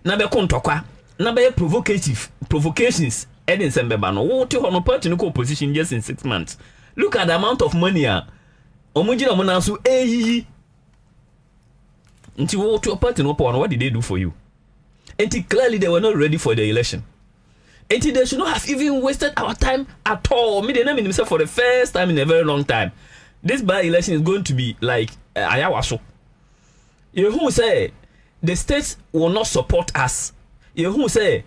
na be kontokwa na be provocations. Edin Sembebano, what to on part in position just in 6 months. Look at the amount of money. Omujina Monasu, until what to a part in what did they do for you? Until clearly they were not ready for the election. Until they should not have even wasted our time at all. Me, they named himself for the first time in a very long time. This by-election is going to be like Ayawaso. You who say the states will not support us. You who say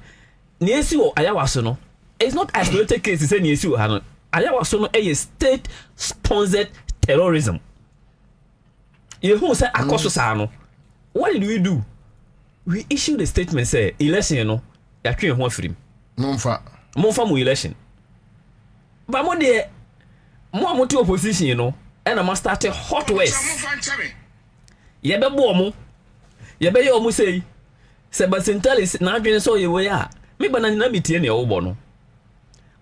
Niesi or Ayawaso no. It's not isolated case to say Niesi or Hano. Ayawaso no a state-sponsored terrorism. You who say Akoso Sano. What did we do? We issued a statement say election you know. Yakwe ho afrim. Monfa mu election. But mo de mo amoto opposition you know. And I start a hot west. Yebe bo mo. Yebe ye omo say Sebasentali na adwene so ye we a. Me bana na bitie ne wo no.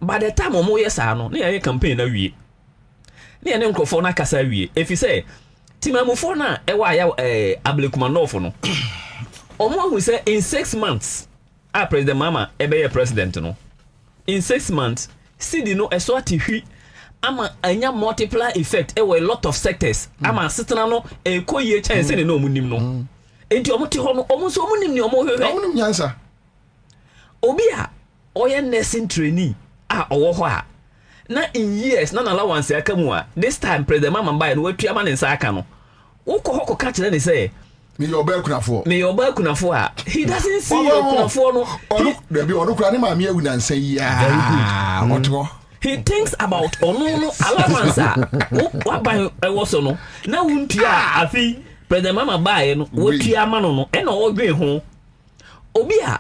By the time omo yes ano, na ye campaign na wie. Na ye ne nkrofo na kasa wie. If you say timamufo na e wa ya Ablekumanofo no. Omo who say in 6 months President Mama ebe ye president no. In 6 months, CD no e so atihwi ama anya multiplier effect e a lot of sectors. Ama sitena no e koye chance ne no munim no. Enti omo ti ho no omo so omo nim ne omo hwehwe. Omo nim nyansa. Obi a oye nursing trainee a owo ho a na in years na allowance aka mu a this time President Mama buy no watua ma ne nsa aka no. Woko hoko ka kire ne say me your back kunafo. Me your back kunafo. He doesn't see your kunafo no. There be onu kura ni ma me ewu na nsa yi. Very good. He thinks about ono allowance what buy ewoso no. Na wuntua afi President Mama buy no watua ma no e na wo dwen ho. Obi a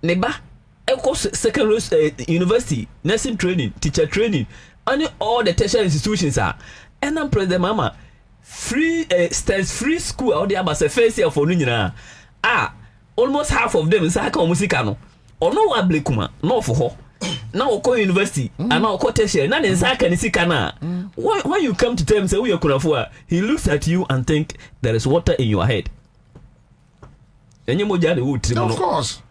ne ba eko secondary university nursing training, teacher training, and all the tertiary institutions are. And then President Mama free stands free school out there but a first year for nyina almost half of them say ka musika no ono wa blekuma no for ho na oko university and na oko tertiary na den say ka ni sika na when you come to tell him say we kunafo he looks at you and think there is water in your head enye moja de wutri no. Of course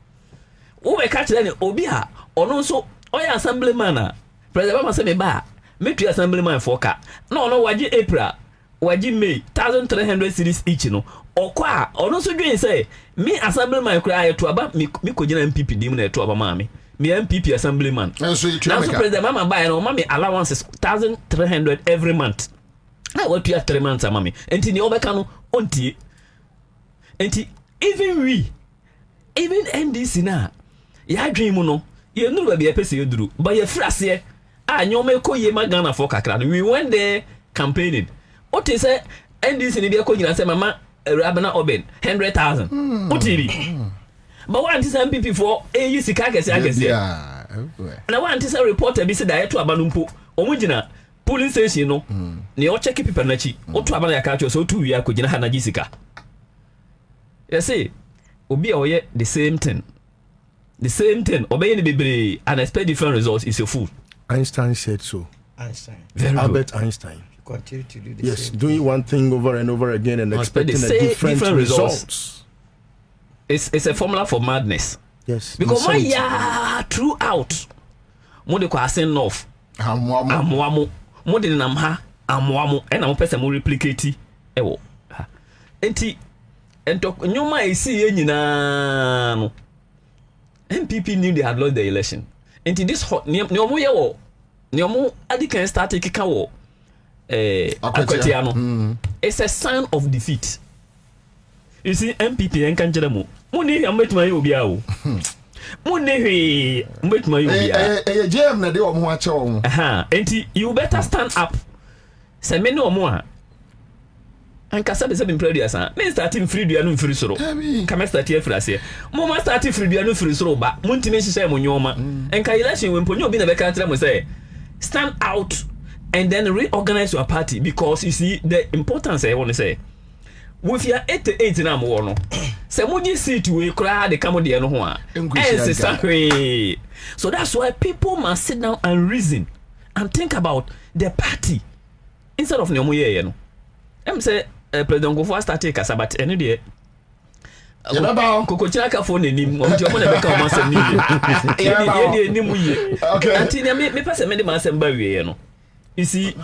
wo be catch then obi a ono so oya assemblyman a President Mama say me ba me tu assemblyman for ka na ono waje April waji May 1,300 cities each no okwa ono so dwen say me assemblyman kura ayeto aba me kojina MPP dim na eto aba ma me MPP assemblyman and so you now so President Mama buy no mama allowances 1,300 every month na what you 3 months mama enti ni obeka no ontie enti even NDC na ya dream no ye nuru ba be pese yoduru but ye frase a nyoma ekoye magana for kakra no we went there campaigning. What is it? NDC ni be ko nyina say mama Kwabena Oben 100,000. What is but one is MPP for AU sika agese. Yeah. Na one is a reporter be say that to abanumpo. Omo gina polling station no. Ne o check people na chi. O to abana ya ka cho so to wi akogina hanaji sika. You see, obi oye the same thing. Obey ni bebre and expect different results is a fool. Einstein said so. Very Albert good. Einstein. Continue to do the yes, same doing one thing over and over again and expecting a different results. It's a formula for madness. Yes. Because my throughout mo de kwa asen north amwamo mo de namha amwamo e na mo pese mo replicate ewo enti ento nyoma esi ye nyina no MPP knew they had lost the election. Enti this hot ni omo ye wo ni omo adi kan start kika wo Akwetiano. It's a sign of defeat. You see, MPP and Kanjamo. Money, I'm met my Obiao. Munehi, jam na de omo ache omo. Enti you better stand up. Se me no omo and Kasa is in previous. Men starting free duanu free soro. Come start here for us here. Mama starting free duanu free soro, but Muntimation say Munyoma. And Kailation when Ponyo be the country say stand out and then reorganize your party because you see the importance I want to say. With your 88 na mo no. Se moji seat we cry the come there no ho a. So that's why people must sit down and reason and think about the party instead of nyomo ye no. Em say President Gofo started kasa but eno de Kokochira ka phone enim o ti o mo na be ka o masem ni ye de enim ye anti me pass me de masem ba wie no you see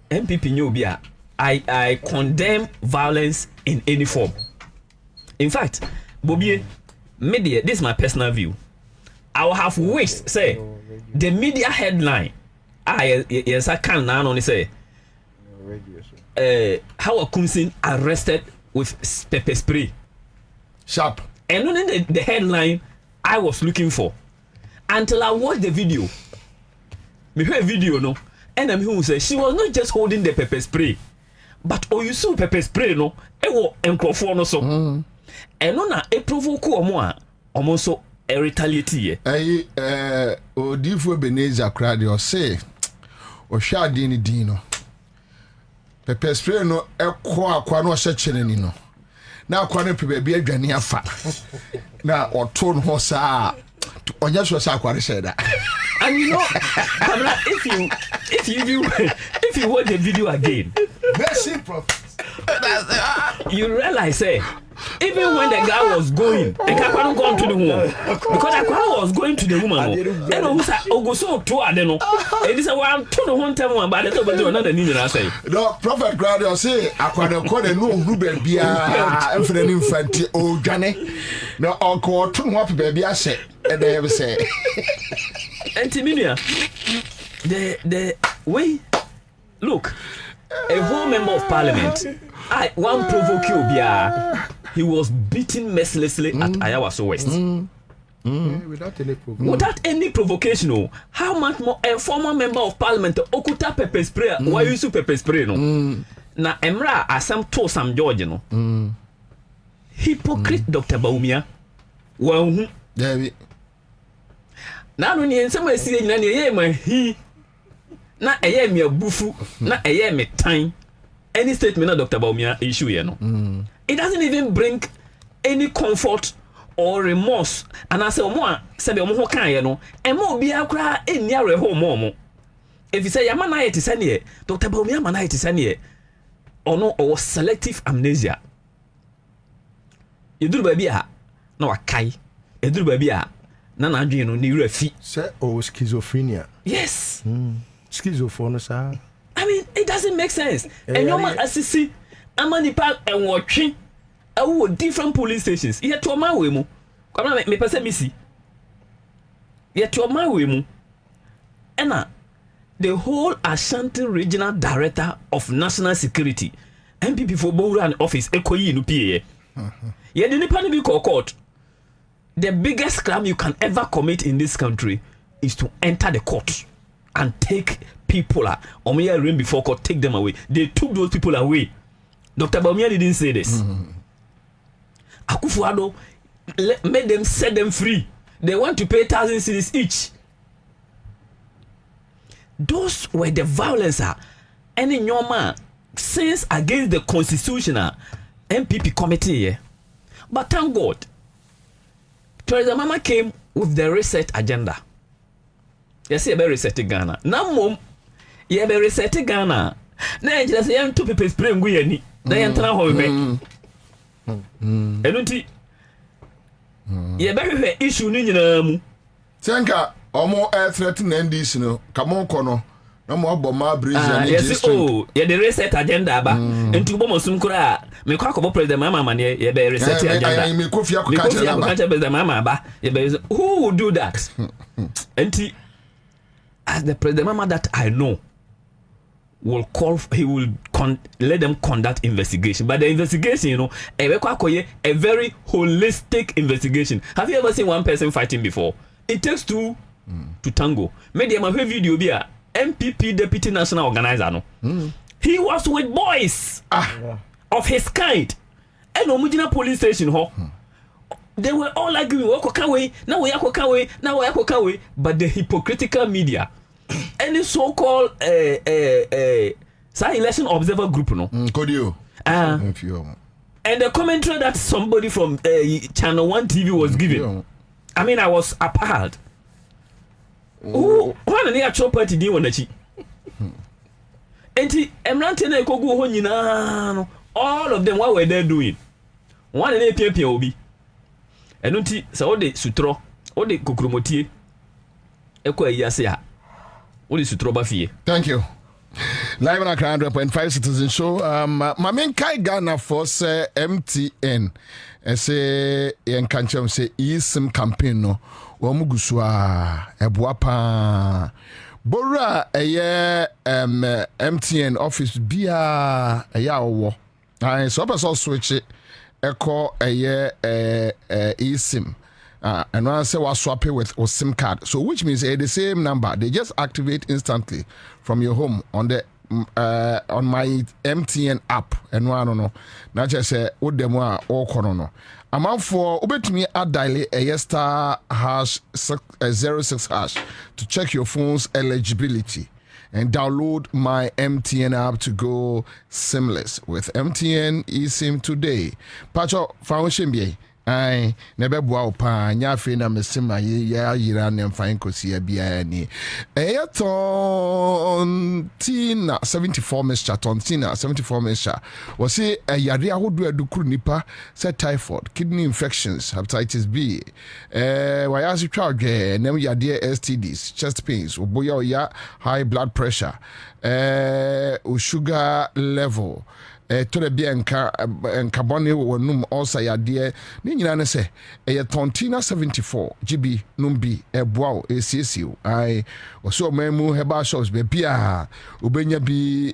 MPP nyo bi a I condemn violence in any form. In fact, Bobie, media, this is my personal view. I will have wished say the media headline yes I can now only say Howard Kunsin arrested with pepper spray. Sharp. And only the headline I was looking for until I watched the video. Me heard video no, and I'm who say she was not just holding the pepper spray, but you saw pepper spray no, ewo enkrofo no so. And no na e provoke omo so e retaliate ye. Odifo Beneza crowd o say o hwa ade ni din no. Pepper spray no akwa no hye kyere ni no. Na akwa no pe bia adwane afa. Na oto no sa onya so sa akwa re that. And you know, Kwabena, if you watch the video again, you realize, even when the guy was going, the guy couldn't go to the woman because the guy was going to the woman. And who said, "Oh, go so to I don't know." It is a one to the one time one, but the top of another need I say. No, Prophet Gradio say, "I can't call the no Ruben Bia and for the infant oh Johnny." No, uncle, two more baby I say, and they ever say. And Timinia, the way, look, a whole member of parliament, one provoke you, he was beaten mercilessly at Ayawaso West. Without any provocation, how much more a former member of parliament okuta pepper spray, why you use pepper spray no? Na Emra asam to Sam George no. Hypocrite Dr. Baumia. Well, David. Na no ni nsema esi nyina ne ye ma hi na eye me abufu na eye me tan any statement na Dr. Baumia issue here no it doesn't even bring any comfort or remorse and I say omo a se be omo ho kan ye no e ma obi akra eni are ho omo if you say yama na yet sane ye Dr. Baumia ma na yet sane ye ono or selective amnesia yeduru ba bia na wakai eduru ba bia na adwene no ni rafi say schizophrenia. Yes. Schizophrenia sir. I mean it doesn't make sense. And your man assisi amanipa enwotwe awo different police stations. Ye to ma we mu. Kwabena me pese misi. Ye to ma we mu. Ena the whole Ashanti Regional Director of National Security MPP for Bowran office ekoyi no pie. Ye de nipa no bi court. The biggest crime you can ever commit in this country is to enter the court and take people on your room before court, take them away. They took those people away. Dr. Baumia didn't say this. Akufo-Addo made them set them free. They want to pay 1,000 cedis each. Those were the violence and in your man since against the constitutional MPP committee. But thank God, President Mama came with the reset agenda. Yes, you be reset Ghana. Now, mom, you be reset Ghana. Now, you just say, two people spray ngui ni. Na yantana ho be. Enunti. You be issue ni nyina mu. Senka, omo threaten NDC no. Kamo kono. No mo aboma bridge and yes, oh, you the reset agenda ba. Entu bo mosum kura. Me kwa ko President Mama man ye be reset agenda. Me kofi akaka President Mama ba. Who would do that? Enti as the President Mama that I know, will let them conduct investigation. But the investigation, a very holistic investigation. Have you ever seen one person fighting before? It takes two to tango. Maybe I'm a video be a MPP deputy national organizer. No, he was with boys of his kind. And Omujina police station, they were all arguing, but the hypocritical media and the so-called election observer group, and the commentary that somebody from Channel 1 TV was giving, I mean, I was appalled. Who an actual party do on the cheek? And all of them, what were they doing? One in APP and unti so de sutro o de kokromotie ekwa yase ha o de sutro ba fie. Thank you. Live on Accra100.5 Citizen Show. My main Kai Ghana for say MTN say yen kanchem say eSIM campaign no wo mugusua eboapa bora eye MTN office bia eya owo so person switch it Echo eSIM and one say was swap it with a SIM card, so which means the same number they just activate instantly from your home on the on my MTN app and one no not just say what them are all corner. Amount for ubetumi add dial a star hash 06 hash to check your phone's eligibility and download my MTN app to go seamless with MTN eSIM today. Pacho foundation be I never bua pa nya fe na mesima ya yira ne mfan kosi bia ni. Tontina 74 mixture tontina 74 mixture. Was say a yare ahodo adukuru nipa say typhoid, kidney infections, hepatitis B. Why as you try nem yade STDs, chest pains, oboya ya high blood pressure, sugar level. To the be and carbon num also yade ni nyina ne se tontina 74 GB numbi eboa ACCU I so memu heba shops be bia obenya bi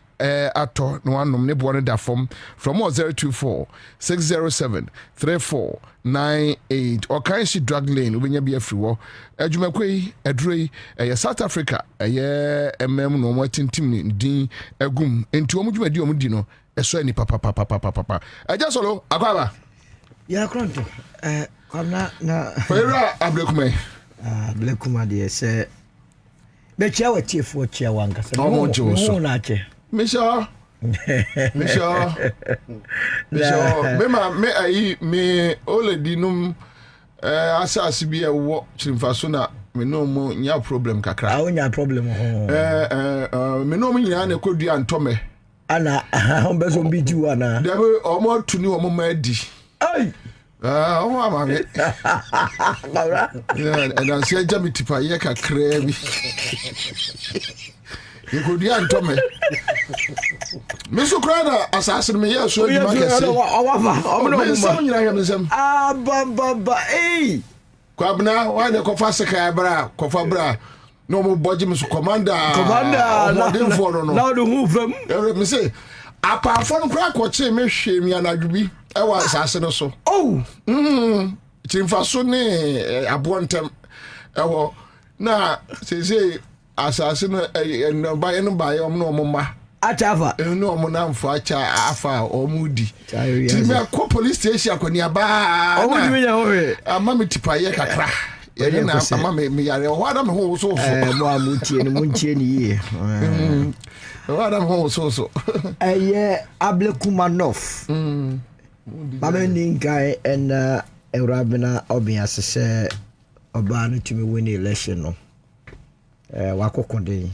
ato no anom ne bo ne da from 024 607 3498 or kan she drug lane obenya bi afriwo adwumakwei adroi South Africa mm no mo tintim din agum enti omudwumadi omudi no eso ni papa aja solo akwaba ya kronto kwamna na fera ablekuma ablekuma de se be chia wa tiefo chia wanga se mo na che misha me ayi me oledi num asasi bi ewo chimfaso na me no mo nya problem kakra nya problem ho me no mo nya na kodua ntome ana ombezo mbiju ana debe omo tuni omo madi ai omo amame and I say jami tipa ye kakra bi ikodi antome meso krada assassin me ye so di makase omo so nyina ya mesem baba Kwabena why the kofa seka bra kofa bra no mo boji me so commander now the who fam me say apa for no kra ko che me hwe mi anadwubi e wa asase no so chimfa so ne abontem e wo na say asase no ba no ba yo no mo ma achafa no mo na mfa acha afa omudi ti me ko police station akoni aba omudi me nya ho we ama me tipa ye kakra ye na ama me yare o adam ho so mo amutie ni muntie ni ye o adam ho so Ablekumanov mama ni guy and Kwabena obia se oba no tumi win election no wakokonde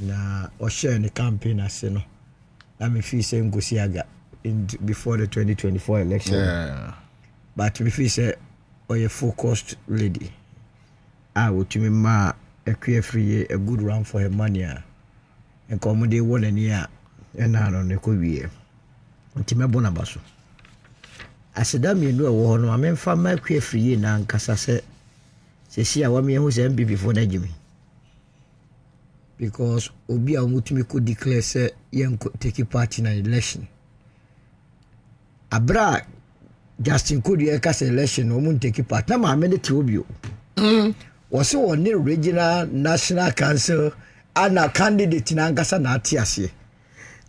na o share the campaign ase no na me feel say ngosi aga before the 2024 election but me feel say a focused lady I would to me ma a queer free a good run for her money and come day 1 year and I don't know could Tima Bonabaso. I said, damn, you know, I mean, for my queer free and Cassa said, see, I want me who's MB before Jimmy. because obi a mutumi ko declare say yen take part in an election abra Justin Kodi eka election o mun take part na ma me de Tobio was on the regional national council and a candidate in Angasa na atiase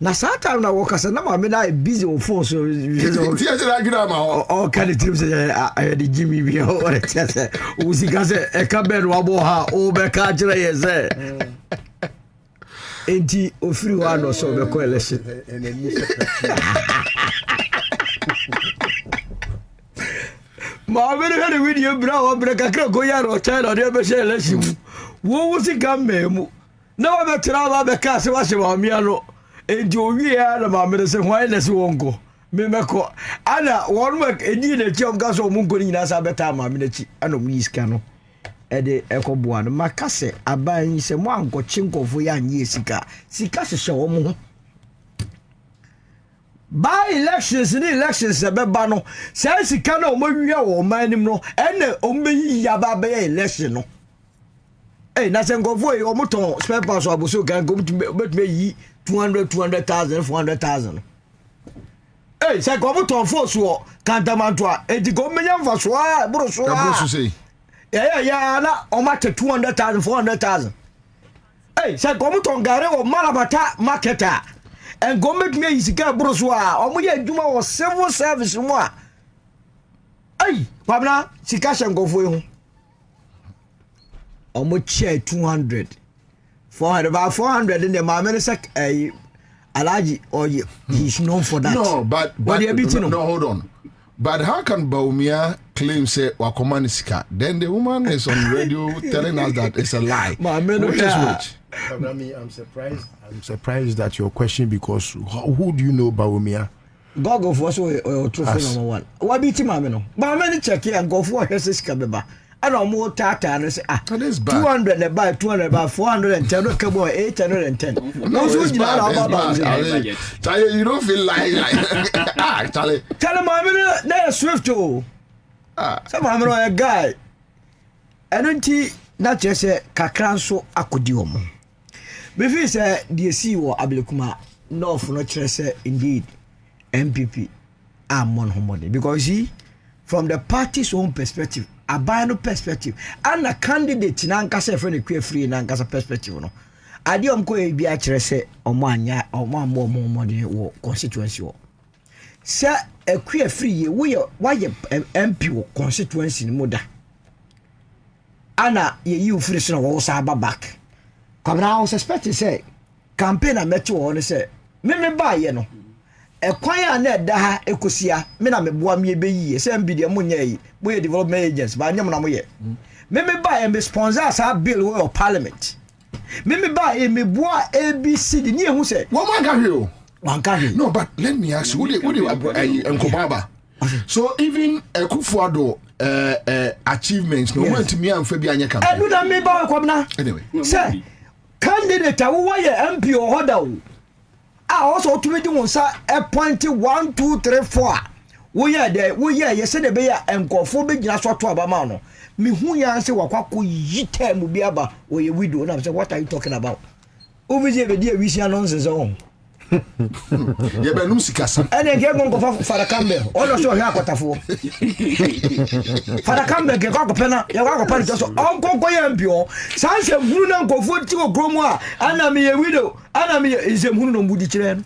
na sata na wokasa na ma me na busy on phone so o kind of trips I the Jimmy bi o atiase o sika se e ka be no abo ha o be ka kire ye se enti o free one no so be ko election ma be the video bra o bra kakra go ya ro China de be share election wo wo sika memu na wa be tra ba be ka se wa se wa mi ano enti o wi ya na ma me se why na se wonko me meko ana won work edi na chi on ga so mu nko ni na sa beta ma me na chi ana mu iska no e de ekoboa no makase aban se mo anko chinkofo ya anye sika hye wo mo ho by elections ni elections be ba no say sika na o mawia wo manim no ene o meyi ya ba be election no na se nkofo e o moton spare parts aboso kan go betme yi 200,000 400,000 say go moton force wo kantamantoa edi go menya mfa so a bro so a yeah na o mate 200,000 400,000 say go moton gare o malabata marketer and go make me isika bro so a o mo ye adwuma wo civil service mo a Kwabena sika shengofo ho o mo che 200 400 about 400 in the mamene sek Alaji or he's known for that. No, but no, hold on. But how can Baumia claim say Wakomani sika? Then the woman is on radio telling us that it's a lie. Which is which? I'm surprised. I'm surprised that your question because who do you know Baumia? God go for so trophy number one. What be Timamino? No? Mameni check here and go for his kabeba. I don't more tata and say 200 they buy 200 buy 410 no come 810. No so you don't feel like Charlie. Tell him I'm there swift to. Some I'm a guy. I don't think not just a kakranso akodiom. Before say the see what Ablekuma no for not say indeed MPP are mon homody because he from the party's own perspective abano perspective and a candidate na nkasa friend kwe free na nkasa perspective no ade omko e bia kire se omanya omammo de wo constituency wo se ekwe free ye wo ye MP wo constituency ni moda ana ye you free so wo sa back Kwabena suspect say campaign na meto wo ne se me ba ye no ekwan ya na da ha ekosia me na meboa me ebeyi se mbi de munya yi boye development agents ba nyam na moye me ba e me sponsor sa bill of parliament me ba e me boa ABC de ni ehu se wo man ka hwe o wan ka hwe no but let me ask you what enkobaba so even Ekufuado achievements no want me am fa bi anya campaign enu da me ba Kwabena anyway say candidate wo ye MP o hoda o also to me do say a point 1 2 3 4 we ye say de be ya enkofo be gina so to abama no me hu ya say wakwako yita mu bi aba we ye widow na say what are you talking about obije be dia wi sia nonsense on ye be num sikasa ene ge gon ko fara kambe o lo so hia kwatafo fara kambe ge ko pena ye ko pa so on ko ye mbio sanse hunu na nkofo ti ko kromo a ana me ye widow ana me ye hunu no mbudi kire no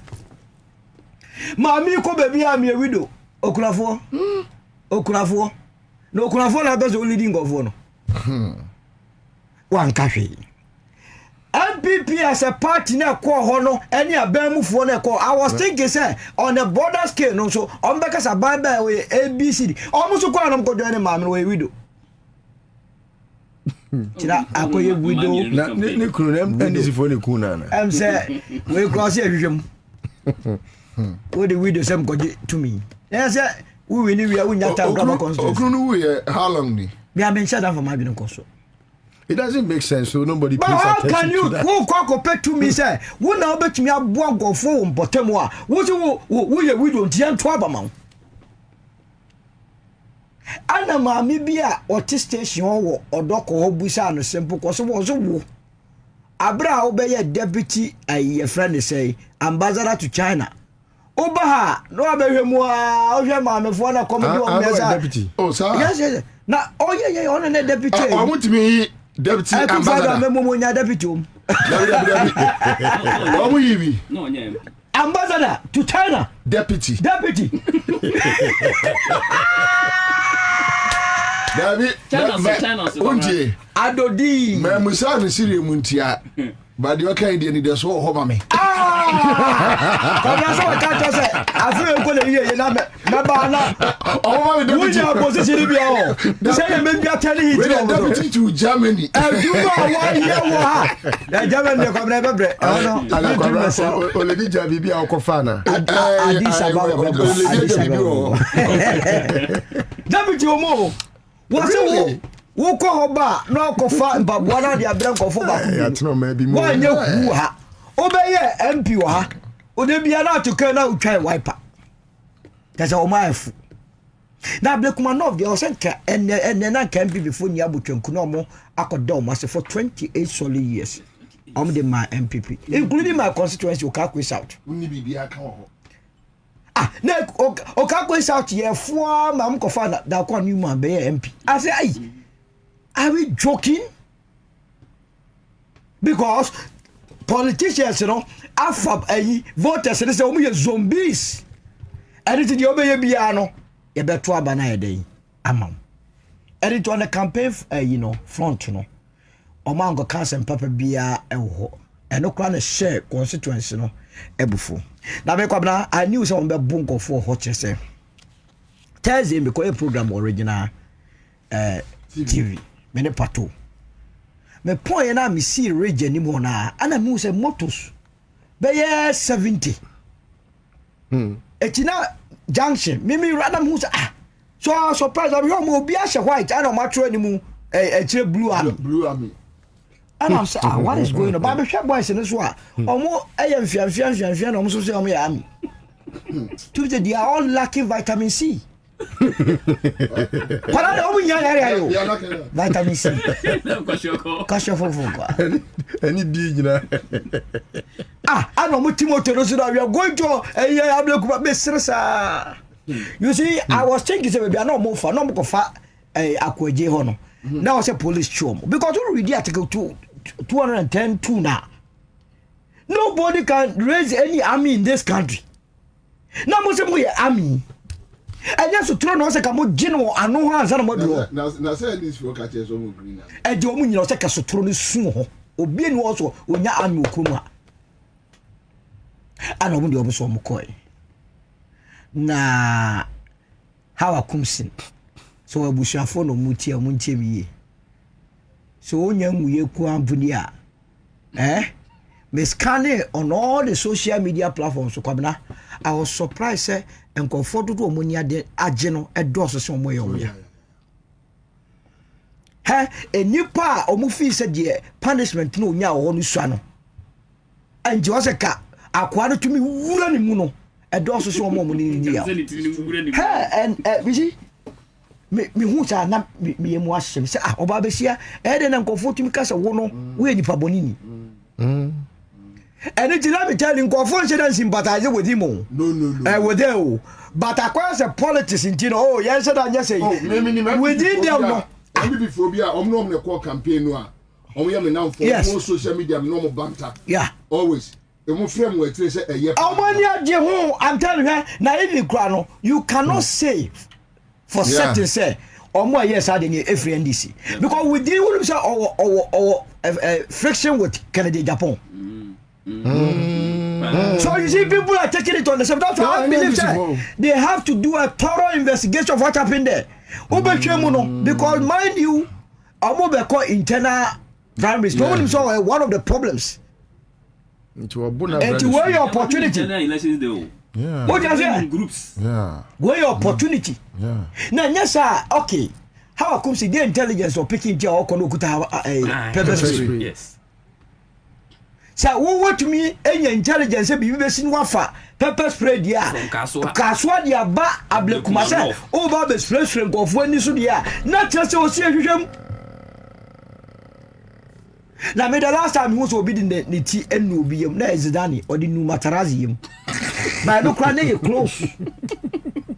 ma mi ko be bia me ye widow okunafo no okunafo na be so leading of no wan ka hwe MPP as a party na call hono any abemufo na call I was thinking say on the border scale no so on because ababa we ABCD almost call am ko join maame we widow tira akoye widow na ne kunu na ndisi fo ne kunu na am say we cross here hwehwem we the widow sem ko to me yes we ni we unya ta grab constitution okunu we how long ni me am sure that for my bin conso. It doesn't make sense, so nobody pays attention to that. But how can you go compare to me say, "Who now bet me a boy go for bottom what you we don't hear to abamount?" Ana maami bia or station or dock or busa no simple cause was a wo. abra obeye deputy a friend say ambassador to China. Oba no abehwemu a ohwe maamefo na come do on deputy. Oh sir. Yes. Na yeah on the deputy. I want to be deputy ambassador. I memo nya deputy. No, yeah. Ambassador to China. Deputy. David. China. Unti. Adodi. Me musa no siri muntia. But you can dey need so ho ma me. Come so ka say afi ko le ye na me ba na. Oh my deputy. Wunya position bi o. Say me bia tell him to deputy to Germany. You know why here wa. Na Germany ko na bebre. No. Ala kwa so oledi jabi bia okofa na. Addis Ababa. Deputy omo. What's wo ko hoba no ko fa mpaboa na de abran ko fo ba ya tno ma bi mo wa nye ku ha obeye MP wa ha ode bia na to kan na utwa wiper kasa o ma afu na Blakuma no de o senka enne na kan bi before ni abotwanku no mo akoda o ma se for 28 solid years de my MPP including my constituency Okakwe South unni bibia ka ho na Okakwe South ye fo ma m ko fa da kwa new man be MP I say ai are we joking? Because politicians, afab voters, they say, we are zombies. Anything you obey, biano, you better abana a day. Amam. Edit on the campaign, front, Omango Cans and Papa Bia, and no crown a share constituency, ebufu. Now, Kwabena, I knew some be bunko for what you say. Thursday, because a program original TV. Mene pato me point na me see region ni mo na ana mu se motos be 70 etina junction me rather mu so surprise am yo mo bi a white ana ma tro ni mu e blue army and I'm say what is going on ba be hwe boys ni so a omo mfiamfia na omo so say omo ya army they are all lacking vitamin C. Para o munya yare ayo vitamin C kasho fofo kwa any di gina ano mutimoto no so we are going to Blakuma be seresa. You see I was thinking say maybe no mo fa no mo fa akwaje ho no now say police show because we read article 210 now nobody can raise any army in this country now mo say mo army. And yes, to throw no second more general and no hands on a now say this for catches on green. And the woman you take a sotroni soon, or being also when ya and Mukuma. And I won't be almost on McCoy. Na how I come sin. So a bush phone or mutia munti. So young we kuampunia. Miss Kane on all the social media platforms. So Kwabena, I was surprised and comforted to Omonia de Ageno a doss some way on ya. A new pa or Mufi said, yeah, punishment no nya or Nusano. And Joseka, acquired to me woolen muno, a doss some more money in the and we see me who's are not me and wash him. Say, Obabesia, Eden and comforting Casa Wono, we any Pabonini. And it's not me telling confidence sympathize with him. No. With you. But across the politics in Tino, oh, yes, and yes, within them. I'm before be a normal call campaign. We am now for more social media, normal banter. Yeah, always. The more framework, a year. I'm telling her, now in the you cannot say for certain say, or more yes, I didn't every NDC. Because we deal with our friction with Canada, Japan. So you see, people are taking it on the same. That's why I believe they have to do a thorough investigation of what happened there. Because mind you, I'm internal primaries. One of the problems. And to wear your opportunity. Yeah. What you say? Groups. Yeah. Wear your opportunity. Yeah. Now, yes, sir. Okay. How come see the intelligence or picking your pepper spray? Yes. So what to me any intelligence be besin wafa pepper spray dia kaswa dia ba Blakuma say over be spray go for ni so dia na tell say o see ahwehwem Now me the last time who so be the tea and no be na Zidane or the new Matarazzi. But no crying close.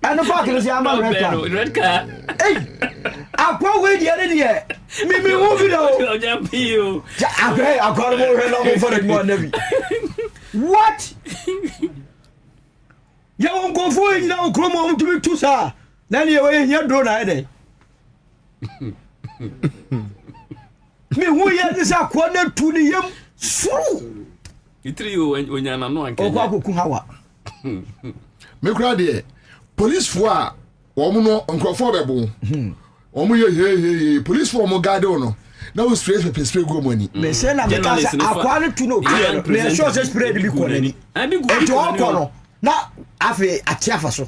And the fact is I'm a red car. Hey, I go away the other day. Me move it out. Jump you. Okay, I got more for the money. What? You won't go for it now, come on to be too sir. Then you away here drone either. Me who yet is a corner to the young fool. You three when you're not Hawa. Me crowd police for woman uncrophobable. Police for mo guard on. Now we spray go money. Me say na because I to know. Me sure say spray be corner. I be go to corner. Na afi atiafa so.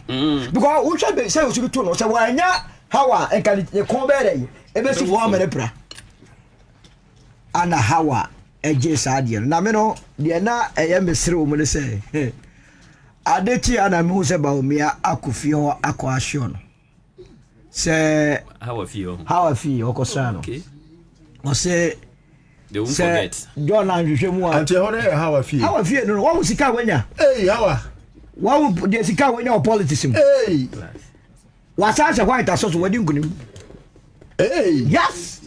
Because we should say we should to no say wanya Hawa and can you come better? Ebe si for amere pra. Ana Hawa eje sadie. Na me no de na eye mesre o mu ne say. Adechi ana me hu se ba omia akofie ho akwa no. Say how a few okosano. Okay. O say they won't forget. John anhwehwe mu a. Ante hore how a few. How a few no what sika wanya? Hey, how What would the sika wanya o politics him? Hey. Wasasha white aso wedding kunim. Hey. Yes.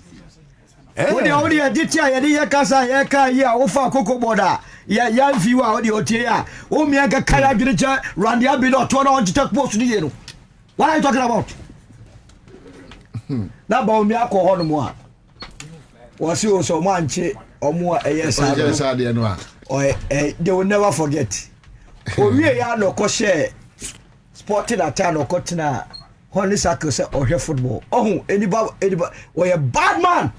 What the audio editor ya kasa ya ka ya ofa koko border. Ya viewer audio otia. O mi aka kaya dwiricha round ya bi no to na on take post ni ye no. What are you talking about? Na ba o mi akọ ho no mo a. Wo si o so manche omo a yes no a. They will never forget. O wie ya no ko share sporting attack no ko tena Honey Sako say or football. Oh, anybody we a bad man.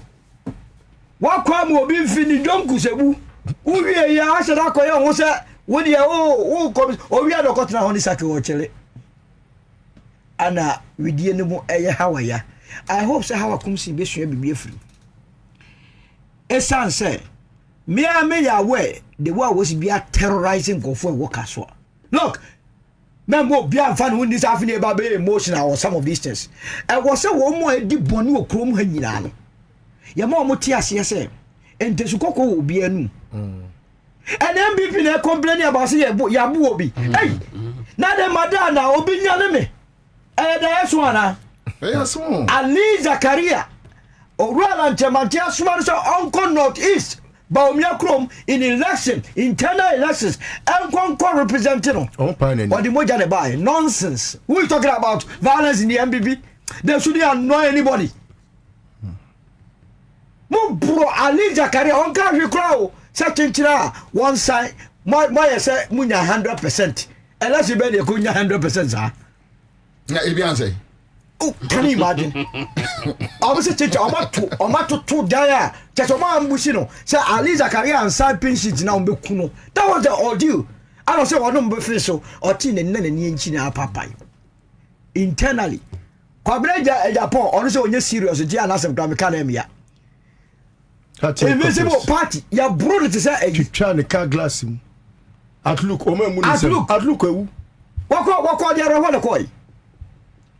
What crime will be finished? Don't go say who we ya asha da ko ya won say we dey come o we no ko tena Honey Sako o chele. Ana we die ne mu eye hawaya. I hope say how come see be sure be free. Esan say me ya we the war was be terrorizing go for workers. Look, Membo Bian fan who this afternoon about being emotional or some of these things. I was a woman deep bonu or chrome henyan. Yamo Motias, yes, and Tesukoko will be a new. And MVP they complaining about say Yabuobi. Hey, now the Madonna will be enemy. And there's one. Yes, Ali Zakaria or Roland Chamantia Swans Uncle Northeast. Baumia Chrome in election, internal elections, and Concord representative. Oh, pardon. What the Moja buy? Nonsense. Who is talking about violence in the MBB? They shouldn't annoy anybody. Mo bro Ali Zakaria on country crowd. Such a one side, my say munya 100%. Unless you bet you could 100%, sir. Yeah, if you answer. Oh, can you imagine? I was a teacher, I'm about to die. Just a man, Bushino. Say, Ali Zakaria and side pinches now, Bukuno. That was the ordeal. I don't say one number so or tin and then in China papai. Internally, Kwabena Japan, also on your serious, the Gianas of Academia. Invisible party, your brother to say, you trying to car glass him. At look, what the other one, koi.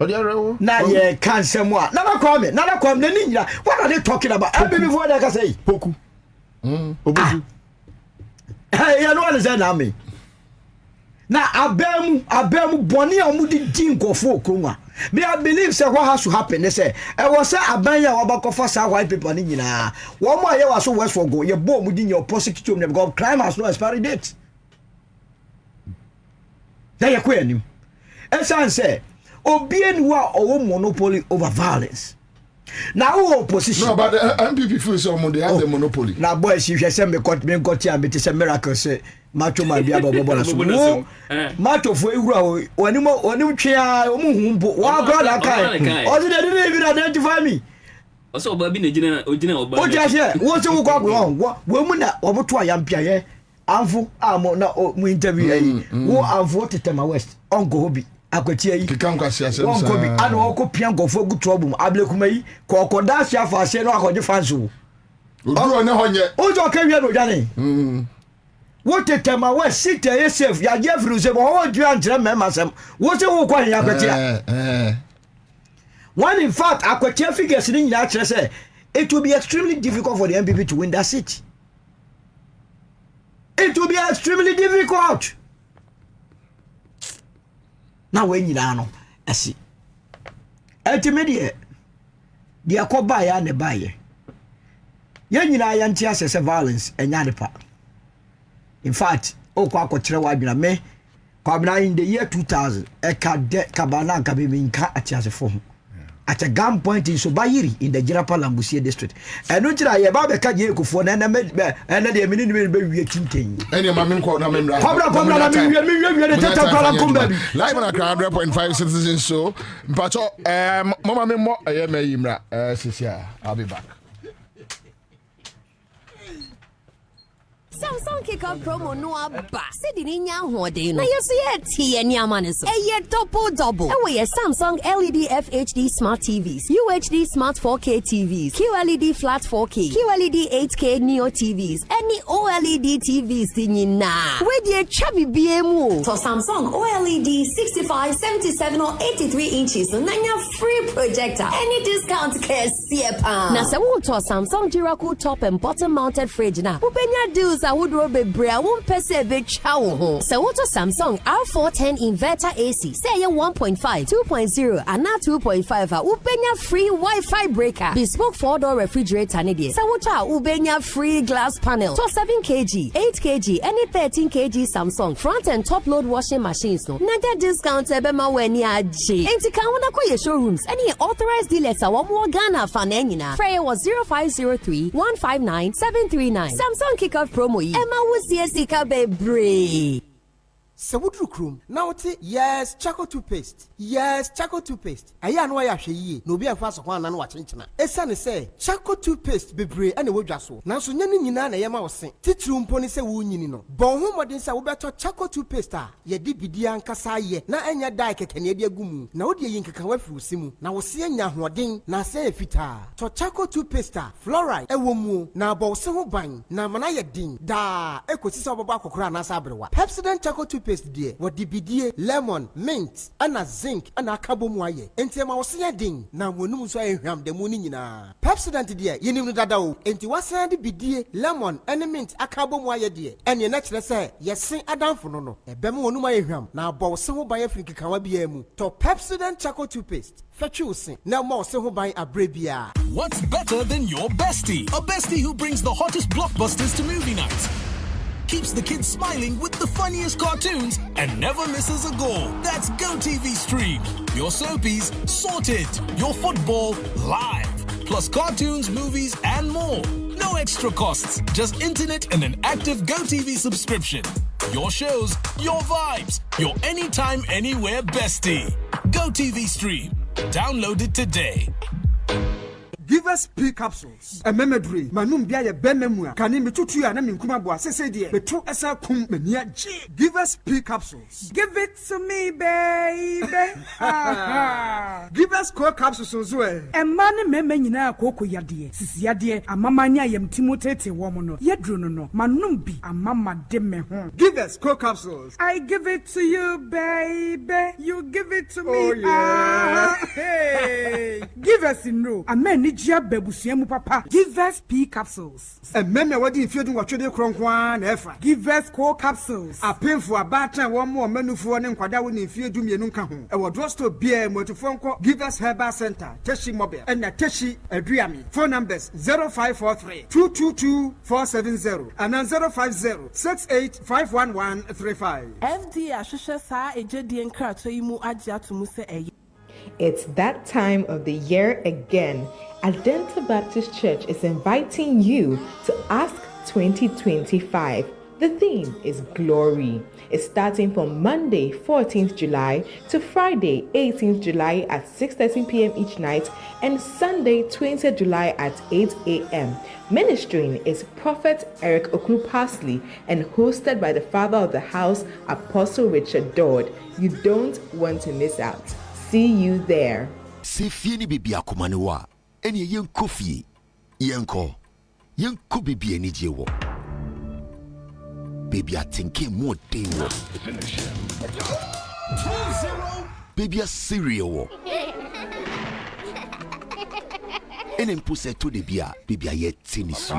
Na ye can semwa. Nana come the ninja. What are they talking about? Help me before they can say. Poku. Obuju. Hey, you know what is that now me? Na abemu boni amudi din kofo okroma. Me I believe say what has to happen. They say I was say abanya wabakofa sa white people ni nyina. One more year was so west for go. You bo mudi your prosecutor because crime has no expiry date. There you queer. And say Obien wa or monopoly over violence. Now opposition. No, but the MPP feels they have the monopoly. Now boys, if you send me got me here, but it's a miracle. Say Macho might be able to Macho for you. When you chair, what God kind? Also, they didn't even identify me. Also, Bobie, original. Oh, just yeah. What's the go wrong? What woman over to a young Pierre? Amfu, I'm not interview. Who am voted to my west? Uncle Hobby. Akwetie yi won ko bi ana wo ko pian go fo gu trouble ablekuma yi ko ko da sia fa se no akoje fansu oduro ne honye ojo ka wi no dwane wo tetema wa sit yourself ya je fru se bo wo du antre mema sem wo se wo kwa ya akwetie when in fact akwetie figures ni nyina kire say it will be extremely difficult for the MPP to win that seat it will be extremely difficult. Now when you know, I see. Ultimately, the Akobaya and the Baye. Yan Yantias as a violence and Yanipa. In fact, Okwako Trewa me, Kwabena in the year 2000, a Kabana Kabin at as a form. At a gunpoint in Sobayiri in the Jirapa Lambusia district. And no try about the Kaji for and the minute will be thinking. Any mamma called Live on Accra100.5 Citizens Show. But Mama Memo, I am a Imra. I'll be back. Samsung kick-off promo no aba. Sidi ni nya hoden. Na yeso ye tie ni amane so. Eye double. We ye Samsung LED FHD smart TVs, UHD smart 4K TVs, QLED flat 4K, QLED 8K Neo TVs, any OLED TVs nyina. We dey chabi biemu. For Samsung OLED 65, 77 or 83 inches na nya free projector. Any discount kesi pa. Na se wo to Samsung Duracool top and bottom mounted fridge na. Ubenya deals would robe brea won pese be chawo ho. Se woto Samsung R410 inverter AC say 1.5, 2.0 and now 2.5 ubenya free Wi-Fi breaker. Bespoke 4-door refrigerator ne de. Se woto ubenya free glass panel. To 7 kg, 8 kg, any 13 kg Samsung front and top load washing machines no. Naga discount ebe ma weni aje. Enti ka wona kwa ye showrooms any authorized dealers awo mo Ghana fa na nyina. Frey was 0503 159 739. Samsung kick-off promo Emma was Sika Bebre. Sawudru krum na wote yes charcoal toothpaste aya no ya hwe yi no bi afa so kwan na no wa chenchena esane se charcoal toothpaste bebre ene wodwa so nanso nya ni nyina na yema wose titru mpo ni se wo nyini no bon ho modin se wo beto charcoal toothpaste a ye di bidia nkasa ye na enya dai kekane de agumu na wo de yin keka wa fi osimu na wo se nya hoden na se efita to charcoal toothpaste fluoride ewo mu na bo se ho ban na mana ye din da ekosi se obobo akokora na sa abrewa Pepsodent charcoal toothpaste dear what dibidie lemon mint ana zinc ana akabomu aye enti ma wose din na wonum so ahwam de mu ni nyina Pepsodent dear yenim no dada o enti wase de bidie lemon ene mint akabomu aye dear ene na kire se yesen adamfo no no ebem wonum ahwam na bo wose ho ban afrika kawa bia mu to Pepsodent charcoal toothpaste fetchusin na mo wose ho ban abrebia. What's better than your bestie? A bestie who brings the hottest blockbusters to movie nights, keeps the kids smiling with the funniest cartoons, and never misses a goal. That's GoTV Stream. Your soapies sorted. Your football live. Plus cartoons, movies, and more. No extra costs. Just internet and an active GoTV subscription. Your shows, your vibes. Your anytime, anywhere bestie. GoTV Stream. Download it today. Give us P capsules. A memory. Manum bia ye benmua. Kani mitutu ya na minkuma bua sese die. Betu esa kum menia G. Give us P capsules. Give it to me, baby. Give us core capsules onzwe. E mane meme nyina akoko yade. Sisi yade amamanya yem timotete womo no. Yedru no. Manum bi amama de me ho. Give us core capsules. I give it to you, baby. You give it to me. Oh yeah. Hey. Give us in no. Amen. Papa. Give us P capsules. And meme wadi if you do what you do kronkwan efa. Give us core capsules. A painful about one more menu for an kwada woni if you do me nunka ho. E wo drugstore beer motofonko. Give us herbal center, Teshi mobile and na Teshi Adriami. Phone numbers 0543 222 470 and 050 68 FD Ashusha sa ejedi enkrato imu aja tumuse eyi. It's that time of the year again. Adenta Baptist Church is inviting you to Ask 2025. The theme is Glory. It's starting from Monday, 14th July to Friday, 18th July at 6:30 p.m. each night and Sunday, 20th July at 8 a.m. Ministering is Prophet Eric Okru-Parsley and hosted by the father of the house, Apostle Richard Dodd. You don't want to miss out. See you there. Se fieni bibi akomane wa ene yen kofi yenko bibi ani je wo baby atinke mo den wo baby a cereal wo ene mpuse to de bia baby a ye tinisu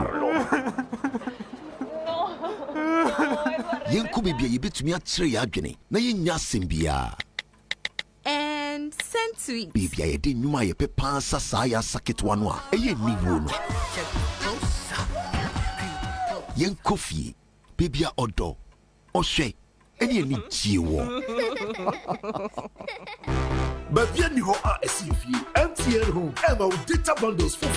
Yenko baby ye betumi akyere ya adwene na yenya asembia. And send sweet. Baby ye de nyuma ye pepa sasa ya saketwa no a eye niwo no. Yenko fie baby a odo ohwe ene ni jiwo. Baby ni ho a esifie MTN home ema with data bundles for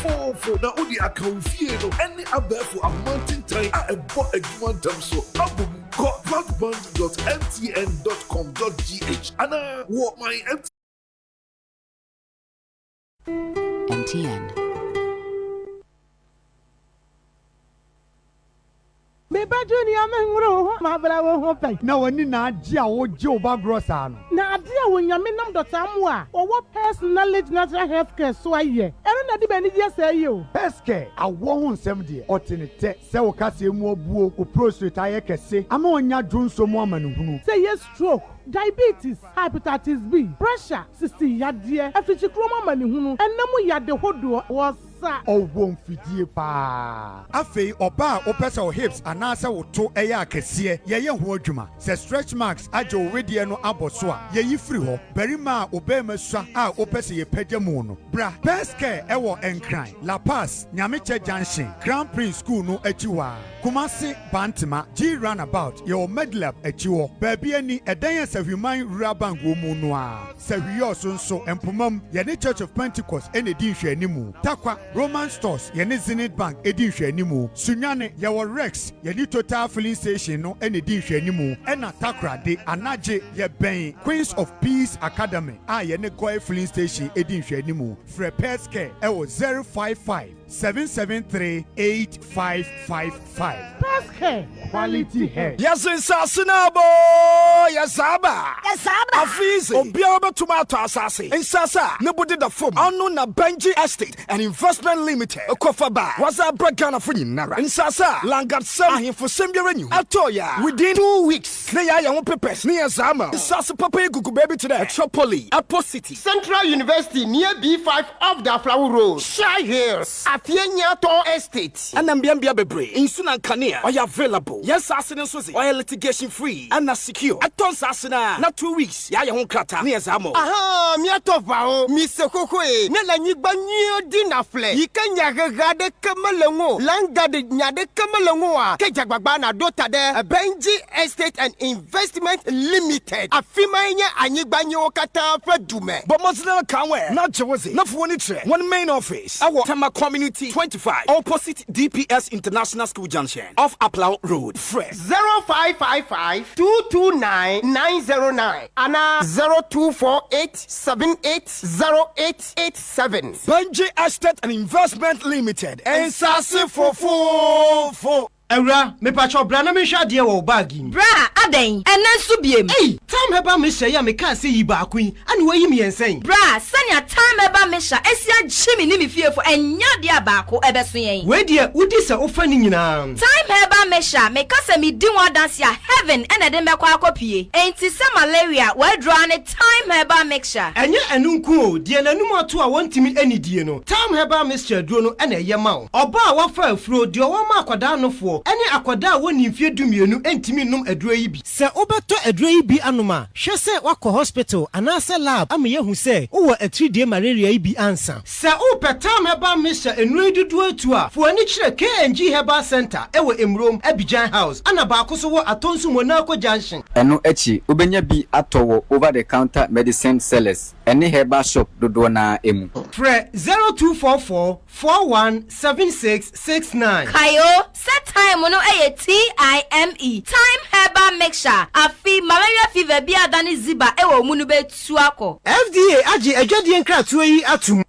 na odi account fie no any above a mountain time a ebo adwuma dam so abum call broadband.mtn.com.gh ana what my MTN. Me Junior Mengro, my brother Hope. Now, when you not Joe Bagrosano. Now, dear, when you mean the Tamwa, or what personality natural health care so I hear. I don't know the many say you. Peske, I won't 70 or 10 so Cassie more boo, who prostrate I can say. I'm on your June so woman. Say yes, stroke. Diabetes, hepatitis B, pressure, 60 yard dear, a future chroma money, and no more yard the whole was. Oh, won't feed you pa. Afe oba opesa o hips anasa wo to eya akese ye hoadwuma se stretch marks ajo wedie no aboso a ye free ho berima obema swa a opesa ye pagya mu no bra best care ewo enkran La Paz Nyameche Junction Grand Prince School no achiwa Kumasi Bantima G Runabout your medlab achiwo baby ani edan asahwiman rural bank wo mu no a sahwiyo so nso empomam ye ne Church of Pentecost ene di hwanimu takwa Roman Stores, Yeni Zenith Bank, Edin Shenimu, Sunyane, Yawa Rex, Yeni Total Filling Station, no, and Edin Shenimu, and Takra, de Anaje, Yeben, Queens of Peace Academy, Yeni Koi Filling Station, Edin Shenimu, Frepeske, Ewo 055-773-8555. Peske, quality hair. Yes, in Sasinabo, yes, Abba, yes, Abba, Afizi, Obiaba Tomato Assassin, in Sasa, nobody the foam, unknown Benji Estate, and Investment Limited, Okofaba, was a Bragana for you, Nara, in Sasa, Langat Sam, for Sambia Renew, Atoya, within 2 weeks, Naya Young Pepes, near Zama, Sasa Papa Gugu Baby today, Tropoli, Apo City, Central University near B5 of the Flower Road, Shy Hills, Afienyato Estate, and Ambiambia Bebre, in Sunan Kania, are available. Yes, Assassin Susie, or litigation free, and not secure. At Tonsasina, not 2 weeks, Yaya Honkata, near Zamo. Aha, Miato Bao, Mr. Kokwe, Nelani Banyo Dinafle, Yikanya Gade Kamalongo, Langa de Nyade Kamalongoa, Kejabana Dota de Benji Estate and Investment Limited, Afimanya Anibanyo Kata Dume. But Muslim Kanwe, not Josie, not for one main office, our Tama Community 25, opposite DPS International School Junction, off Aplau Road, Fresh 0555-229-909, Anna 0248-780887. Benji Estate and Investment Limited, and Sassi for. Era, me pacho brana me hwa de wo bagi. Bra, aden, enen so biem. Hey, time heba me hwa ya me kan se yi ba kun, ani wayi me ensen. Bra, sanya time heba me hwa, esia gyemi ni me fiefo enya de abaako ebeso yen. We de udi se ofa ni nyina. Time heba me hwa, me ka se me di one dance ya heaven ene de me kwa akopie. Enti se malaria, we draw ne time heba me hwa. Enye enunku o, de nanum ato a wontimi anidie no. Time heba me hwa duro no ene ye ma o. Oba a wafa afuro de wo ma akwada no fo. Ene akwada woni mfie dumienu entimi num aduro yi bi. Se obeto aduro yi bi anoma, hwe se wakọ hospital anase lab am ye hu se wo 3D malaria yi bi ansa. Se upetam heba mesha enuro dudu atu a, fo ani kire KNG Herbal Center ewo Emrom Abidjan House. Ana ba akoso wo Atonsu Monaco Junction. Eno echi ubenya bi atowo over the counter medicine sellers. Ene herbal shop dodo na emu. Fre 0244-417669. Kayo, set time no TIME. Time heba mixture. Afi malaria fever bi adani ziba ewo munu be tuako. FDA aji ejodi nkratu yi atum.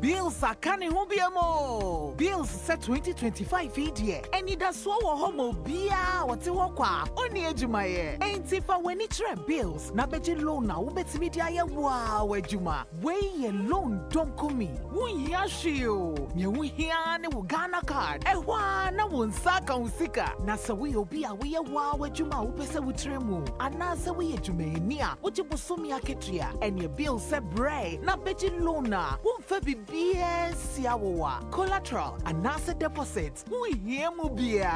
Bills are canning Hubiamo. Bills set 2025 year. And it does so homo bia what you walk only ejumaye. Ain't if I when it's bills. Na beji loan na ubet media ya wow ejuma. Way ye loan don't come me. Wun yashio. Nye wun hiane Ghana card. Ewa na wun saka usika. Na sa we obia we wow ejuma upese witremu. Anasa we ejume niya. Uji busumi aketria. And your bill set bray. Na beji loan na. Wun Fabi BS Yawa, collateral, and asset deposit. We hear Mubia.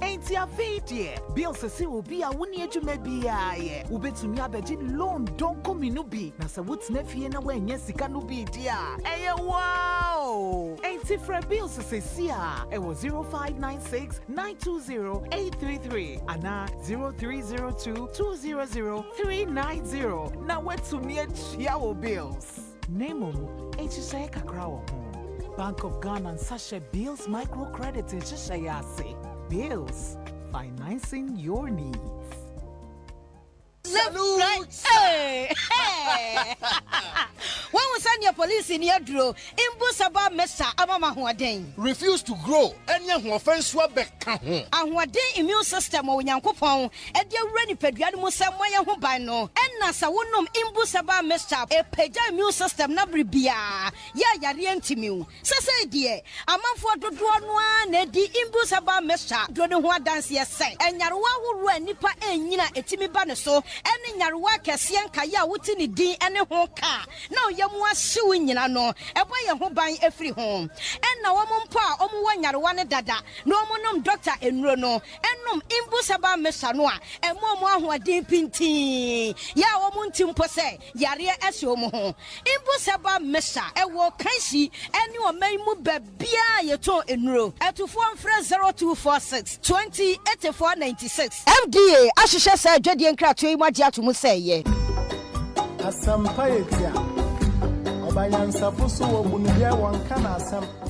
Ain't ya fate? Bill says will be a 1 year to maybe a ubet to me a begin loan, don't come in ubi. Nasa what's nephew and away, yes, he can be dear. Hey, wow! Ain't it for Bill says, it was 0596 920 833 and 0302 200 390. Now what's to me Yawo Bills? Name HSA Accra100. Bank of Ghana and Ansah Bills microcredit in Shishayase. Bills, financing your needs. Salute! Hey! Hey! When we send your police in your draw, Imbusaba Mesa Abama Huadeng. Refuse to grow. Any offense will be count. And what day immune system or Yankopon, and you're ready Pediamus Samoya Hubano, and Nasa Wunum Imbusaba Mesa, a Peja immune system Nabribia. Ya Rientimu. Sasa dear, a man for the Duanwa, Nedi Imbusaba Mesa, Dronua dance yes, and Yarwa who ran Nipa and Nina Etimi Banaso. Any Yarwa Cassian Kaya Wutini D and a home car. No, you want suing you know, a boy who buy every home. And now one pa, one Yarwana dada, no monum doctor in Rono, and num imbusaba Messanoa, and more who are deep in tea. Ya womuntim pose, Yaria Esomo. Imbusaba Messa, a walk Kansi, and you may move Bia your toe in row. At 0246 20 8496. FDA, Ashisha said, Jedi and Crack to Maja to Musay.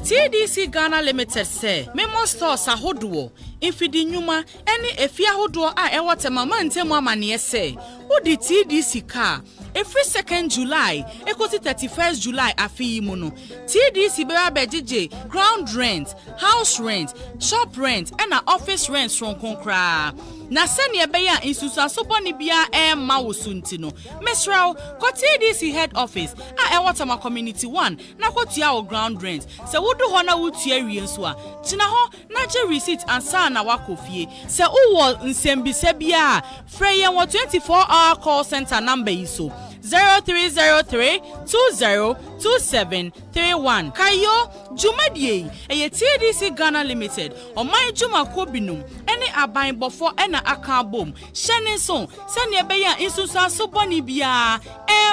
TDC Ghana Limited say, Memo stores are hoduo, infidi nyuma, any efia hoduo a ewate mama ntemu amani say, who the TDC car, every 2nd July, ekoti 31st July afi imuno, TDC bera bejije, ground rent, house rent, shop rent, and office rent from Konkra. Na senya beya insusa soboni bia ma wosuntino mesrao ko TDC head office a ewatama community 1 na kotua o ground rent se wudu ho na wutua wie nso a tina ho na je receipt Ansah na wakofie se uwo nsembise bia frey yen 24-hour call center number iso 0303-202731. Kayo, Jumadie, a TDC Ghana Limited, or my Juma Kobinum, any abain before and a car boom. Shannon son, Sanya Beya Insusa Soboni Bia,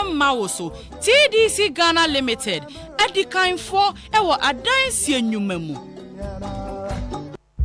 Mawoso, TDC Ghana Limited, at the kind for our Adansi new memo.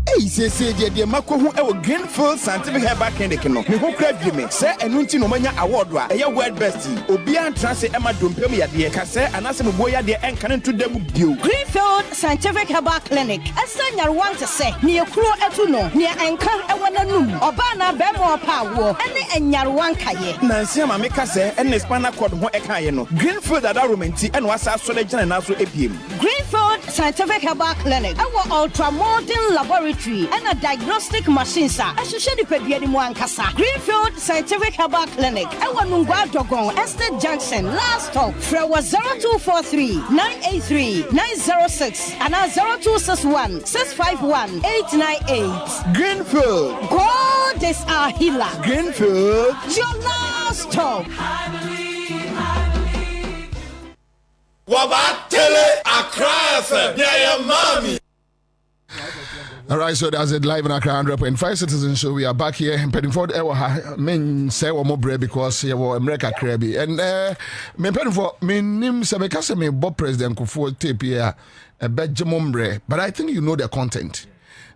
Hey, say the Mako who our Greenfield Scientific Herbal Clinic no. Me who crave me. Say enunti no manya award wa. Eya world best. Obian transe Emma Dumpem ya de. Ka say anase me boya de enkan to dem bio. Greenfield Scientific Herbal Clinic. Esa nyarwan te say. Ne ekuro etu no. Ne enkan ewo nanum. Oba na be mo pa wo. Ene enyarwan kaye. Nansi ama me ka say ene spinal cord ho ekaye no. Greenfield adaromenti ene wasa so le gina na so ebiem. Greenfield Scientific Herbal Clinic. Our ultra modern laboratory and a diagnostic machine sir. Ashushe di pediani mo ankasa. Greenfield Scientific Herbal Clinic. Ewa Nungwa Dogon Estate Junction. Last stop. Frewa 0243-983-906 and 0261-651-898. Greenfield. God is our healer. Greenfield. Your last stop. Wabatele Accra FM. Yeah, mommy. All right, so that's it live in Accra100.5 Citizen Show. We are back here in Pediford. Men say one more bread because you were America Krabby. And me Pediford, me name Sabekasa me Bob President Kufu tape here a Benjamin bread. But I think you know the content.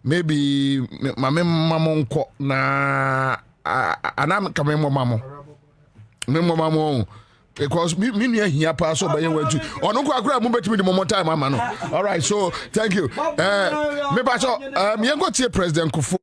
Maybe my mamon na anam kamemo mamo. Memo mamo. Because me here pass over here went to or no kwa mo betimi the more time mama no. All right, so thank you. Me ba so me go tie President Kufu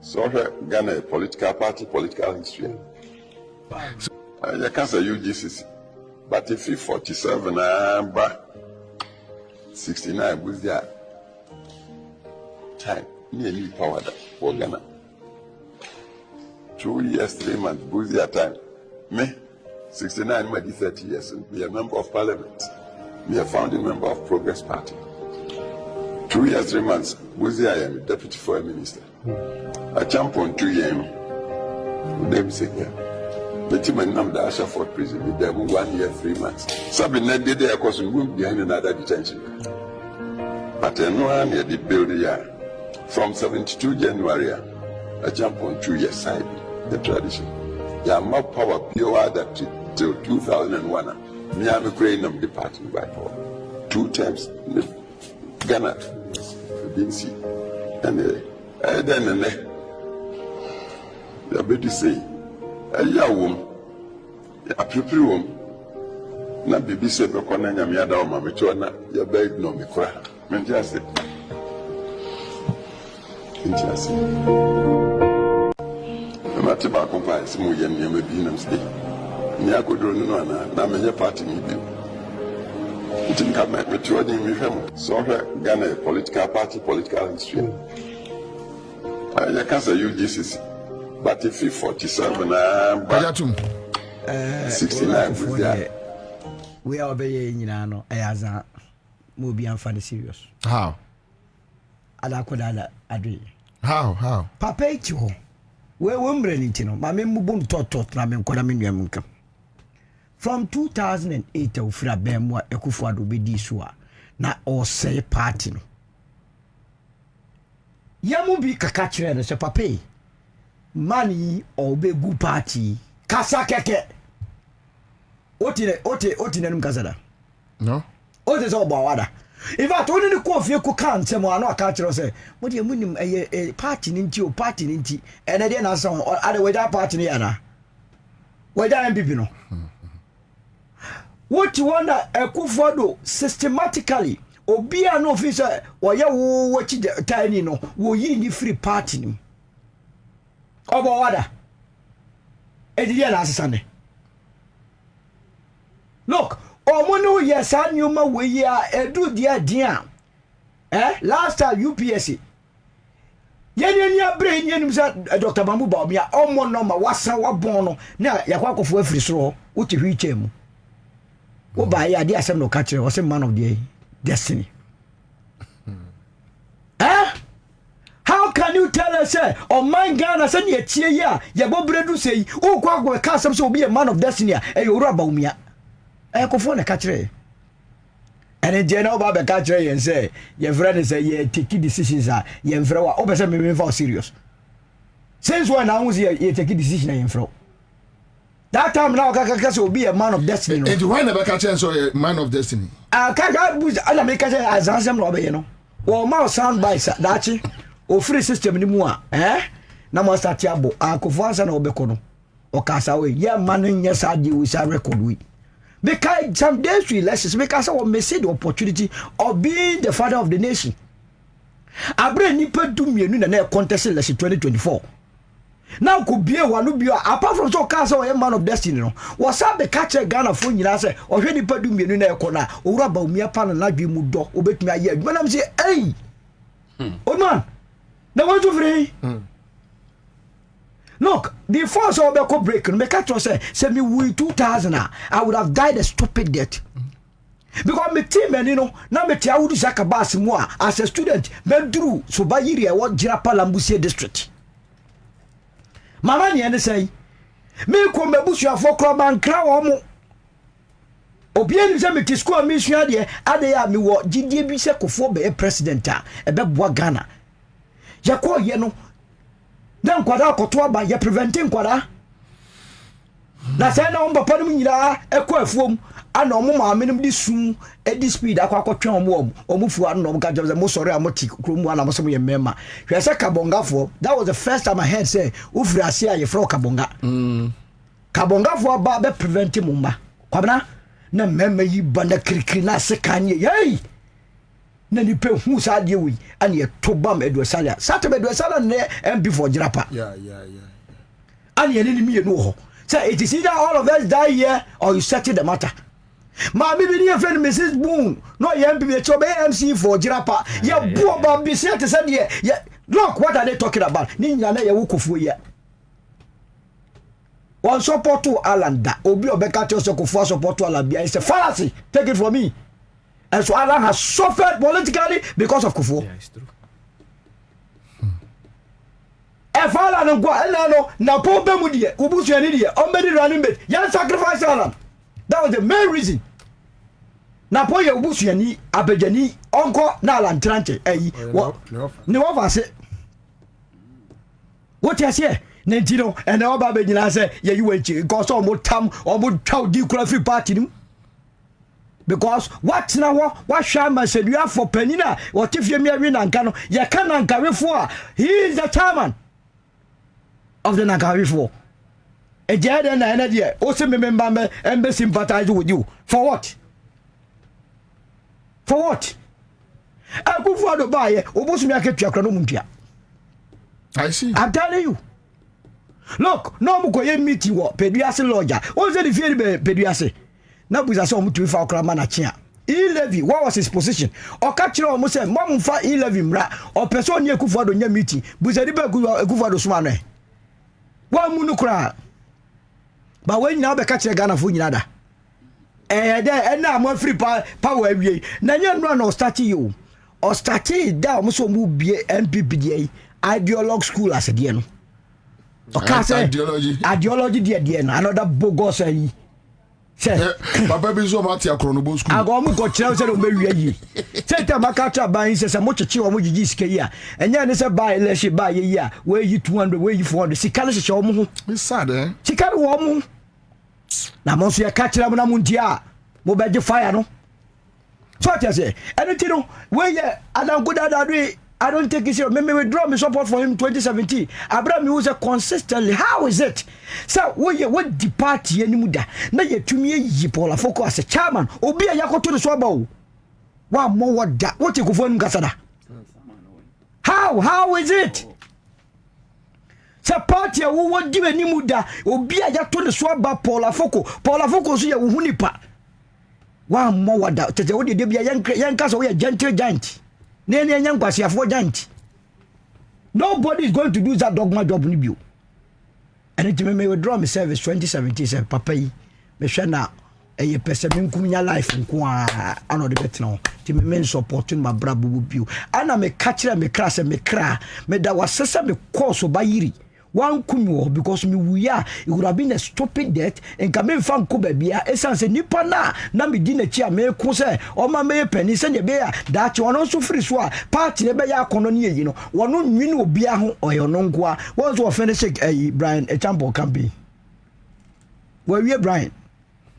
So Ghana political party, political history. You can't say UGCC. But if you 47 and 69 was there time, nearly power for Ghana. 2 years, 3 months, was there time. Me, 69, maybe 30 years, and be a member of parliament. Be a founding member of Progress Party. 2 years, 3 months, was there I am deputy foreign minister. A champion 2 years, them say here. But you may not the Ashford prison with them 1 year, 3 months. Sabine did there because we won't behind another detention. But I know I need the bill here. From 72 January, a jump on 2 years side, the tradition. There are more power pure that till 2001. Me am a crane of departing by power. 2 times Ghana didn't see. And then the baby say, a young woman, a prepare woman. Na bibi se be kona nyame ada o ma me to na ya ba no me kura me ntiase ma te ba kompa se mo ye ne ma bi nam ste ni akodro no na me ye party ni bi ntin ka me to ni mi fam so Ghana political party, political history. I can't say UGCC, but if you 47 and 69 was there. We are obeying, you know, as a movie and funny serious. How? Alakodala Adri. How? Papa, you. We won't bring it, you know. My member tot ramen Kodaminium. From 2008, Ufra Bemwa, Ekufuadu Bedisua, na or say party. Yamubi Kakachre and say, Papa, money or be good party. Kasakeke. Otinenum Kazada. No. What is all about? In fact, only the coffee could can't say more. No catcher say, what do you mean a party into party into and I didn't answer or other way that party Anna. Where that be no. What you wonder a Kufodo systematically or be an officer or ya watch the tiny no will ye in the free party. Over water. And the last Sunday. Look, Omono yes, I knew my way here, do dear. Last time UPSC. Yenya brain, Dr. Bambu Bobia, Omo no ma wasa wa bono, na yakwako for every straw, uti reach him. What by ya, dear some no catcher, was a man of the destiny. How can you tell us, oh my Ghana, send ye cheer ya, ya Bobredu say, oh, Kwagwa, Casam so be a man of destiny, and you rub me. I go phone a catcher. And in general, Baba catcher and say, your friend is a ye take decisions are ye throw over me for serious. Since when I was here, ye take decision in fro. That time now, Kakas will be a man of destiny. And why never catch so a man of destiny? I can't use Alameka as Ansah Robby, you know. Or mouse sound by Dachi or free system anymore, Namasta Tiabo, Uncle or Becono or Casawe, yeah, man, yes, I do with our record week. Because some days we lessons because I may see the opportunity of being the father of the nation. I bring Nipper to me in a contest in 2024. Now could be a one who be apart from so castle a man of destiny. Was up the catcher Ghana for you answer or any put me in a corner or about me upon a light you moved or bet me a year. When I'm say, hey, old man, now what's over here? Look, before so be break, make a say me we 2000 I would have died a stupid death. Because my team and you know, now me tia would zakabas moi as a student, me drew so by year what Jirapa Lambusia district. Mama ni say, me come bushia for club and crown. Obian is a me school mission there, Adea me what GDB Sekofo be a president, a bebwa Ghana. Jako yeno. Dan kwada kotoa ba ye preventing kwada na say na omba panu nyira ekọ afuom ana omo ma menim di sum e di speed akwakotwe omo fu anu omo ka jobze mo sori amoti kromu ana mo so ye mema hwese kabongafo. That was the first time I heard say ufri ase aye fro kabonga kabongafo ba be preventing mumba Kwabena na mema yi banda kirikiri na se kanye hey na ni pe hu sa de wi ana ye to bam Edwesala Saturday Edwesala ne MP for Jirapa ana ye ni mi no ho say it is either all of us die here or you settle the matter ma me be your friend Mrs Boone no ye MP be cho be MC for Jirapa ye bo ba be say te say de ye look what are they talking about ni nyana ye wokofuo ye one support to Alanda obi obeka to Sokofuo support to Alabia is a fallacy take it from me. And so Alan has suffered politically because of Kufuor. Yeah, it's true. If Alan go, na pombe mudie, ubusu anidie, ombedi running mate, yan sacrifice Alan. That was the main reason. Na po ye ubusu ani abejani onko na Alan tranche what ne wa say. What you say? Nentino and oba bejina say ye you wait because omo tam omo twa di kura free party nim. Because what now what Shama said you have for Penina what if you me win Ankano you can Ankari for he is the chairman of the Nankari for a jet and an idea also remember and be sympathize with you for what I go for the buyer almost me I get your I see I'm telling you look no mo go meeting what Pediase lawyer what's the fear Pediase na buza so mutu fa okrama na chia E-Levy what was his position o ka kire o mo say mom fa E-Levy mra o person nie kufu ado nya meeting buza di ba kufu ado suma no wa mu nu kra ba we nyina be ka kire Ghana fo nyina da de na mo free power awie na nya no na o start you o start da o mo so mu bie MPPDA ideologue school as de no o ka say ideology de no another bogus yi Papa be so mati akronobo school. Ago mu ko kire se do mewie yi. Say time aka tra ban se mo cheche wo mo gigi sika yi a. Enya ne se ba election ba yi a. We yi 200, we yi 400. Sika le cheche wo mo ho. It's sad eh. Sika wo mo. Na mo so ya ka kire mo na mo ntia. Mo be je fire no. So what you say? Anything no we ye Adam go that I don't take it serious. Me withdraw my support for him 2017. Abraham was consistently. How is it? So what the party any muda? Na ye to me ye Paula Foko as a chairman. Obi a yako to the swabo. One more what that? What you go for him gasada? How is it? So party who what give any muda? Obi a yako to the swaba Paula Foko so ya uhunipa. One more what that? Tete odi debi yan kasa we a gentle giant. Nobody is going to do that dogma job in you. And it may withdraw my service 2017 said Papa me shana a person kunya life and ano the better now. To me supporting my brabu you. And I'm a catcher me crass and me cry. Me that was sesa me course by yiri. One kunyo because me we are it would have been a stupid death and come in from Kubebia essence nipa na me dinner chair me kuse or my me penny send a bear that you are also free swa party ne be ya kononie you know one no win obi aho or your nonkwa once we finish Brian a champion can be where we Brian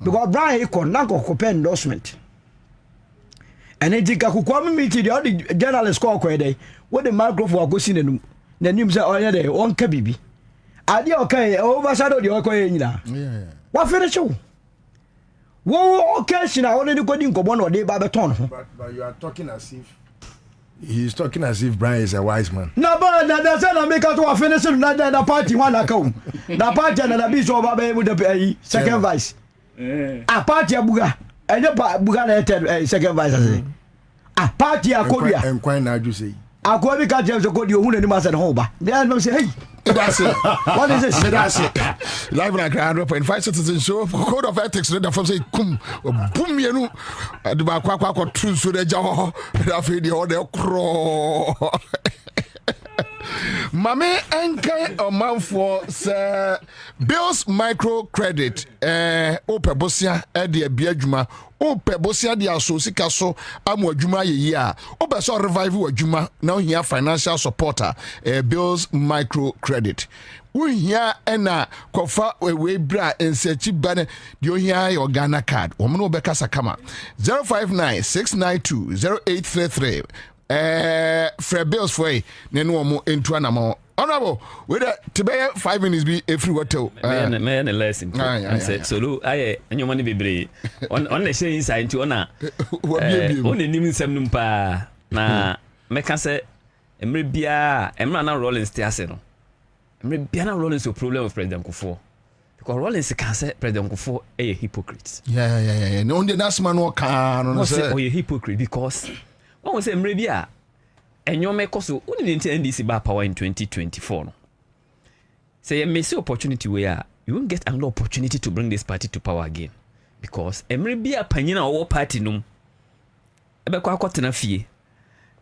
because Brian e kon na ko endorsement and it ka kwame meeting the journalist call ko dey what the microphone go see nenum na nim say oya dey on ka bibi ade okay overshadow the okoye nyina what finish you wo occasion a only go din kobo na dey ba beton but you are talking as if he's talking as if Brian is a wise man. No, but that's not make us to finish the party one account. The party na be so ba with the second vice. A party abuga and buga na second vice say. A party akodia. Enquire na you say. Akobi ka James Okodi ohun ni ma say ho ba. Then no say hey. That's it. What is this? That's it. Live like 100.5 citizen show. Code of ethics. Read from say boom you know. The ba kwa true so the jaw. That fe the order crawl. Mame enkai omanfo se bills microcredit ope bosia e de biadwuma ope bosia de aso sika so amu adwuma ye a ope so revive adwuma na ohia financial supporter bills microcredit uhia ena kofa we bra ensechi bane de ohia your Ghana card wo no be kasa kama 0596920833 Fred Bills for nenu mo entu anamo honorable we the to be 5 minutes be every hotel me na lesson say solo aye enyo money bebre on the share inside to ona on the nim nsem num pa na meka say emre bia emra na Rollins te ase no emre bia na Rollins o problem with President Kufuor because Rollins can say President Kufuor a hypocrite. Yeah. No, that's man no can no say a hypocrite because one say emre bia enyo me koso uni the NDC ba power in 2024 no. Say you miss opportunity where you won't get another opportunity to bring this party to power again because emre bia panyina owo party num ebe kwa kwatena fie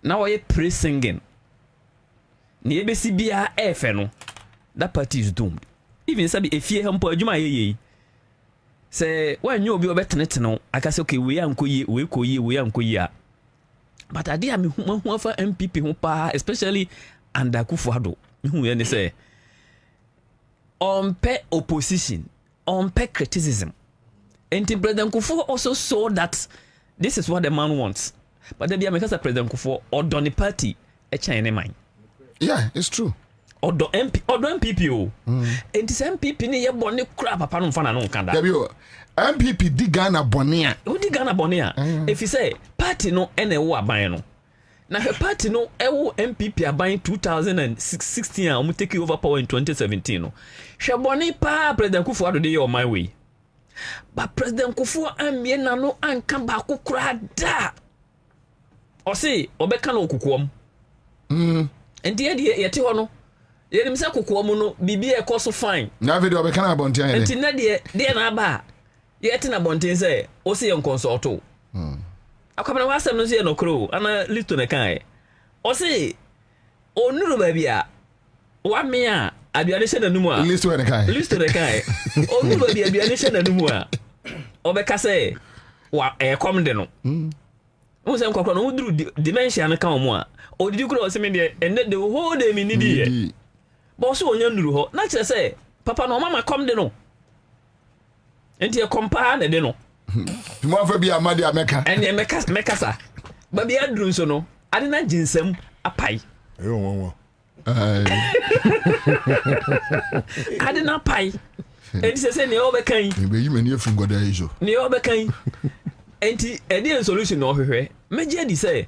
na wo ye praise singing ni ebesi bia efe no that party is doomed even sabi efie hampo adwuma yeye say when you obi obetene no aka say okay we ankoyi we koyi we ankoyi a but ade am hu afa MPP hu pa especially under Kufuor hu ye ne say on pay opposition on pay criticism and President Kufuor also saw that this is what the man wants but the because President Kufuor or Donny party a China mind. Yeah, it's true. Or MPP o. And this MPP ni ye boni crap papa no fa na no kanda. MPP di Ghana bonia. O di Ghana bonia. If you say party no ene wo aban no. Na her party no ewo MPP aban 2016 a omo take over power in 2017 no. Hwe boni pa President Kufuor dey on my way. But President Kufuor amie na no anka ba kokura da. O say obeka na okukuom. Enti ye te ho no. Ye nim se kokoa mu no bibia e koso fine. Na video obeka na bonten ye. Enti na de na ba. Ye te na bonten se o se ye consulto. Akwabena wasem no se ye no kro ana listo na kan e. O se onuru ba bia wa me a aduane hye nanumu a. Listo na kan. Listo na kan e. Onuru ba bia aduane hye nanumu a. Obeka se wa e kom de no. Mo se nkokro no uduru dimension na kan mo a. Odidi kuro se me de and the whole day me need ye. Boss onye nduru ho na kire say papa no mama come de no enti e compare na de no mo fa bia amade ameka ene meka sa ba bia duru nso no ade na ginsam apai won ade na pai enti se ne obekan be yi mani afungoda iso ne obekan enti e dey solution no hwehwe meje di say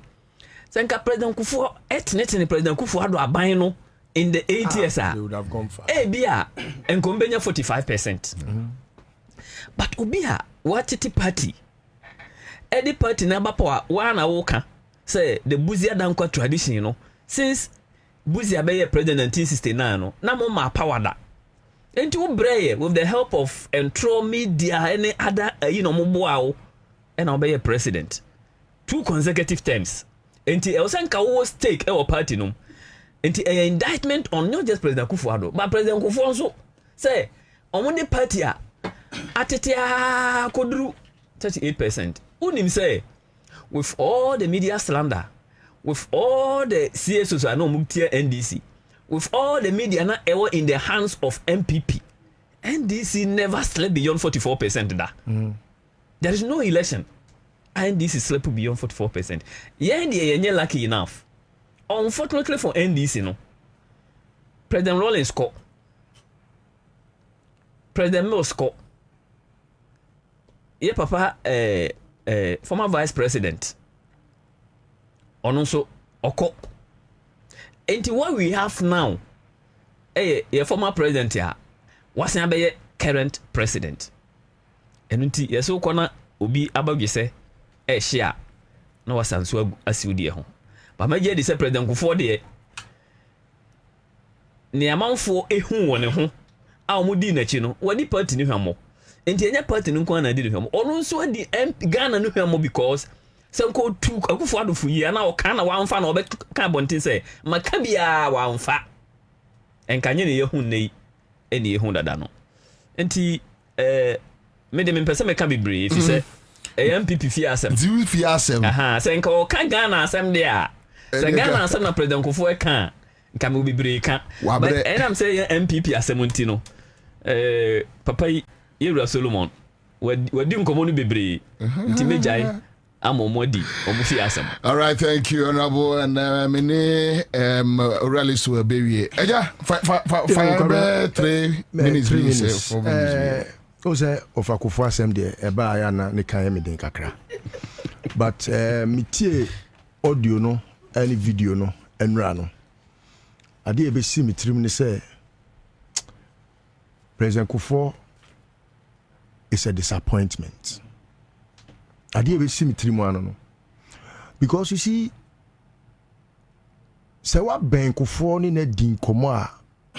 senka President Kufuor etnetene President Kufuor do aban no in the 8 years they would have gone far. Bia enkombenya 45%. But ubia watiti party. Any party number power one awoka say the Buzia Dankwa tradition, you know, since Buzia be president 1969 no, na mo ma power da. Enti wo breye with the help of Entro Media any other mo boa and obey president. 2 consecutive terms. Enti elsenka wo stake e party no. Enti a indictment on not just President Kufuor but President Kufuor also say on the party a atetia kodru 38%. Unim say with all the media slander, with all the CSOs I know muktia NDC, with all the media na ever in the hands of MPP, NDC never slept beyond 44% da. There is no election. NDC slept beyond 44%. Yenye lucky enough. Unfortunately for NDC, no. President Rollins score. President Mills score. Ye papa former vice president. Also oko. And what we have now, ye former president ya was be current president. And unti yeso kona obi abagese share no wasanso asiwdie ho. But my dear, this President Kufuor de ne amanfo ehu wone ho a omudi na chi no wadi party ni hwamo enti enya party no kwa na di hwamo ono nso adi Ghana no hwamo because senko tu Kufuor adofo yi na o kan na wanfa na obeka bontin say maka bia wanfa enkanye ne yehu nei eni yehu dada no enti me de me pese me ka bibre if say MPP fi asem di fi asem aha senko kan Ghana asem de a Ghana asem na President Kufuor kan nka me bibre kan but I'm say MPP asem nti no papa Yewura Solomon wadi nkomo no bebre nti mejai amomodi omufi asem. All right, thank you honorable and many rally so bewie eja 3 minutes o say of Kufuor asem de eba ya na ne kan me den kakra but mitie audio no any video no enra no ade e be see me trim ni say President Kufuor is a disappointment. Ade e be see me trim ano no because you see say what ben Kufuor ni na din komo a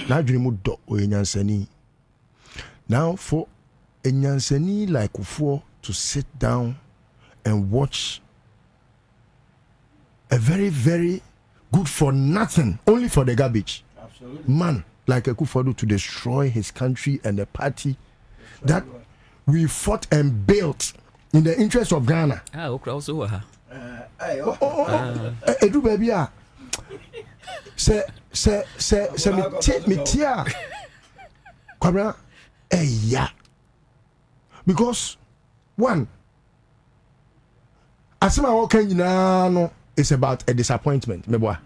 na adwene mu do o enyansani. Now for a Nyansani like Kufuor to sit down and watch a very, very good for nothing, only for the garbage. Absolutely. Man like a Kufuor to destroy his country and the party that we fought and built in the interest of Ghana. Also, Edu baby, say me tia, Kwabena, yeah. Because one, asema wokan nyina no is about a disappointment, me boy.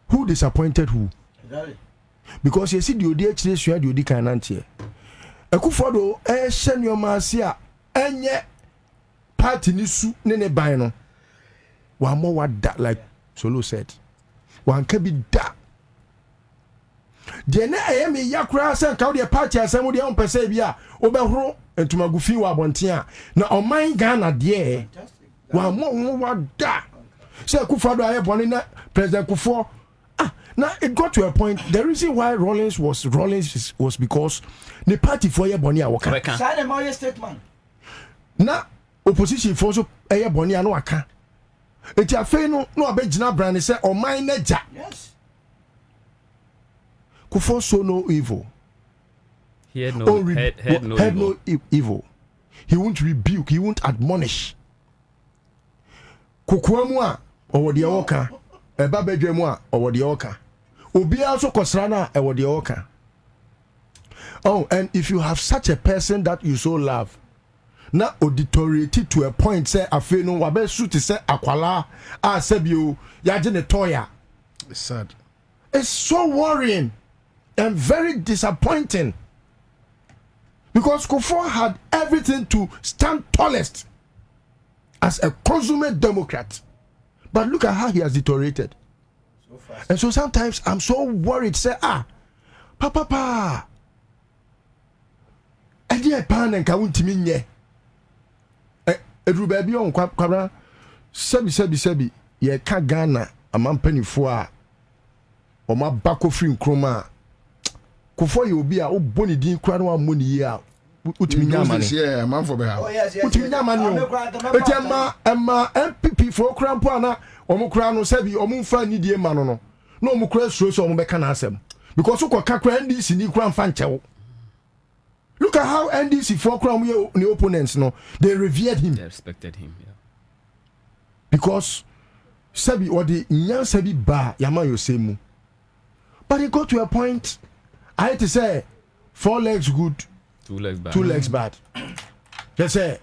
Who disappointed who? Exactly. Because you see the odi actually sure the odi kan nantie. Akufo do hye no ma ase a enye party ni su ne ban no. Wa mo wada like Solo said. Wan ka bi da. De na me yakura san ka the party asem de on pese bia obehoro entumagufi wa abonten a na oman Ghana de wa mo wada. Say Akufo do aye boni na President Kufuor. Now it got to a point. The reason why Rollins was because the party for Boni Awaka. Sign a Mario statement. Now opposition for so Boni Awaka. It's a fair no abegina brand say or my neja. Yes. Kufuor saw no evil. He had no evil. He won't rebuke. He won't admonish. Kukuamua or the Awaka. Eba bedwemu or the Awaka. Obi also kosrana e wo de oka. Oh, and if you have such a person that you so love, na auditoriety to a point say afi no wa be suit say akwala a sebio yaje ne toya. It's sad. It's so worrying and very disappointing. Because Kufuor had everything to stand tallest as a consummate Democrat. But look at how he has deteriorated. And so sometimes I'm so worried. Say, papa, I dear pan and Kawuntimi nye. Edru baby on Kwabena, sebi, ye ka Ghana, a man penny for or my backo free chroma. Kufuor you be a bonny din crown one money year. Yeah, man for behalf. Oh, yes. Emma MPP for Crampana, or Mukrano Sebi, or Munfa Nidia Manono. No Mukra shows or Mekanasem. Because you can NDC in Kram Fancho. Look at how NDC for Cram the opponents, no, they revered him. They respected him, yeah. Because Sebi or the Nyan Sebi Ba Yama Yosemu. But it got to a point, I had to say, 4 legs good. 2 legs bad. 2 legs bad. Just say,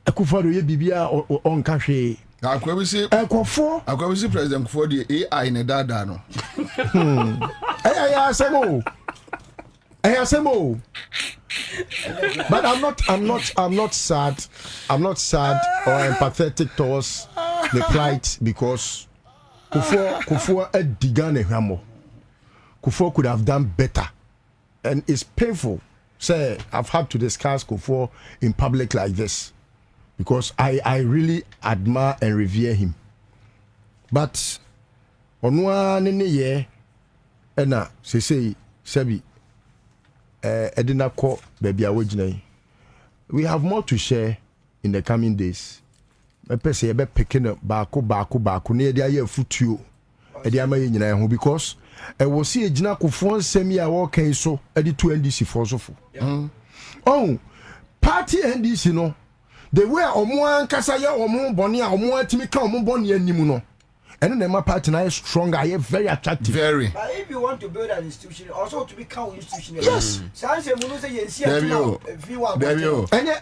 Akufo ye bibia on country. Akwabisi President Kufuor the AI ne dada no. Asemo. But I'm not sad. I'm not sad or empathetic towards the plight because Kufuor Digane Hamo. Kufuor could have done better. And it's painful. Say, I've had to discuss Kufuor in public like this because I really admire and revere him. But on one in a year, and say, Sebi, Edina ko baby awejina. We have more to share in the coming days. I say ebe picking up baako near the year futu. Ediama nyina ho because I will see a Jina Kufuor semi a walking so at the 2 NDC for so for. Oh, party NDC no. They were Omuan Kasaya or Mon Bonia or Moa Timika or Mon Bonia Nimuno. And then my party now is strong, I am very attractive. Very. But if you want to build an institution, also to become an institution. Yes. There you go.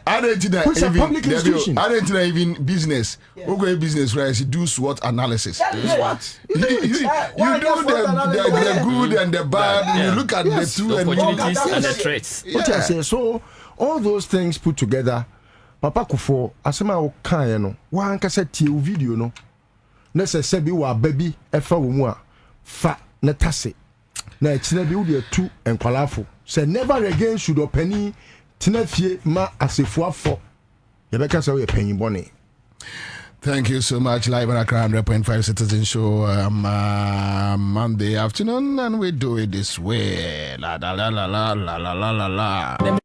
I don't even business. Okay, business right? You do SWOT analysis. What? You do the good and the bad. You look at the two opportunities and the threats. What I say. So all those things put together, papa kufo asema o kan no wa ankasa tie video no na se bi wa baby efa wo mu a fa na tase na echina bi wo de tu enkwalafo say never again should opani tinafie ma asefuafo yebeka say we panyin bone. Thank you so much. Live on Accra100.5 Citizen Show Monday afternoon, and we do it this way. La la la la la la la la la.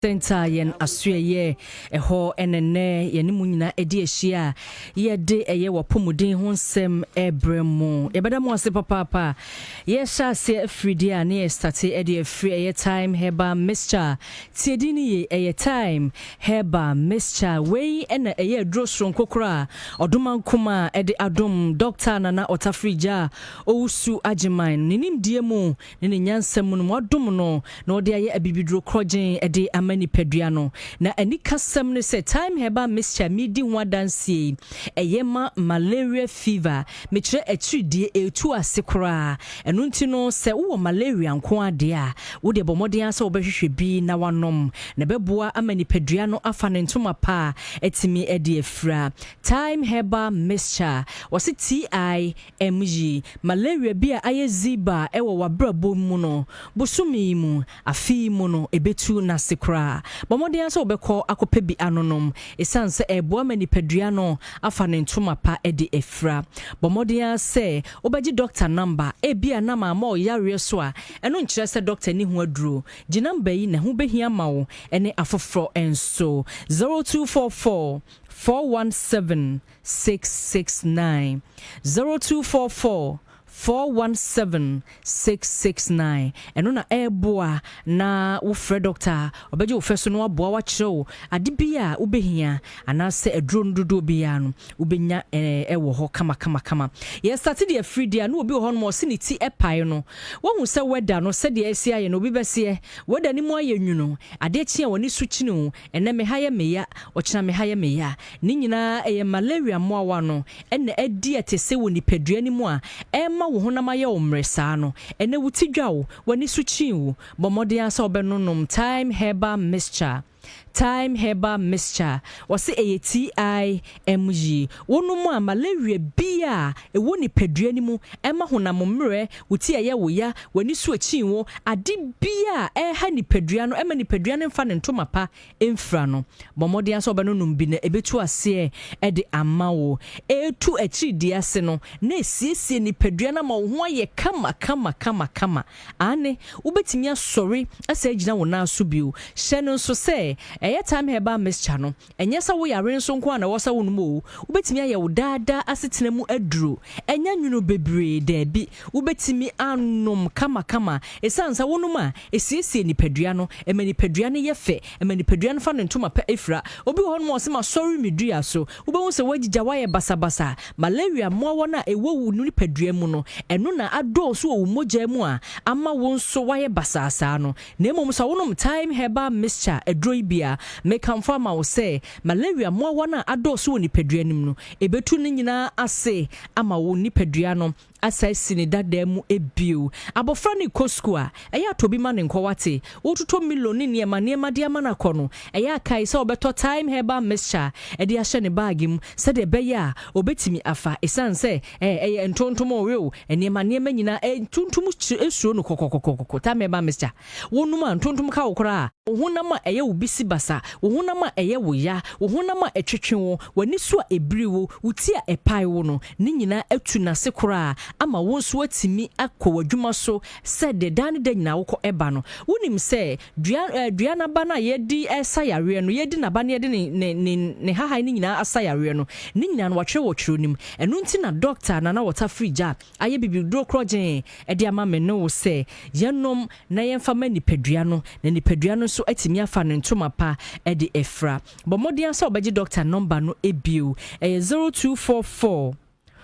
Center yen asuye eho enene yeni munyina edi ehia ye de eye wopomuden ho nsem ebremu yebeda mo ase papa ye sha se afridi ani estati edi afri eye time heba mixture tiedini ye eye time heba mixture we ena eye drosron kokora odoman kuma edi adom doctor nana otafrija owusu ajiman ninim diemu ne nyansem no odom no na odi aye abibidro krogen edi mani peduano na ani kasam ne say time heba mixture midi ho adansie eyema malaria fever me kire atridie etu asekora enu ntino se wo malaria nko ade a wo de bomoden asa obehwehwe bi na wanom na beboa amani peduano afa ne ntoma pa etimi ede afra time heba mixture wasi TIMG malaria bia ayeziba ewo wabrabo mu no bosumi mu afi mu no ebetu na sekora bomode anso obekọ akope bi anonom esanse eboa manipedua no afa ne ntoma pa ede efra bomode ase obeji doctor number ebia na ma ma yare so a eno nkire se doctor ni ho aduro gi number yi na ho behia ma wo ene afoforo enso 0244 417 669 0244 417 669 eno na eboa na wo fre doctor obeje wo feso no aboa wa kire ade bia ubehia anase edro ndodo bia no ubenya ewo ho kama ye start the free dia no obi ho no mo se ni ti epai no wo hu se weda no se de asia ye no obi bese weda ni mo ayenwuno ade chia woni suchi no ene me haye meya okina me haye meya ni nyina malaria mo awa no ene edi atese woni pedua ni mo a wo honama ye omresa no ene wutidwa wo wani suchi wo bomode asa obenonom time heba mixture wase TIMG wonumu a malaria bia ewo ni pedua ni mu ema honam mre wuti eye wo ya wani su achi wo ade bia ha ni pedua no ema ni pedua ne mfa ne ntoma pa emfra no bomode asa obenonum bi na ebetu ase e de amawo etu achi di ase no na esiesie ni pedua na ma wo ho aye kama ane ubetimi asori asa agina wo na aso biu hye no so se eye time heba mixture no enye sa wo yare nso nko na wo sa wo numo ubetimi aye wo dada asetena mu aduro enya nwunu bebre da bi ubetimi anom kama esansa wo numa esiesie ni pedua no emani pedua ne yefe emani pedua no fa no ntoma pa efra obi ho no se ma sorry medua so ubehu se wagija waye basabasa malaria mo wona ewo wu ni pedua mu no eno na ado so wo moja mu a ama wo nso waye basasa no na emom so wonom time heba mixture edro ibia me confirm I will say malaria mo wana adoso ni pedua nim no ebetu ni nyina ase ama wo ni pedua no asa sini dada mu ebio abofra ne kosku a eya tobi ma ne nkowate wototo miloni ne ma de ama na kono eya kai se obeto time heba mixture e de ahye ne bag mu se de be ya obetimi afa esanse ntontom owe ne ma nyina ntontom esuo no kokokokoko time heba mixture wonum ntontom ka wokora ohunama eye ubisi basa ohunama eye woya ohunama etwetwe wani so ebriwo utia epai wo no ne nyina atu na se kora ama wonso atimi akọ adwuma so se de dan de nyina wokọ eba no wonim se dua na ba na ye di esayare no ye di na ba na ye di ne haha ne nyina asayare no ne nyina no watwe nim enu nti na doctor na water fridge aye bibi dro krogen e de ama me no se yenom na yemfa ma nipadua no na nipadua no so atimi afa ne ntoma pa e de efra bomodian so obeji doctor number no ebio 0244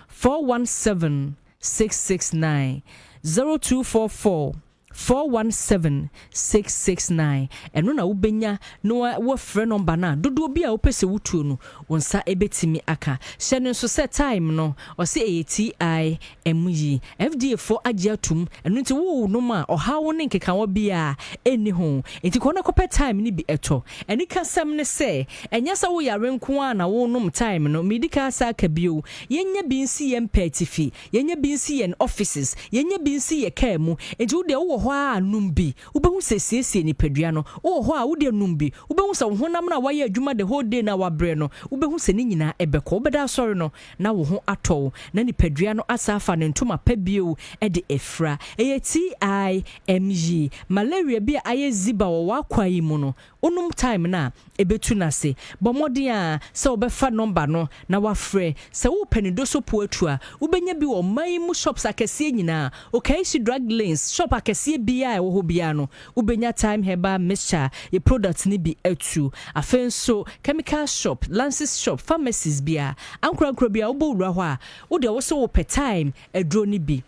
417 669 0244 417-669 eno na wobenya no wo frɛ number na dodo bi a wopese wutuo no wonsa ebetimi aka hyɛ so set time no o se ATI MU FDA for agiatum eno nti wo no ma ɔhawo ne nkeka wo bia eni ho nti kɔ na kɔpɛ time ni bi ɛtɔ eni kasɛm ne sɛ enya sa wo yare nko a na wo nom time no medical sa ka bio yenya bi nsi yɛ mpɛtifi yenya bi nsi yɛ offices yenya bi nsi yɛ kaa mu nti wo de wo ho numbi ubehu sesiesie ni padua no wo ho a wo de numbi ubehu sa wo honam na waye adwuma the whole day na wabre no ubehu se ni nyina ebekọ obeda sorry no na wo ho atọ na ni padua no asafa ne ntoma pabio e de efra TIMG malaria bi aye ziba wo wakwa yi mu no onum time na ebetu na se bomodi a se obefa number no na wafrɛ se wo panido so poatua ubenya bi wo mai mu shops akɛse nyina okay she drug lanes shop akɛse bia wo ho bia no ubenya time heba mixture ye product ni bi atu afenso chemical shop lances shop pharmacies bia ankura bia wo bo wura ho a wo de wo so wo pɛ time adro ni bi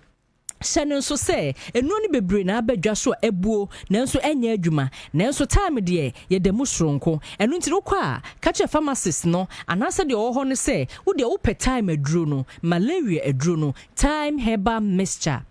Shannon so say enu ni bebre na abadwa so ebuo nanso enya adwuma nanso time de ye de musronko enu nti rokwa a kache pharmacist no anasa de wo ho ne say wo de wo pɛ time aduro no malaria aduro no time herbal mixture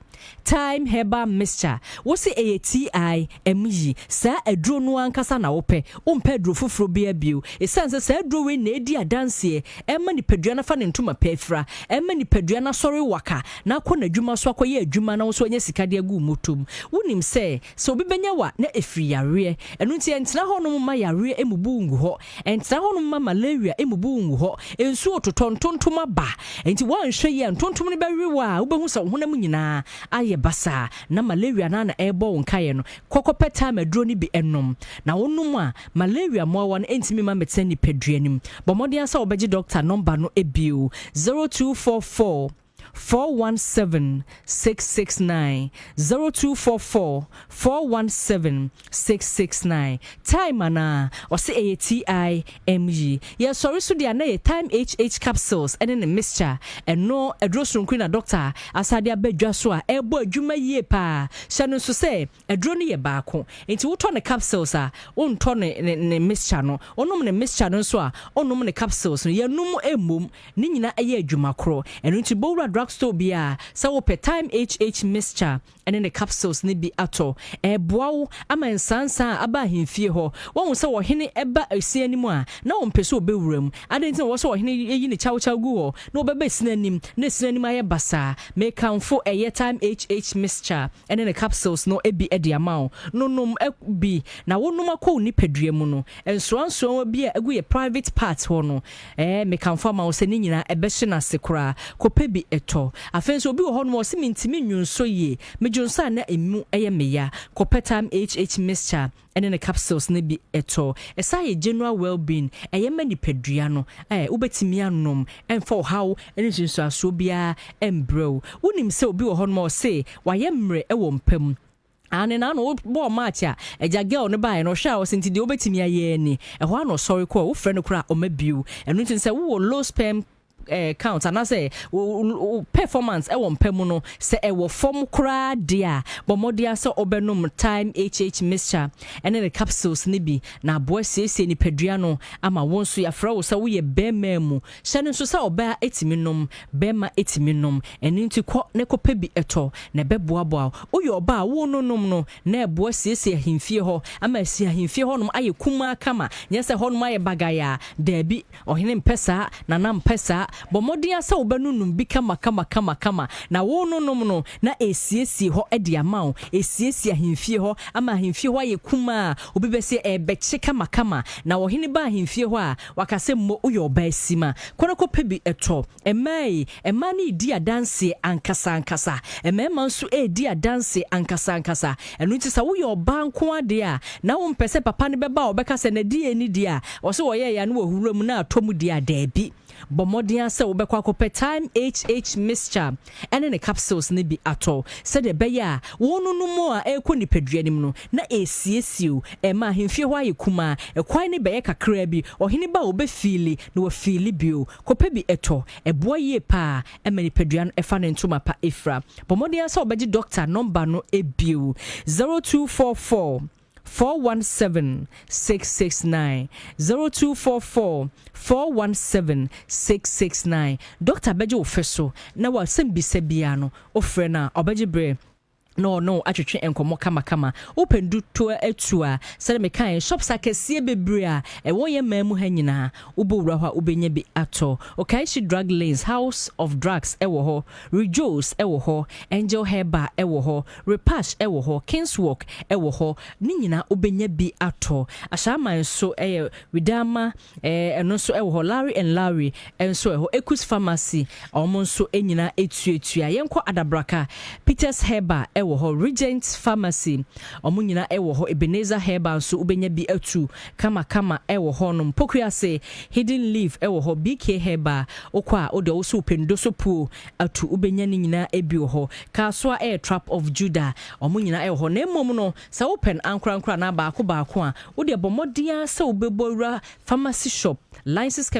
time herbal mixture wo se ATIMG sa aduro no ankasa na wo pɛ umpa aduro foforo bia bio esanse sa aduro we na edi adanse emma ni padua na fa ne ntoma pɛfra emma ni padua na sɔre waka na kɔ na adwuma so akɔyɛ adwuma na wo so anya sika de agu motom wonim sɛ so obi benya wa na efiri yare enu nti entena ho no ma yare emubu ngu ho entena ho no ma malaria emubu ngu ho ensu ototontontom aba enti wanhwɛ ye ntontom ne bɛwe wa wo behu sɛ wo honam nyinaa aye basa na malaria na ebo wonkaye no kokopɛ time aduro ni bi enom na wonum a malaria mo wa no entimi ma metani paduanim bomodian sa obeji doctor number no ebio 0244 417-669 0244-417-669 time ana or say ATIMG yeah sorry so dia na time HH capsules and in a mixture and no adrosun queen a doctor asade abadwa so a ebo adwuma yie pa shanu so say adro ne ye baako enti wo to ne capsules a won to ne mixture no onom ne mixture no so a onom ne capsules no ye num emom ni nyina eye adwuma kro enu nti bowra drugstore bia sa wo pe time HH mixture and in the capsules ni bi ato boawo ama nsansa aba hemfie ho won se wo hene eba esi animu a na wo mpese obewuram adentin wo se wo hene yi ne chaw gu ho na obeba sinanim na sinanim aye basa me kanfo eye time HH mixture and in the capsules no ebi edi amount no nom bi na wonum akọ ni padua mu no enso bi agu ye private part ho no me kanfo ma wo se ni nyina ebe hye na sekora kope bi eto afenso obi wo ho no wo se mintimi nwunso ye mejonsa na emu eye meya kopetam HH mixture and the capsules ne bi eto esa ye general well-being eye mani padua no ubetimi anom enfo how ene jinso aso bia embro wonim se obi wo ho no wo se waye mre ewo mpam ane na no bo match a eja girl ne bai no hwa wo senti de obetimi aye ni ho ano sorry ko wo frɛ no kura o mabiu enu tin se wo low sperm count and I say performance mpemu no se form kra dia bomodia so obenum time HH mixture ene the capsules ni bi na boy siesie ni pedua no ama wonso ya fra wo se wo ye bema mu hyene so se oba etiminom bema etiminom ene nti ko ne ko pebi eto na beboaboa wo ye oba wo nonom no na ebo siesie ahimfie ho ama si ahimfie ho nom aye kuma kama nyese ho nom aye bagaya dabi ohene mpesa na na mpesa bomodia se obenunum bi kama na wo nonom no na esiesie ho edi amao esiesie ahimfie ho ama ahimfie ho aye kuma obi be se ebeche kama na ohene ba ahimfie ho a wakase mo uyo ba sima kono ko pebi eto emani di adanse ankasa emema nso di adanse ankasa enu ti sa uyo ba nko ade a na wo mpese papa ne beba obeka se na di eni di a wo se wo ye ya no ohura mu na atomu di adabi bomodia se obekwa kope time HH mixture ene ne capsules ne bi ato se de beya wonu no mo a ekoni peduanim no na esiesiu ma hemfie ho ayekuma ekwai ne beye kakra bi ohene ba obefili no wa fili bio kope bi eto eboye pa emani peduan efa ne ntoma pa efra bomodia se obeji doctor number no ebio 0244 417 669 0244 417 669 Dr. Bejo Ofeso na wa sembise bia no ofre na obeje bre no atwetwe enkomo kama open do to atua sele me kan shops akesie bebre a ewo ye mamu hanyina ubowura ho ubenya bi ato okaishi drug lanes house of drugs ewo ho rejoice ewo ho angel herba ewo ho repash ewo ho kingswalk ewo ho ni nyina ubenya bi ato ashama so widama eno so ewo ho Larry and Larry enso eho Ekus pharmacy omonso enyina etuatua yenko adabraka Peters herba ewo ho Regent Pharmacy omunyina ewo ho Ebenezer Herbal so ubenya bi atu kama ewo ho no mpokua se Hidden Leaf ewo ho BK Herbal okwa ode wo so pendo so pu atu ubenya ni nyina ebi ho Kaswa Air Trap of Judah omunyina ewo ho na emom no sa open ankra na baako a ode bomodia se ubebora pharmacy shop license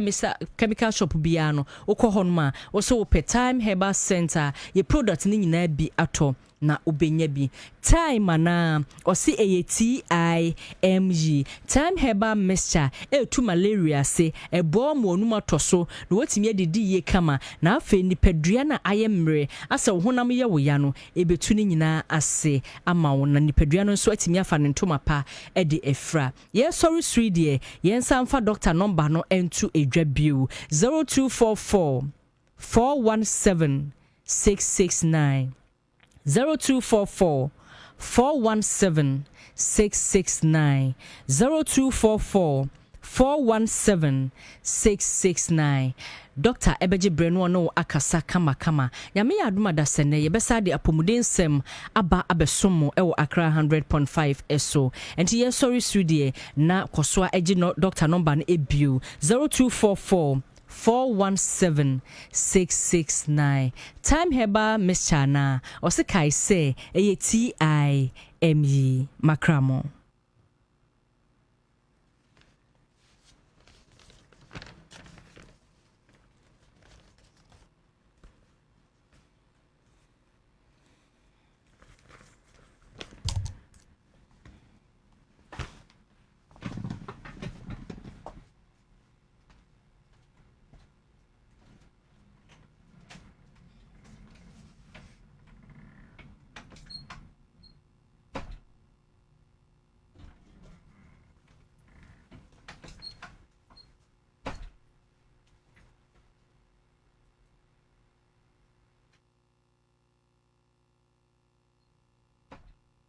chemical shop bia no okọ ma wo so pe Time Herbal Center ye product ni nyina bi ato na ubenya bi time na osi TIMG Time Herbal Mixture tu malaria se ebo mo onum atoso na wotimi adidi ye kama na afa ni padua na ayemre asa honam ye wo ya no ebetu ni nyina ase ama wo na ni padua no so atimi afa ne ntoma pa de efra ye sorry sweet ye samfa doctor number no entu edwa bio 0244 417 669 0244 417 669 0244 417 669 Dr. Ebeji Breno no akasa kama nyame ya aduma da sene ye besa de apomudensem aba abesomo ewo Accra 100.5 eso enti ye sorry studie na kosoa eji no doctor number no ebio 0244 417 669 Time Herbal Mixture Osikai say TIME Makramo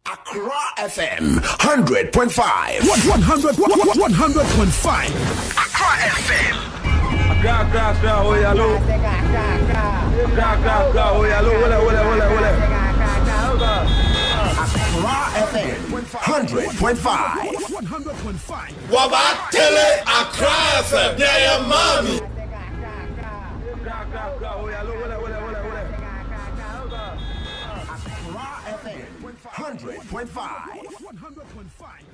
Accra FM 100.5. 100.5. Accra FM. Accra, oh yalo. Accra, oh yalo. Wole. Accra FM 100.5. 100.5. Waba tele Accra FM. Yeah, mommy. Accra, oh yalo. Wole. 100.5.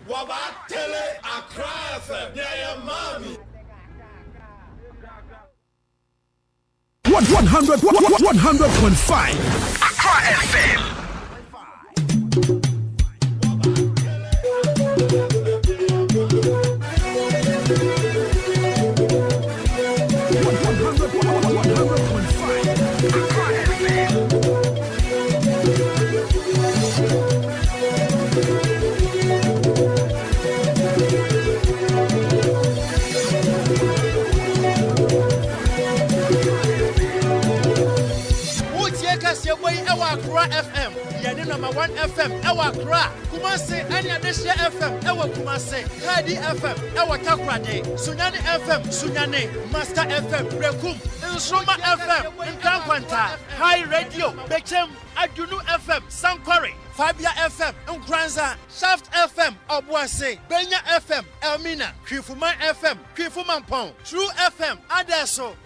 Waba tele Accra FM. Yeah, mommy. 100.5 Accra FM. Accra FM, yani number 1 FM, Ewa Accra, Kumasi, Anya Desha FM, Ewa Kumasi, Hadi FM, Ewa Takrade, Sunyani FM, Sunyani, Master FM, Rekum, Insuma FM, Nkankwanta, High Radio, Bechem, Adunu FM, Sankwari, Fabia FM, Nkranza, Shaft FM, Obuase, Benya FM, Elmina, Krifuma FM, Krifumampong, True FM, Adeso.